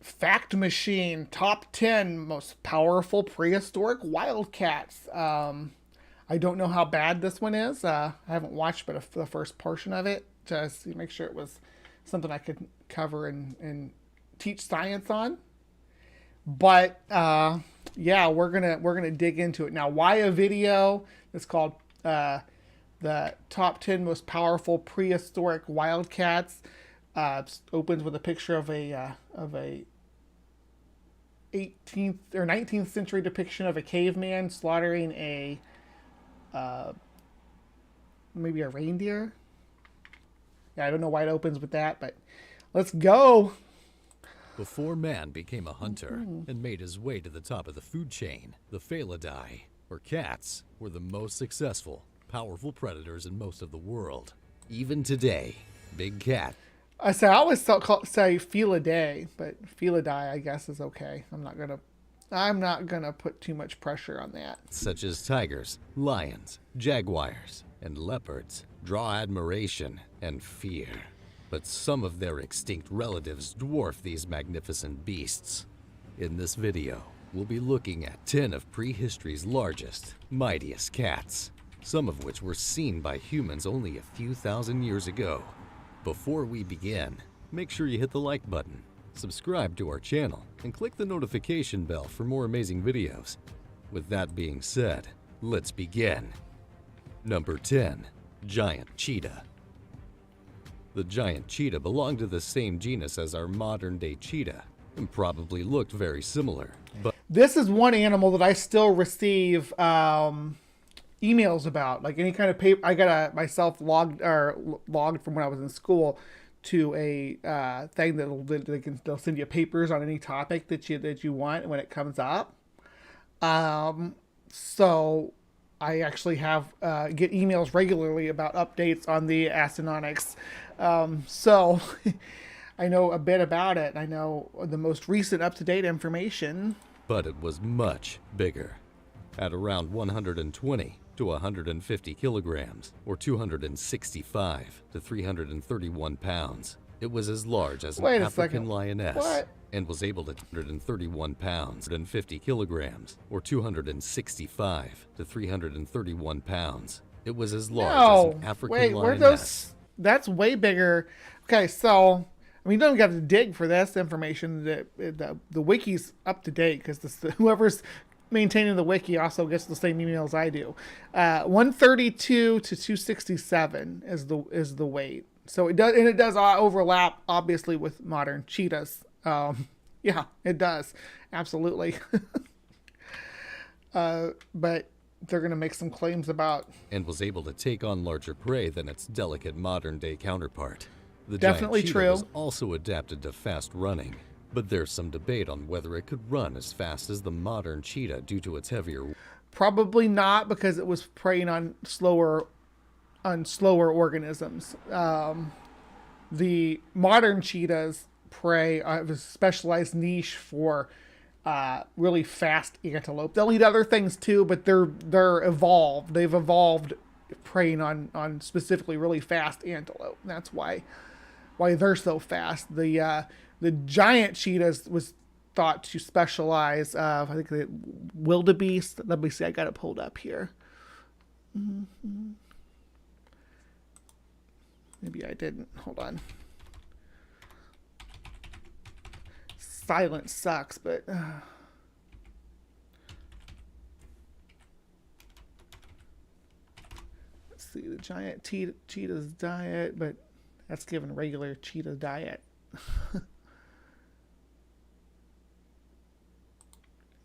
Fact Machine, top 10 most powerful prehistoric wildcats. I don't know how bad this one is. I haven't watched but the first portion of it, just to make sure it was something I could cover and teach science on. But yeah, we're gonna dig into it now. Why a video? It's called the top 10 most powerful prehistoric wildcats. Opens with a picture of a 18th or 19th century depiction of a caveman slaughtering a maybe a reindeer. Yeah, I don't know why it opens with that, but let's go. Before man became a hunter and made his way to the top of the food chain, the Felidae, or cats, were the most successful, powerful predators in most of the world. Even today, big cat. I always say felidae, but felidae I guess is okay. I'm not gonna put too much pressure on that. Such as tigers, lions, jaguars, and leopards draw admiration and fear. But some of their extinct relatives dwarf these magnificent beasts. In this video, we'll be looking at 10 of prehistory's largest, mightiest cats, some of which were seen by humans only a few thousand years ago. Before we begin, make sure you hit the like button, subscribe to our channel, and click the notification bell for more amazing videos. With that being said, let's begin. Number 10. Giant cheetah. The giant cheetah belonged to the same genus as our modern-day cheetah, and probably looked very similar, but this is one animal that I still receive emails about, like any kind of paper. I got myself logged from when I was in school to a thing they'll send you papers on any topic that you want when it comes up. So I actually have get emails regularly about updates on the Acinonyx. So I know a bit about it. I know the most recent up-to-date information. But it was much bigger. At around 120 to 150 kilograms, or 265 to 331 pounds. It was as large as an African lioness, and was able to 131 pounds and 50 kilograms, or 265 to 331 pounds. It was as large as an African lioness. That's way bigger. Okay, so I mean, you don't have to dig for this information. The wiki's up to date because whoever's maintaining the wiki also gets the same emails I do. 132 to 267 is the weight. So it does overlap obviously with modern cheetahs. Yeah, it does absolutely. But they're gonna make some claims about, and was able to take on larger prey than its delicate modern-day counterpart. The definitely giant cheetah true. was also adapted to fast running, but there's some debate on whether it could run as fast as the modern cheetah due to its heavier. Probably not, because it was preying on slower organisms. The modern cheetahs prey have a specialized niche for really fast antelope. They'll eat other things too, but they're evolved. They've evolved preying on specifically really fast antelope. And that's why they're so fast. The giant cheetahs was thought to specialize. I think the wildebeest. Let me see. I got it pulled up here. Maybe I didn't. Hold on. Silence sucks, but let's see the giant cheetah's diet, but that's given regular cheetah diet.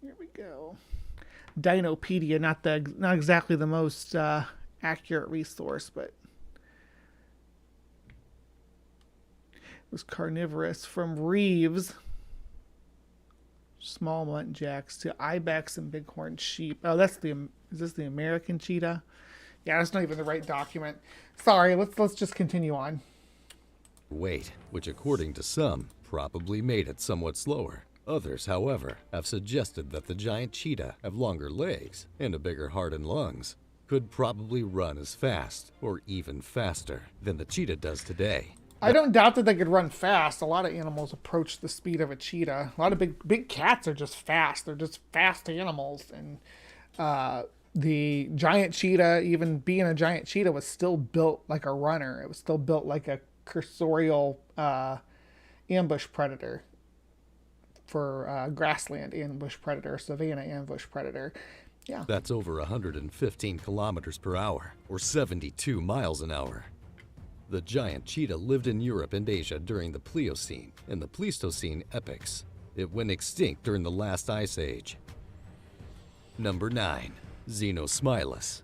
Here we go. Dinopedia, not exactly the most accurate resource, but it was carnivorous from Reeves, small muntjacs, to ibex and bighorn sheep. Oh, is this the American cheetah? Yeah, that's not even the right document. Sorry, let's just continue on. Weight, which according to some, probably made it somewhat slower. Others, however, have suggested that the giant cheetah have longer legs and a bigger heart and lungs, could probably run as fast or even faster than the cheetah does today. I don't doubt that they could run fast. A lot of animals approach the speed of a cheetah. A lot of big cats are just fast. They're just fast animals. And the giant cheetah, even being a giant cheetah, was still built like a runner. It was still built like a cursorial ambush predator for grassland ambush predator, savanna ambush predator. Yeah. That's over 115 kilometers per hour, or 72 miles an hour. The giant cheetah lived in Europe and Asia during the Pliocene and the Pleistocene epochs. It went extinct during the last ice age. Number 9. Xenosmilus.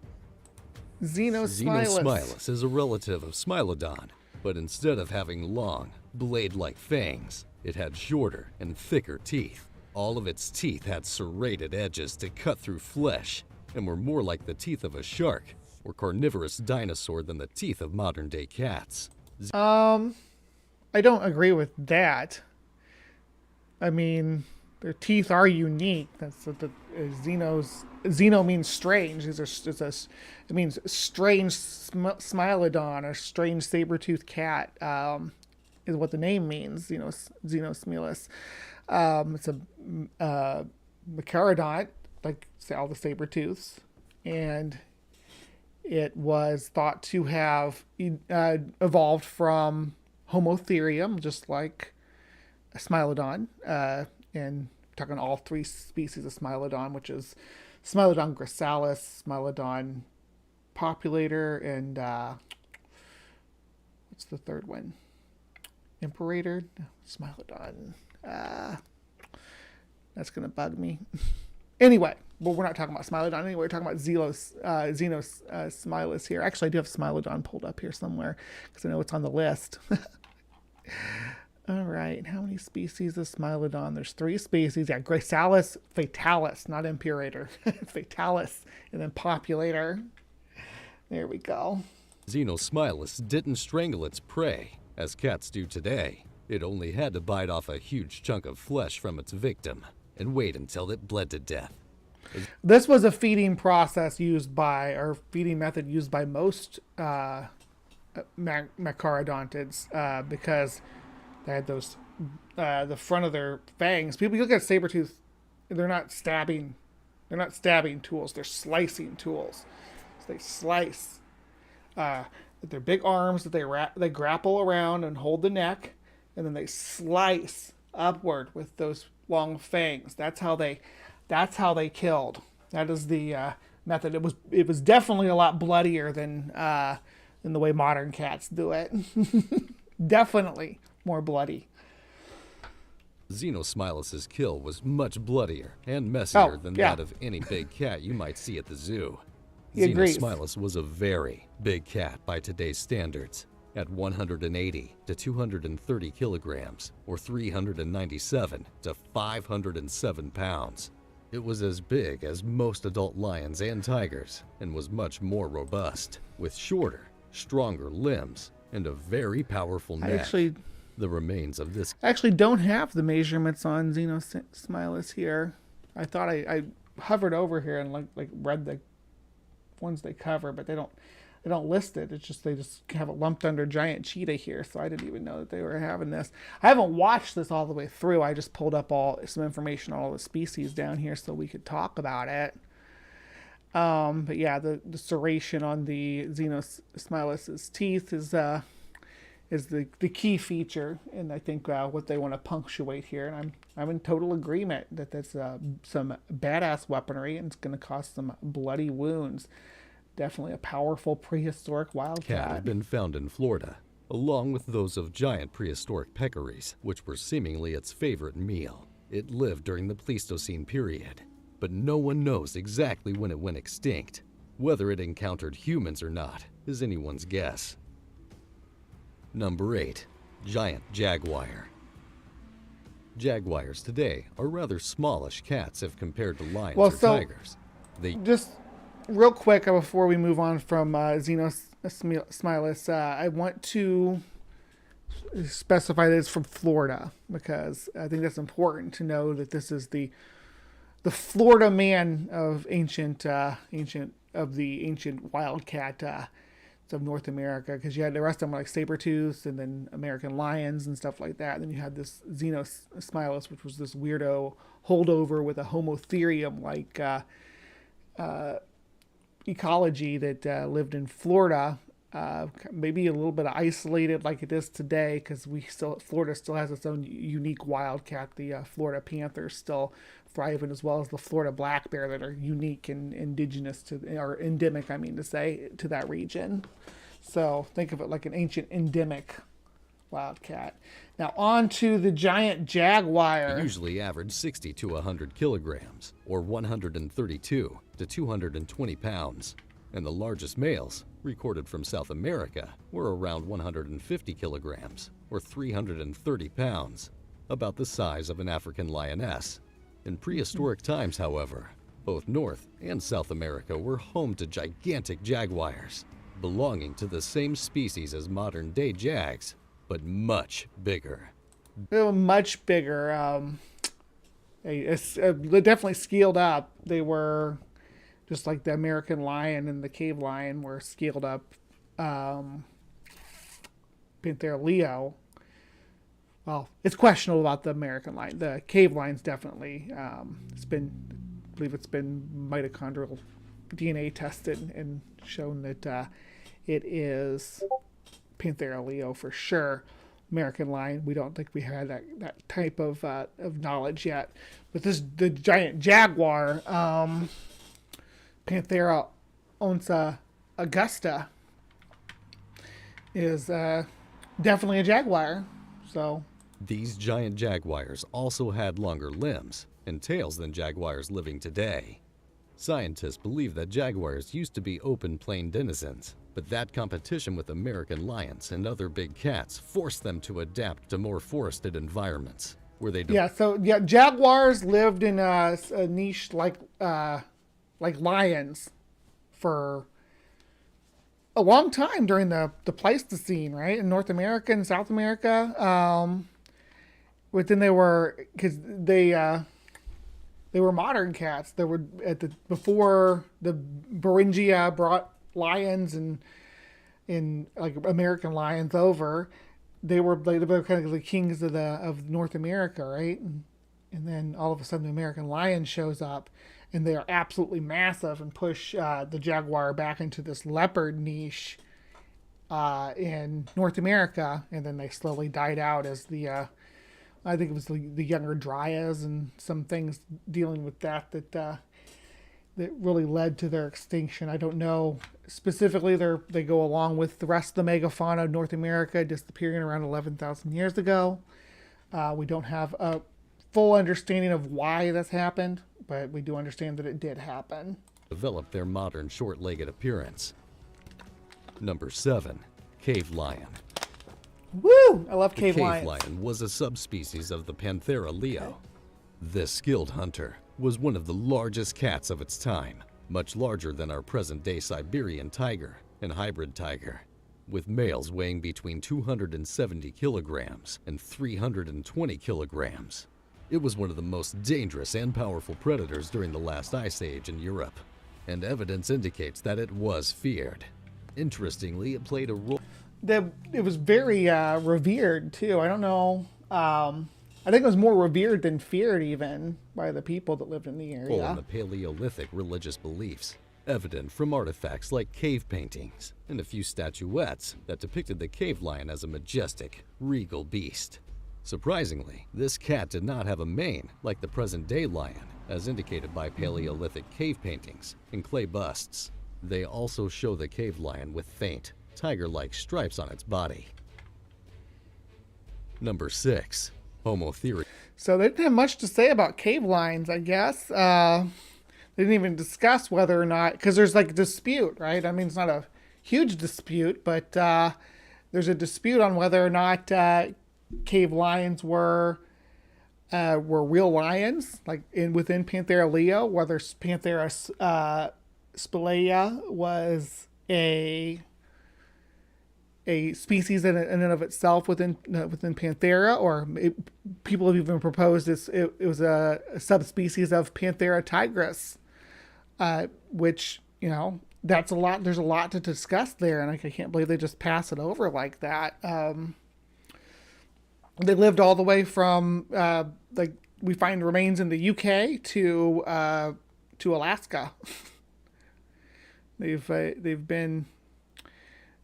Xenosmilus is a relative of Smilodon, but instead of having long, blade-like fangs, it had shorter and thicker teeth. All of its teeth had serrated edges to cut through flesh and were more like the teeth of a shark more carnivorous dinosaur than the teeth of modern-day cats. I don't agree with that. I mean, their teeth are unique. That's what the Xeno means strange. It means strange smilodon or strange saber-toothed cat. Is what the name means. Xenosmilus. It's a Macarodont, like say all the saber-tooths, and it was thought to have evolved from Homotherium, just like a Smilodon, and talking all three species of Smilodon, which is Smilodon gracsalis, Smilodon populator, and what's the third one? Imperator? No, Smilodon. That's going to bug me. Anyway, well, we're not talking about Smilodon anyway. We're talking about Xenosmilus here. Actually, I do have Smilodon pulled up here somewhere because I know it's on the list. All right, how many species of Smilodon? There's 3 species. Yeah, Gracsalis fatalis, not Imperator. Fatalis, and then Populator. There we go. Xenosmilus didn't strangle its prey, as cats do today. It only had to bite off a huge chunk of flesh from its victim and wait until it bled to death. This was a feeding process used by, or feeding method used by most Macarodontids because they had those, the front of their fangs. People, you look at saber-tooth, they're not stabbing tools, they're slicing tools. So they slice. With their big arms that they grapple around and hold the neck, and then they slice upward with those long fangs. That's how they killed. That is the method. It was definitely a lot bloodier than the way modern cats do it. Definitely more bloody. Xenosmilus's kill was much bloodier and messier than that of any big cat you might see at the zoo. Xenosmilus was a very big cat by today's standards, at 180 to 230 kilograms, or 397 to 507 pounds. It was as big as most adult lions and tigers, and was much more robust, with shorter, stronger limbs, and a very powerful neck. The remains of this... I actually don't have the measurements on Xenosmilus here. I thought I hovered over here and like read the ones they cover, but they don't list it. It's just they just have it lumped under giant cheetah here, so I didn't even know that they were having this. I haven't watched this all the way through. I just pulled up some information on all the species down here so we could talk about it. But yeah, the serration on the Xenosmilus's teeth is the key feature, and I think what they want to punctuate here. And I'm in total agreement that that's some badass weaponry, and it's going to cause some bloody wounds. Definitely a powerful prehistoric wildcat. Cat had been found in Florida, along with those of giant prehistoric peccaries, which were seemingly its favorite meal. It lived during the Pleistocene period, but no one knows exactly when it went extinct. Whether it encountered humans or not is anyone's guess. Number 8. Giant jaguar. Jaguars today are rather smallish cats if compared to lions or tigers. Just real quick before we move on from Xenosmilus, I want to specify that it's from Florida, because I think that's important to know that this is the Florida man of the ancient wildcat of North America, because you had the rest of them like saber-tooths and then American lions and stuff like that. And then you had this Xenosmilus, which was this weirdo holdover with a Homotherium like ecology that lived in Florida, maybe a little bit isolated like it is today, because Florida still has its own unique wildcat. The Florida panthers still thriving, as well as the Florida black bear, that are unique and indigenous to, or endemic, I mean to say, to that region. So think of it like an ancient endemic wildcat. Now on to the giant jaguar. They usually average 60 to 100 kilograms, or 132 to 220 pounds. And the largest males, recorded from South America, were around 150 kilograms, or 330 pounds, about the size of an African lioness. In prehistoric times, however, Both North and South America were home to gigantic jaguars, belonging to the same species as modern-day jags, but much bigger. They were much bigger. They definitely scaled up. They were just like the American lion and the cave lion were scaled up. Panthera leo. Well, it's questionable about the American lion. The cave lion's definitely. I believe it's been mitochondrial DNA tested and shown that it is Panthera leo for sure. American lion, we don't think we had that type of knowledge yet. But the giant jaguar, Panthera onca augusta, is definitely a jaguar. So these giant jaguars also had longer limbs and tails than jaguars living today. Scientists believe that jaguars used to be open plain denizens, but that competition with American lions and other big cats forced them to adapt to more forested environments where they jaguars lived in a niche like lions for a long time during the Pleistocene, right? In North America and South America. But then they were modern cats. They were before the Beringia brought lions and like American lions over. They were kind of the kings of North America, right? And then all of a sudden the American lion shows up, and they are absolutely massive and push the jaguar back into this leopard niche in North America, and then they slowly died out as the I think it was the younger dryas and some things dealing with that really led to their extinction. I don't know specifically. They go along with the rest of the megafauna of North America disappearing around 11,000 years ago. We don't have a full understanding of why this happened, but we do understand that it did happen. Developed their modern short-legged appearance. Number 7, cave lion. Woo! I love cave lions. The cave lion was a subspecies of the Panthera leo. This skilled hunter was one of the largest cats of its time, much larger than our present-day Siberian tiger and hybrid tiger, with males weighing between 270 kilograms and 320 kilograms. It was one of the most dangerous and powerful predators during the last ice age in Europe, and evidence indicates that it was feared. Interestingly, it played a role. It was very revered too. I don't know. I think it was more revered than feared even by the people that lived in the area. In the Paleolithic religious beliefs, evident from artifacts like cave paintings and a few statuettes that depicted the cave lion as a majestic, regal beast. Surprisingly, this cat did not have a mane like the present-day lion, as indicated by Paleolithic cave paintings and clay busts. They also show the cave lion with faint, tiger-like stripes on its body. Number 6, Homotherium. So they didn't have much to say about cave lions, I guess. They didn't even discuss whether or not, because there's like a dispute, right? I mean, it's not a huge dispute, but there's a dispute on whether or not cave lions were real lions, like within Panthera leo, whether Panthera spelaea was a species in and of itself within Panthera, or people have even proposed it was a subspecies of Panthera tigris, which, you know, that's a lot. There's a lot to discuss there, and I can't believe they just pass it over like that. They lived all the way from like we find remains in the UK to Alaska.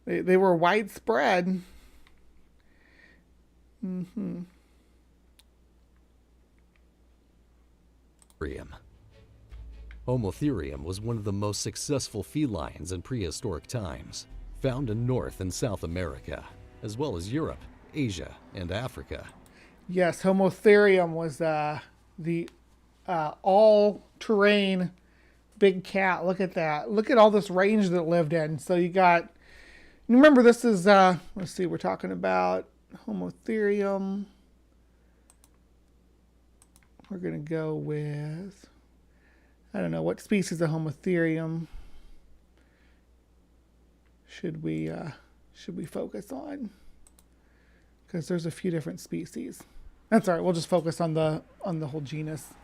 They were widespread. Homotherium was one of the most successful felines in prehistoric times, found in North and South America, as well as Europe, Asia, and Africa. Yes, Homotherium was the all-terrain big cat. Look at that. Look at all this range that it lived in. So you got, remember this is, let's see, we're talking about Homotherium. We're going to go with I don't know what species of Homotherium should we focus on, because there's a few different species. That's all right. We'll just focus on the whole genus.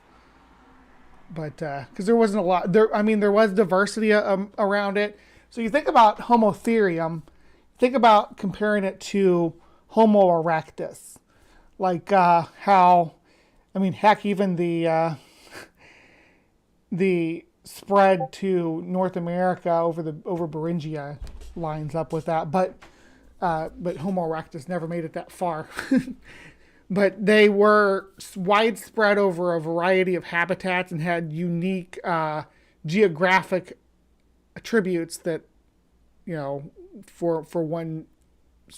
But because there wasn't a lot there, I mean, there was diversity around it. So you think about Homotherium, think about comparing it to Homo erectus, like how, I mean, heck, even the spread to North America over Beringia lines up with that, but Homo erectus never made it that far. But they were widespread over a variety of habitats and had unique geographic attributes that, you know, for one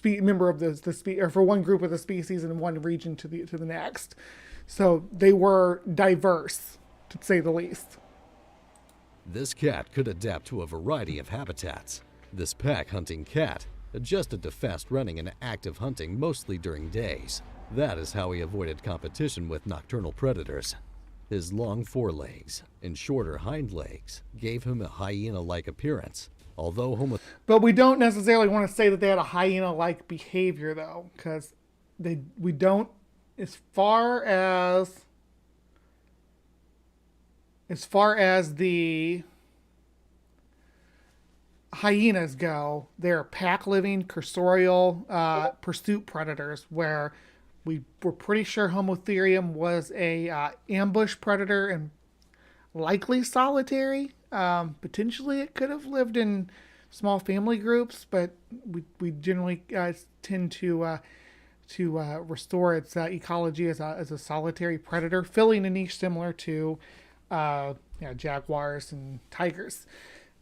member of the or for one group of the species in one region to the next. So they were diverse, to say the least. This cat could adapt to a variety of habitats. This pack-hunting cat adjusted to fast running and active hunting mostly during days. That is how he avoided competition with nocturnal predators. His long forelegs and shorter hind legs gave him a hyena-like appearance, although But we don't necessarily want to say that they had a hyena-like behavior, though, because we don't, as far as the hyenas go, they're pack-living, cursorial pursuit predators, where we're pretty sure Homotherium was a ambush predator and likely solitary. Potentially it could have lived in small family groups, but we generally tend to restore its ecology as a solitary predator, filling a niche similar to jaguars and tigers.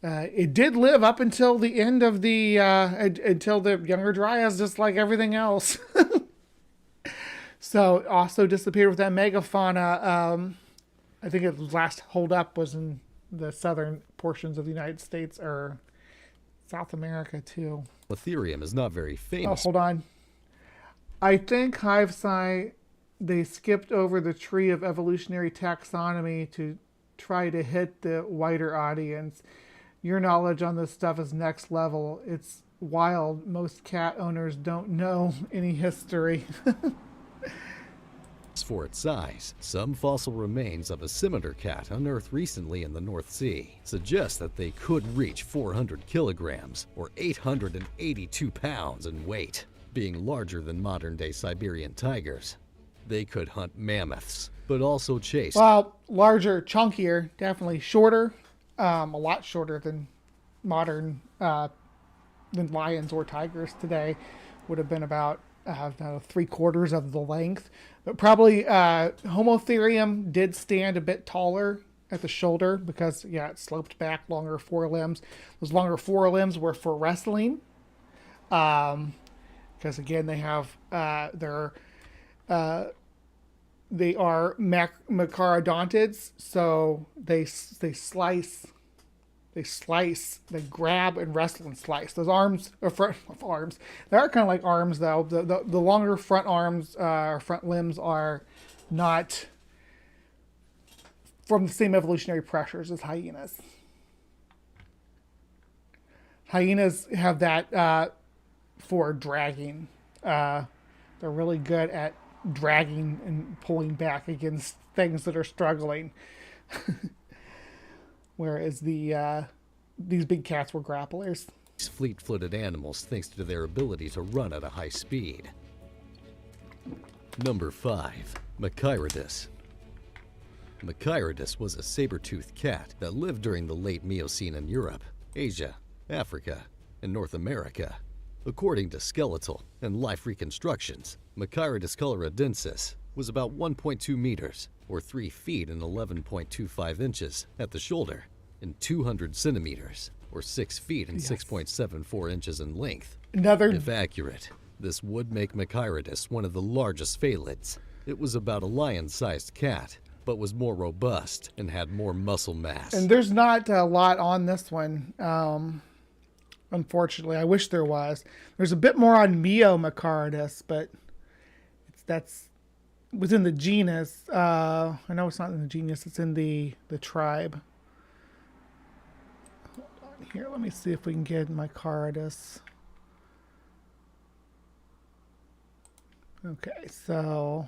It did live up until the end of until the Younger Dryas, just like everything else. So it also disappeared with that megafauna. I think its last holdup was in the southern portions of the United States or South America too. Homotherium is not very famous. Oh, hold on. I think HiveScience, they skipped over the tree of evolutionary taxonomy to try to hit the wider audience. Your knowledge on this stuff is next level. It's wild. Most cat owners don't know any history. For its size, some fossil remains of a scimitar cat unearthed recently in the North Sea suggest that they could reach 400 kilograms or 882 pounds in weight, being larger than modern-day Siberian tigers. They could hunt mammoths, but also chase. Well, larger, chunkier, definitely shorter, a lot shorter than modern, than lions or tigers today. Would have been about 3/4 of the length, but probably Homotherium did stand a bit taller at the shoulder because it sloped back, longer forelimbs. Those longer forelimbs were for wrestling, because again they have they are macharodontids, so they grab and wrestle and slice. Those arms, or front arms, they are kind of like arms though. The longer front arms, front limbs are not from the same evolutionary pressures as hyenas. Hyenas have that for dragging. They're really good at dragging and pulling back against things that are struggling. Whereas these big cats were grapplers. These fleet-footed animals thanks to their ability to run at a high speed. Number 5. Machirodus. Machirodus was a saber-toothed cat that lived during the late Miocene in Europe, Asia, Africa, and North America. According to skeletal and life reconstructions, Machirodus coloradensis was about 1.2 meters, or 3 feet and 11.25 inches at the shoulder, and 200 centimeters, or 6 feet and 6.74 inches in length. If accurate, this would make Machirodus one of the largest phalids. It was about a lion-sized cat, but was more robust and had more muscle mass. And there's not a lot on this one, unfortunately. I wish there was. There's a bit more on Machirodus, but that's within the genus. I know it's not in the genus, it's in the tribe. Here, let me see if we can get my Cardus. Okay, so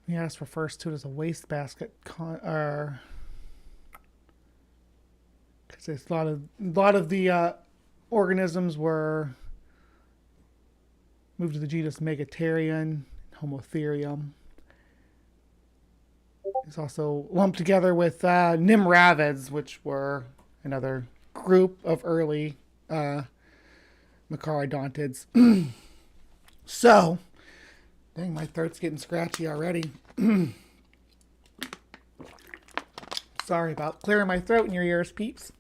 yes, refers to it as a wastebasket or because a lot of the organisms were moved to the genus Megatherium, Homotherium. It's also lumped together with Nimravids, which were another group of early Macarodontids. So, dang, my throat's getting scratchy already. Sorry about clearing my throat in your ears, peeps.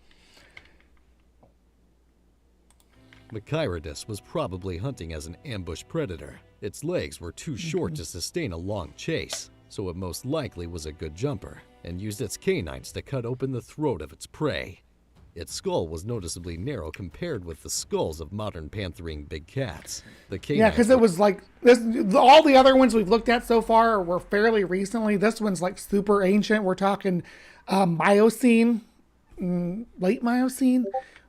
Machirodus was probably hunting as an ambush predator. Its legs were too short to sustain a long chase, so it most likely was a good jumper and used its canines to cut open the throat of its prey. Its skull was noticeably narrow compared with the skulls of modern pantherine big cats. The canines Yeah, because it was like this. All the other ones we've looked at so far were fairly recently. This one's like super ancient. We're talking Miocene, late Miocene,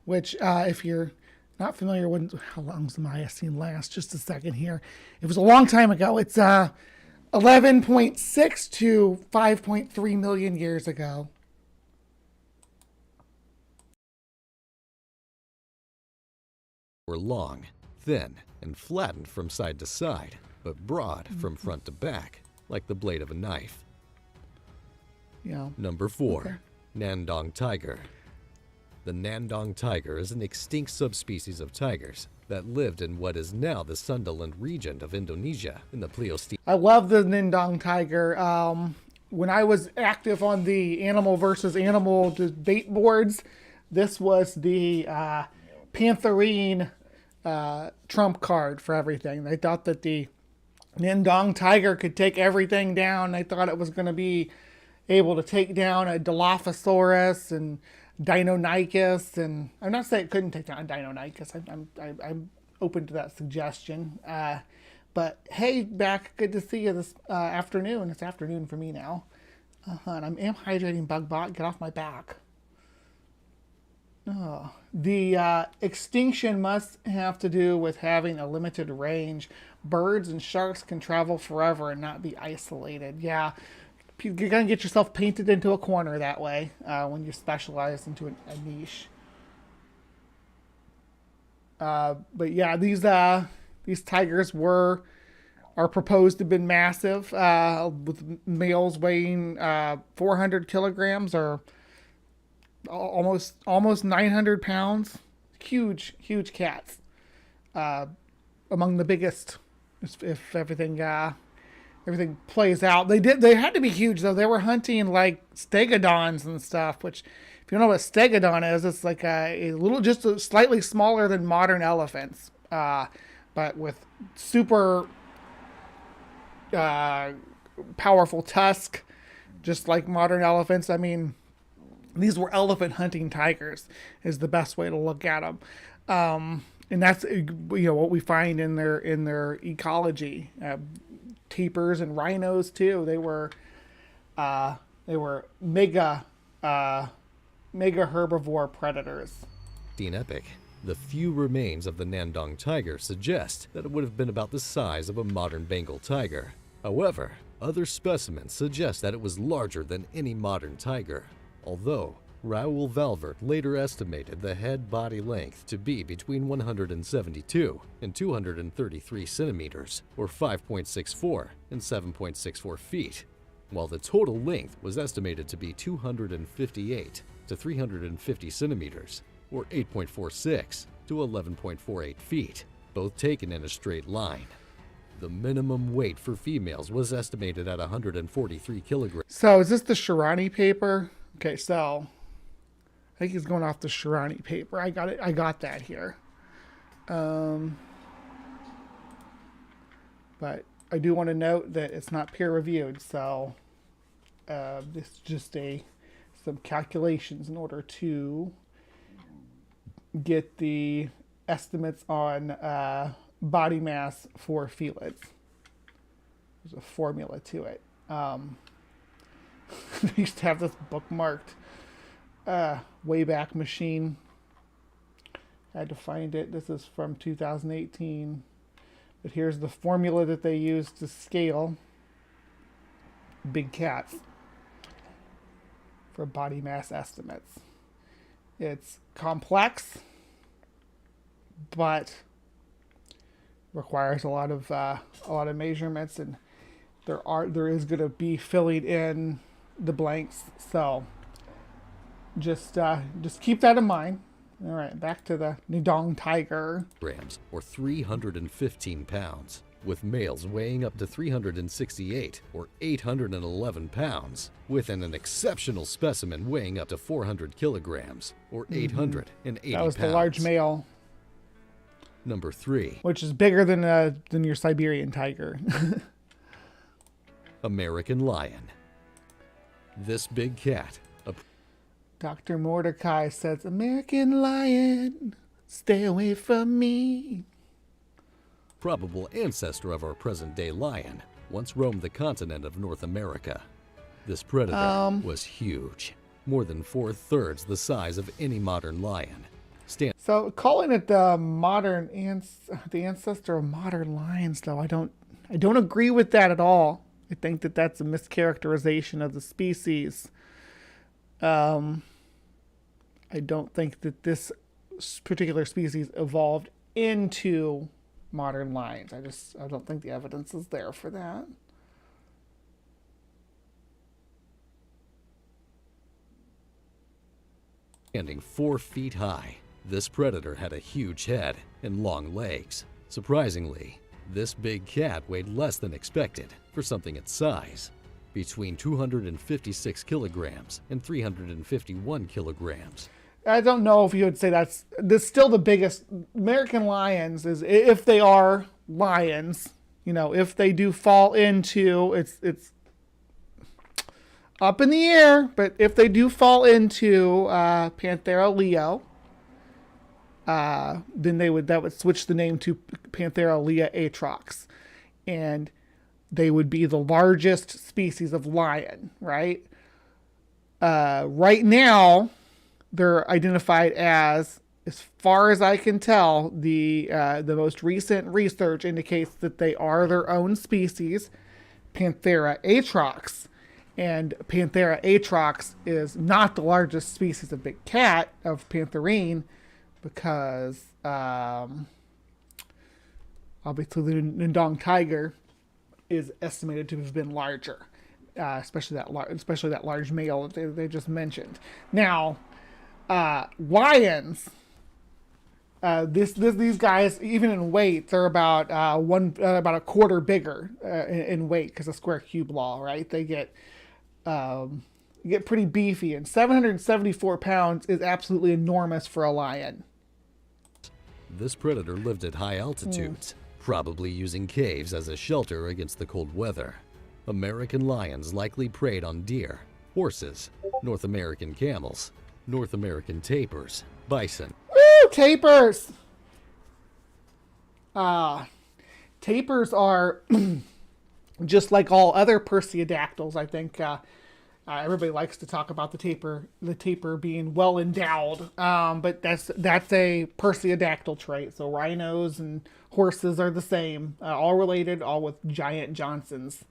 which if you're not familiar with how long does the Miocene last, just a second here. It was a long time ago. It's 11.6 to 5.3 million years ago. were long, thin, and flattened from side to side, but broad from front to back, like the blade of a knife. Yeah. Number 4, Okay. Nandong tiger. The Nandong tiger is an extinct subspecies of tigers that lived in what is now the Sundaland region of Indonesia in the Pleistocene. I love the Nandong tiger. When I was active on the animal versus animal debate boards, this was the pantherine trump card for everything. They thought that the Nandong tiger could take everything down. They thought it was going to be able to take down a Dilophosaurus and Deinonychus, and I'm not saying it couldn't take down a Deinonychus. I'm open to that suggestion. But hey, back, good to see you this afternoon. It's afternoon for me now. And I'm hydrating Bugbot. Get off my back. Oh. The extinction must have to do with having a limited range. Birds and sharks can travel forever and not be isolated. Yeah, you're going to get yourself painted into a corner that way when you specialize into a niche. But yeah, these tigers are proposed to have been massive, with males weighing 400 kilograms or almost 900 pounds. Huge cats. Among the biggest, if everything plays out. They had to be huge though. They were hunting like stegodons and stuff, which if you don't know what a stegodon is, it's like just slightly smaller than modern elephants, but with super powerful tusk, just like modern elephants. I mean, these were elephant hunting tigers is the best way to look at them. And that's what we find in their ecology. Tapirs and rhinos too. They were mega herbivore predators. Epic. The few remains of the Nandong tiger suggest that it would have been about the size of a modern Bengal tiger. However, other specimens suggest that it was larger than any modern tiger, although Raoul Valvert later estimated the head-body length to be between 172 and 233 centimeters, or 5.64 and 7.64 feet, while the total length was estimated to be 258 to 350 centimeters, or 8.46 to 11.48 feet, both taken in a straight line. The minimum weight for females was estimated at 143 kilograms. So is this the Shirani paper? Okay, so I think he's going off the Shirani paper. I got it. I got that here. But I do want to note that it's not peer reviewed. So this is just some calculations in order to get the estimates on body mass for felids. There's a formula to it. I used to have this bookmarked. Wayback Machine. I had to find it. This is from 2018. But here's the formula that they use to scale big cats for body mass estimates. It's complex, but requires a lot of measurements, and there is going to be filling in the blanks. So just keep that in mind. All right, back to the Nidong tiger. Grams, or 315 pounds, with males weighing up to 368 or 811 pounds, with an exceptional specimen weighing up to 400 kilograms or 880 pounds. That was the large male. Number 3. Which is bigger than your Siberian tiger. American lion. This big cat. Dr. Mordecai says, American lion, stay away from me. Probable ancestor of our present-day lion, once roamed the continent of North America. This predator was huge, more than 4/3 the size of any modern lion. So calling it the ancestor of modern lions, though, I don't agree with that at all. I think that that's a mischaracterization of the species. I don't think that this particular species evolved into modern lions. I don't think the evidence is there for that. Standing 4 feet high, this predator had a huge head and long legs. Surprisingly, this big cat weighed less than expected for something its size, between 256 kilograms and 351 kilograms. I don't know if you would say that's still the biggest. American lions, is if they are lions, if they do fall into, it's up in the air, but if they do fall into Panthera leo, then that would switch the name to Panthera leo atrox, and they would be the largest species of lion, right? Right now, they're identified as far as I can tell, the most recent research indicates that they are their own species, Panthera atrox. And Panthera atrox is not the largest species of big cat, of pantherine, because obviously the Nidong tiger is estimated to have been larger, especially that large male that they just mentioned. Now, lions, these guys, even in weight, they're about about a quarter bigger in weight because of square cube law, right? They get pretty beefy, and 774 pounds is absolutely enormous for a lion. This predator lived at high altitudes, probably using caves as a shelter against the cold weather. American lions likely preyed on deer, horses, North American camels, North American tapirs, bison. Woo! Tapirs! Tapirs are just like all other perseidactyls. I think everybody likes to talk about the tapir being well endowed, but that's a perseidactyl trait. So rhinos and horses are the same, all related, all with giant Johnsons.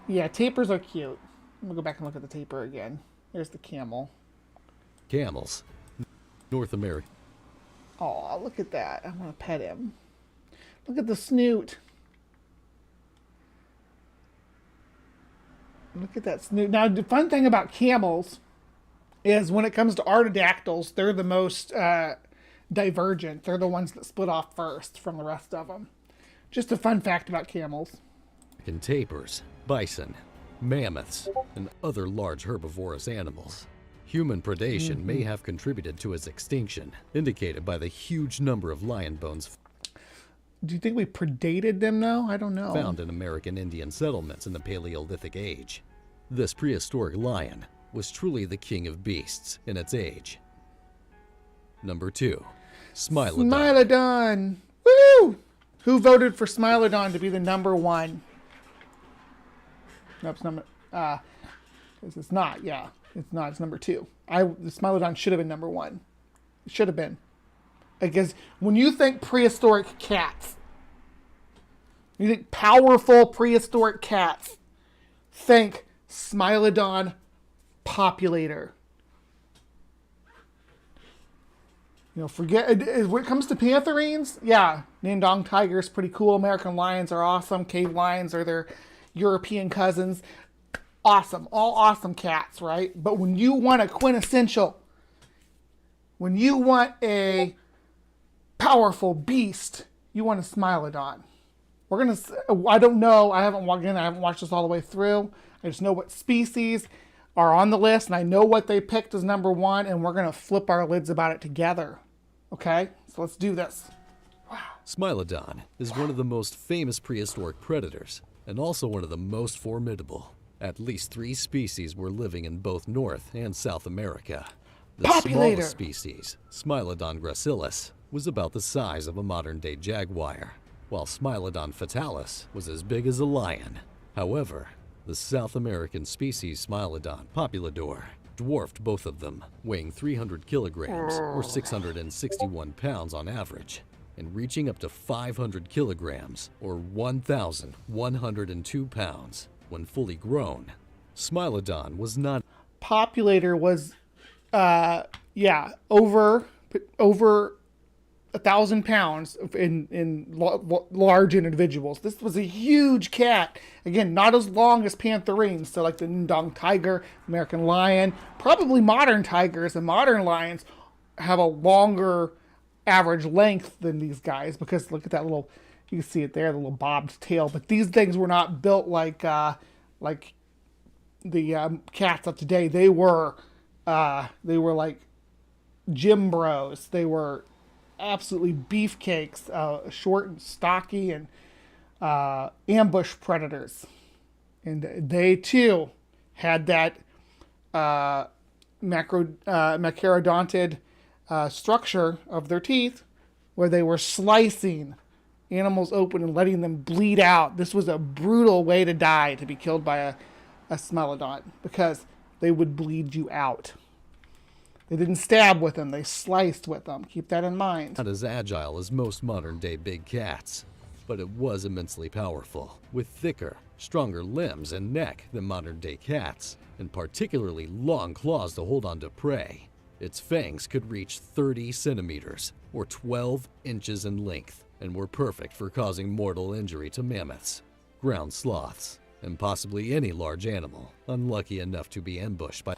Yeah, tapirs are cute. I'm gonna go back and look at the tapir again. There's the camel. Camels, North America. Oh, look at that. I want to pet him. Look at the snoot. Look at that snoot. Now, the fun thing about camels is when it comes to artidactyls, they're the most divergent. They're the ones that split off first from the rest of them. Just a fun fact about camels. And tapirs, bison, mammoths, and other large herbivorous animals. Human predation may have contributed to its extinction, indicated by the huge number of lion bones Do you think we predated them, though? I don't know. found in American Indian settlements in the Paleolithic Age. This prehistoric lion was truly the king of beasts in its age. Number 2, Smilodon. Smilodon! Woo! Who voted for Smilodon to be the number 1? No, it's number. It's not. Yeah, it's not. It's number 2. The Smilodon should have been number 1. It should have been. Because when you think prehistoric cats, you think powerful prehistoric cats, think Smilodon populator. You know, forget when it comes to pantherines, yeah, Nandong tiger is pretty cool. American lions are awesome. Cave lions are their European cousins. Awesome, all awesome cats, right? But when you want a quintessential, when you want a powerful beast, you want a Smilodon. I don't know. I haven't watched this all the way through. I just know what species are on the list, and I know what they picked as number 1, and we're gonna flip our lids about it together. Okay, so let's do this. Smilodon is one of the most famous prehistoric predators, and also one of the most formidable. At least 3 species were living in both North and South America. The smallest species, Smilodon gracilis, was about the size of a modern-day jaguar, while Smilodon fatalis was as big as a lion. However, the South American species Smilodon populador dwarfed both of them, weighing 300 kilograms or 661 pounds on average, and reaching up to 500 kilograms or 1,102 pounds when fully grown. Smilodon was not... Populator was, over 1,000 pounds in large individuals. This was a huge cat. Again, not as long as pantherines, so like the Nandong tiger, American lion, probably modern tigers and modern lions have a longer average length than these guys, because look at that little, you can see it there, the little bobbed tail. But these things were not built like the cats of today. They were like gym bros. They were absolutely beefcakes, short and stocky, and ambush predators. And they too had that macrodontid structure of their teeth, where they were slicing animals open and letting them bleed out. This was a brutal way to die, to be killed by a Smilodon, because they would bleed you out. They didn't stab with them, they sliced with them. Keep that in mind. Not as agile as most modern-day big cats, but it was immensely powerful, with thicker, stronger limbs and neck than modern-day cats, and particularly long claws to hold on to prey. Its fangs could reach 30 centimeters, or 12 inches in length, and were perfect for causing mortal injury to mammoths, ground sloths, and possibly any large animal unlucky enough to be ambushed by...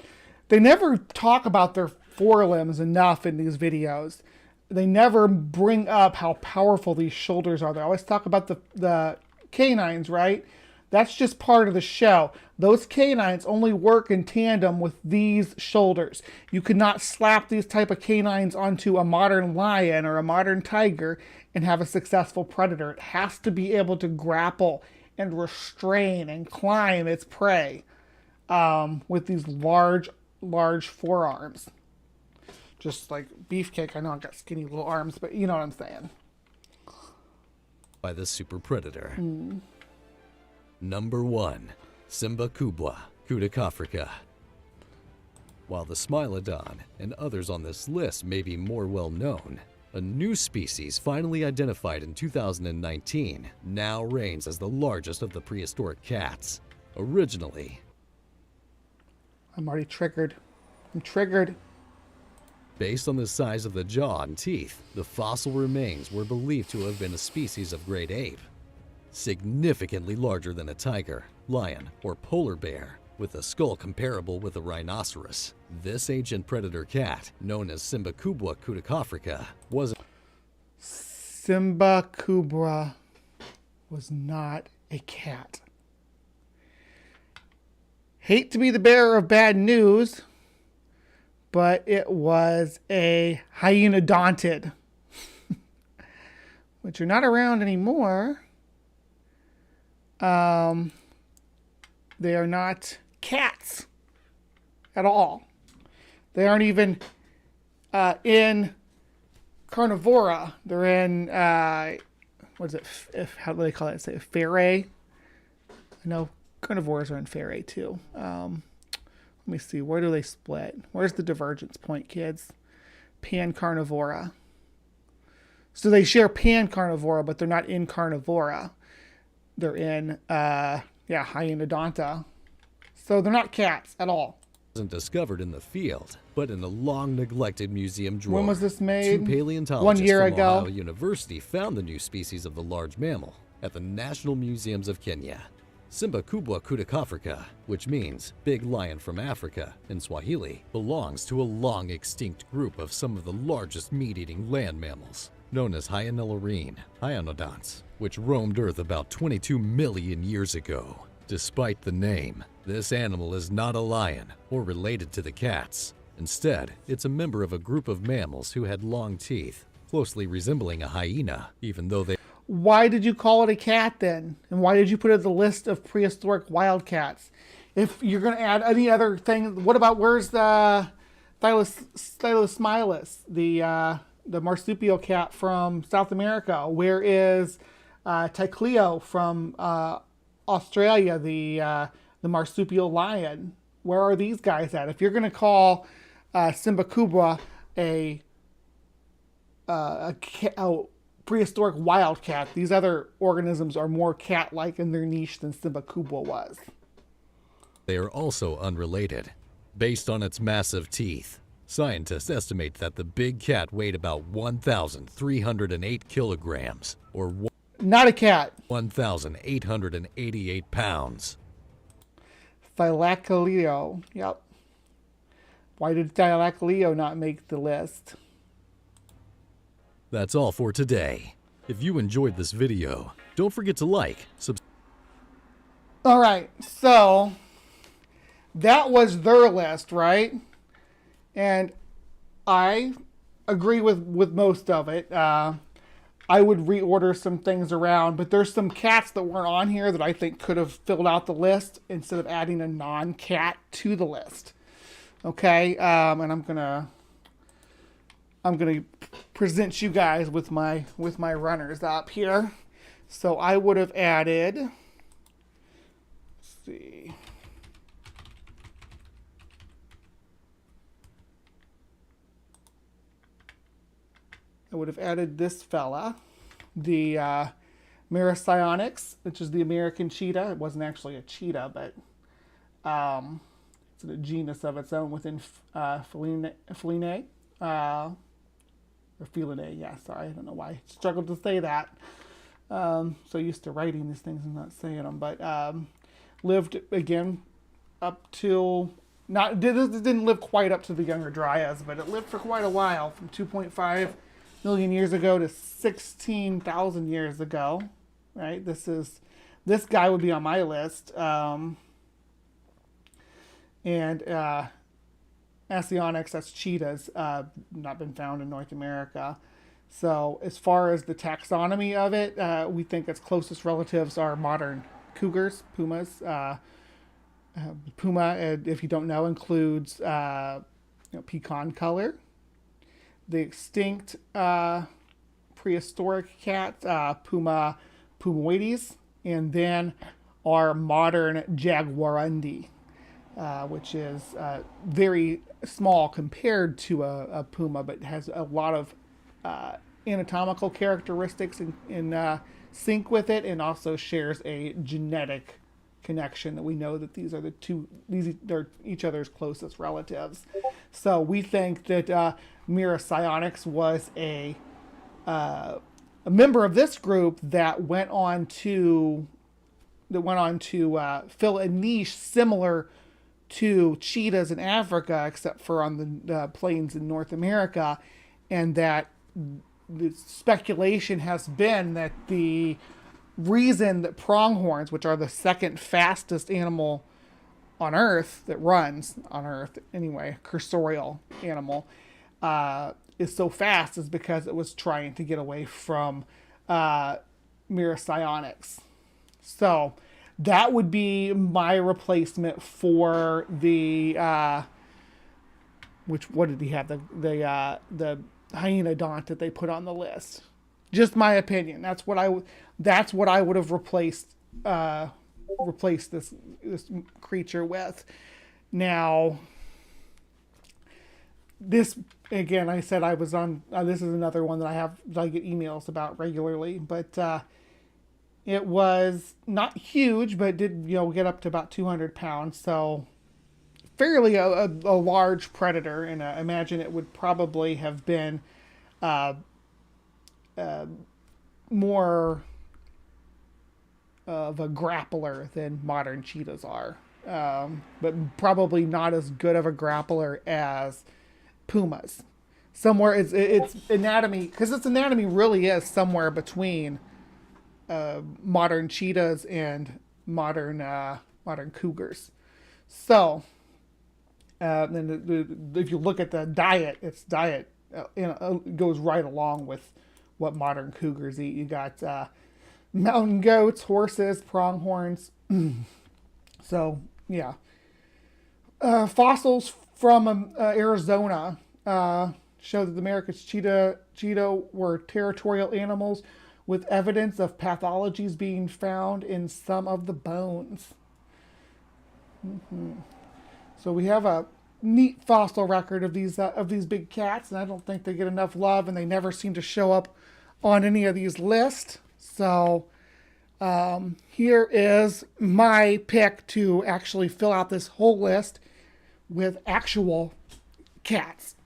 They never talk about their forelimbs enough in these videos. They never bring up how powerful these shoulders are. They always talk about the canines, right? That's just part of the show. Those canines only work in tandem with these shoulders. You could not slap these type of canines onto a modern lion or a modern tiger and have a successful predator. It has to be able to grapple and restrain and climb its prey with these large forearms. Just like Beefcake. I know I've got skinny little arms, but you know what I'm saying. By the super predator. Number 1, Simba kubwa, Kudakafrika. While the Smilodon and others on this list may be more well known, a new species finally identified in 2019 now reigns as the largest of the prehistoric cats. Originally, I'm already triggered. I'm triggered. Based on the size of the jaw and teeth, the fossil remains were believed to have been a species of great ape, significantly larger than a tiger, lion, or polar bear, with a skull comparable with a rhinoceros. This ancient predator cat, known as Simba kubwa Kudakafrika, was... Simba kubwa was not a cat. Hate to be the bearer of bad news, but it was a hyenadontid, which are not around anymore. They are not cats at all. They aren't even in carnivora. They're in, what is it? How do they call it? Say ferae. I know carnivores are in Farae too. Let me see. Where do they split? Where's the divergence point, kids? Pan-carnivora. So they share pan-carnivora, but they're not in carnivora. They're in, hyenodonta. So they're not cats at all. Wasn't discovered in the field, but in a long-neglected museum drawer. When was this made? Two paleontologists 1 year from ago. Ohio University found the new species of the large mammal at the National Museums of Kenya. Simba kubwa kudakafrika, which means big lion from Africa in Swahili, belongs to a long-extinct group of some of the largest meat-eating land mammals, known as hyenillarine hyenodonts, which roamed Earth about 22 million years ago. Despite the name, this animal is not a lion or related to the cats. Instead, it's a member of a group of mammals who had long teeth, closely resembling a hyena, even though they... Why did you call it a cat then? And why did you put it on the list of prehistoric wildcats? If you're going to add any other thing, what about where's the Thylosmilus, the marsupial cat from South America? Where is Tycleo from Australia, the marsupial lion? Where are these guys at? If you're going to call Simba kubwa a prehistoric wildcat, these other organisms are more cat-like in their niche than Simba kubwa was. They are also unrelated. Based on its massive teeth, scientists estimate that the big cat weighed about 1,308 kilograms, or not a cat. 1,888 pounds. Thylacleo. Yep. Why did Thylacleo not make the list? That's all for today. If you enjoyed this video, don't forget to like, subscribe. All right, so that was their list, right? And I agree with most of it. I would reorder some things around, but there's some cats that weren't on here that I think could have filled out the list instead of adding a non-cat to the list. Okay, and I'm gonna present you guys with my runners up here. So I would have added, let's see, I would have added this fella, the Maracyonyx, which is the American cheetah. It wasn't actually a cheetah, but it's a genus of its own within Felinae. Or Felinae, yeah, sorry, I don't know why I struggled to say that. So used to writing these things and not saying them, but lived again up till, this didn't live quite up to the Younger Dryas, but it lived for quite a while, from 2.5 million years ago to 16,000 years ago, right? This guy would be on my list. And Asionyx, that's cheetahs, not been found in North America. So as far as the taxonomy of it, we think its closest relatives are modern cougars, pumas. Puma, if you don't know, includes pecan color. The extinct prehistoric cat, Puma pumoides, and then our modern Jaguarundi, which is very small compared to a puma, but has a lot of anatomical characteristics in sync with it, and also shares a genetic connection that we know that these are they're each other's closest relatives. So we think that Maracyonyx was a member of this group that went on to fill a niche similar to cheetahs in Africa, except for on the plains in North America, and that the speculation has been that the reason that pronghorns, which are the second fastest animal on Earth that runs on Earth anyway, cursorial animal, is so fast is because it was trying to get away from Maracyonyx. So that would be my replacement for the what did he have, the hyenodont that they put on the list. Just my opinion. That's what I would have replaced replace this creature with. Now, this, again, I said I was on, this is another one that I get emails about regularly, but it was not huge, but did, get up to about 200 pounds. So fairly a large predator. And I imagine it would probably have been more of a grappler than modern cheetahs are. But probably not as good of a grappler as pumas. Somewhere its anatomy, because its anatomy really is somewhere between modern cheetahs and modern cougars. So, then if you look at the diet, its diet goes right along with what modern cougars eat. You got mountain goats, horses, pronghorns. So, yeah. Fossils from Arizona show that America's cheetah were territorial animals with evidence of pathologies being found in some of the bones. So we have a neat fossil record of these big cats, and I don't think they get enough love, and they never seem to show up on any of these lists. So here is my pick to actually fill out this whole list with actual cats.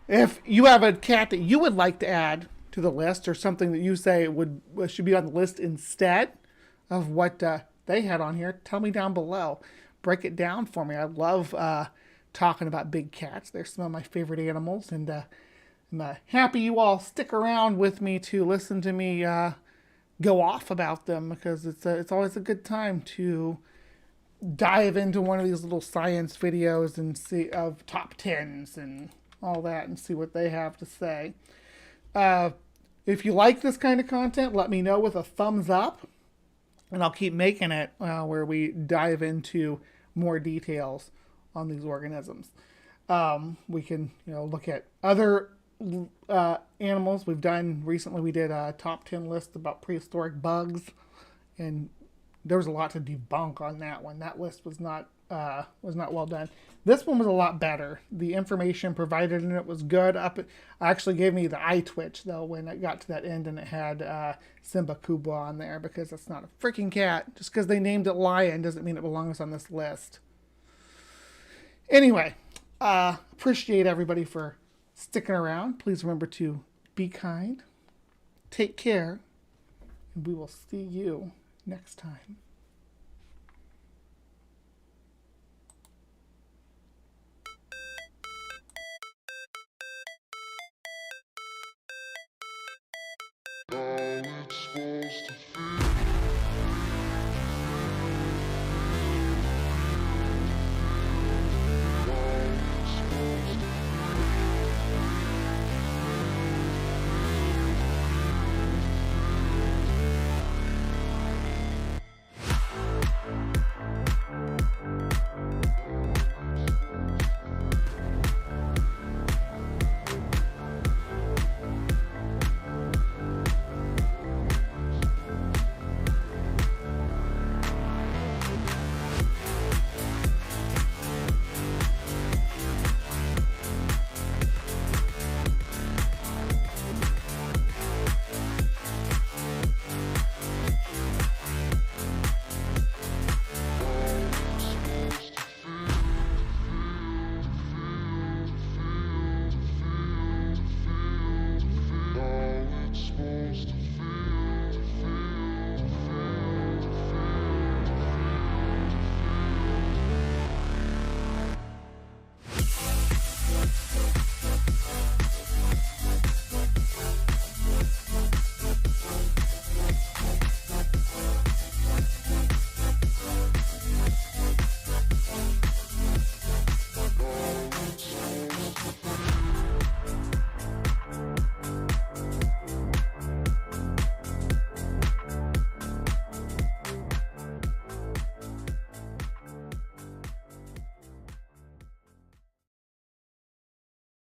If you have a cat that you would like to add to the list, or something that you say should be on the list instead of what they had on here, tell me down below. Break it down for me. I love talking about big cats. They're some of my favorite animals, and I'm happy you all stick around with me to listen to me go off about them, because it's always a good time to dive into one of these little science videos and see of top 10s and all that, and see what they have to say. If you like this kind of content, let me know with a thumbs up, and I'll keep making it where we dive into more details on these organisms. We can, look at other animals. We did a top 10 list about prehistoric bugs, and there was a lot to debunk on that one. That list was not well done. This one was a lot better. The information provided in it was good. Actually gave me the eye twitch though when it got to that end and it had Simba Kubwa on there, because it's not a freaking cat. Just because they named it lion doesn't mean it belongs on this list. Anyway, appreciate everybody for sticking around. Please remember to be kind, take care, and we will see you next time.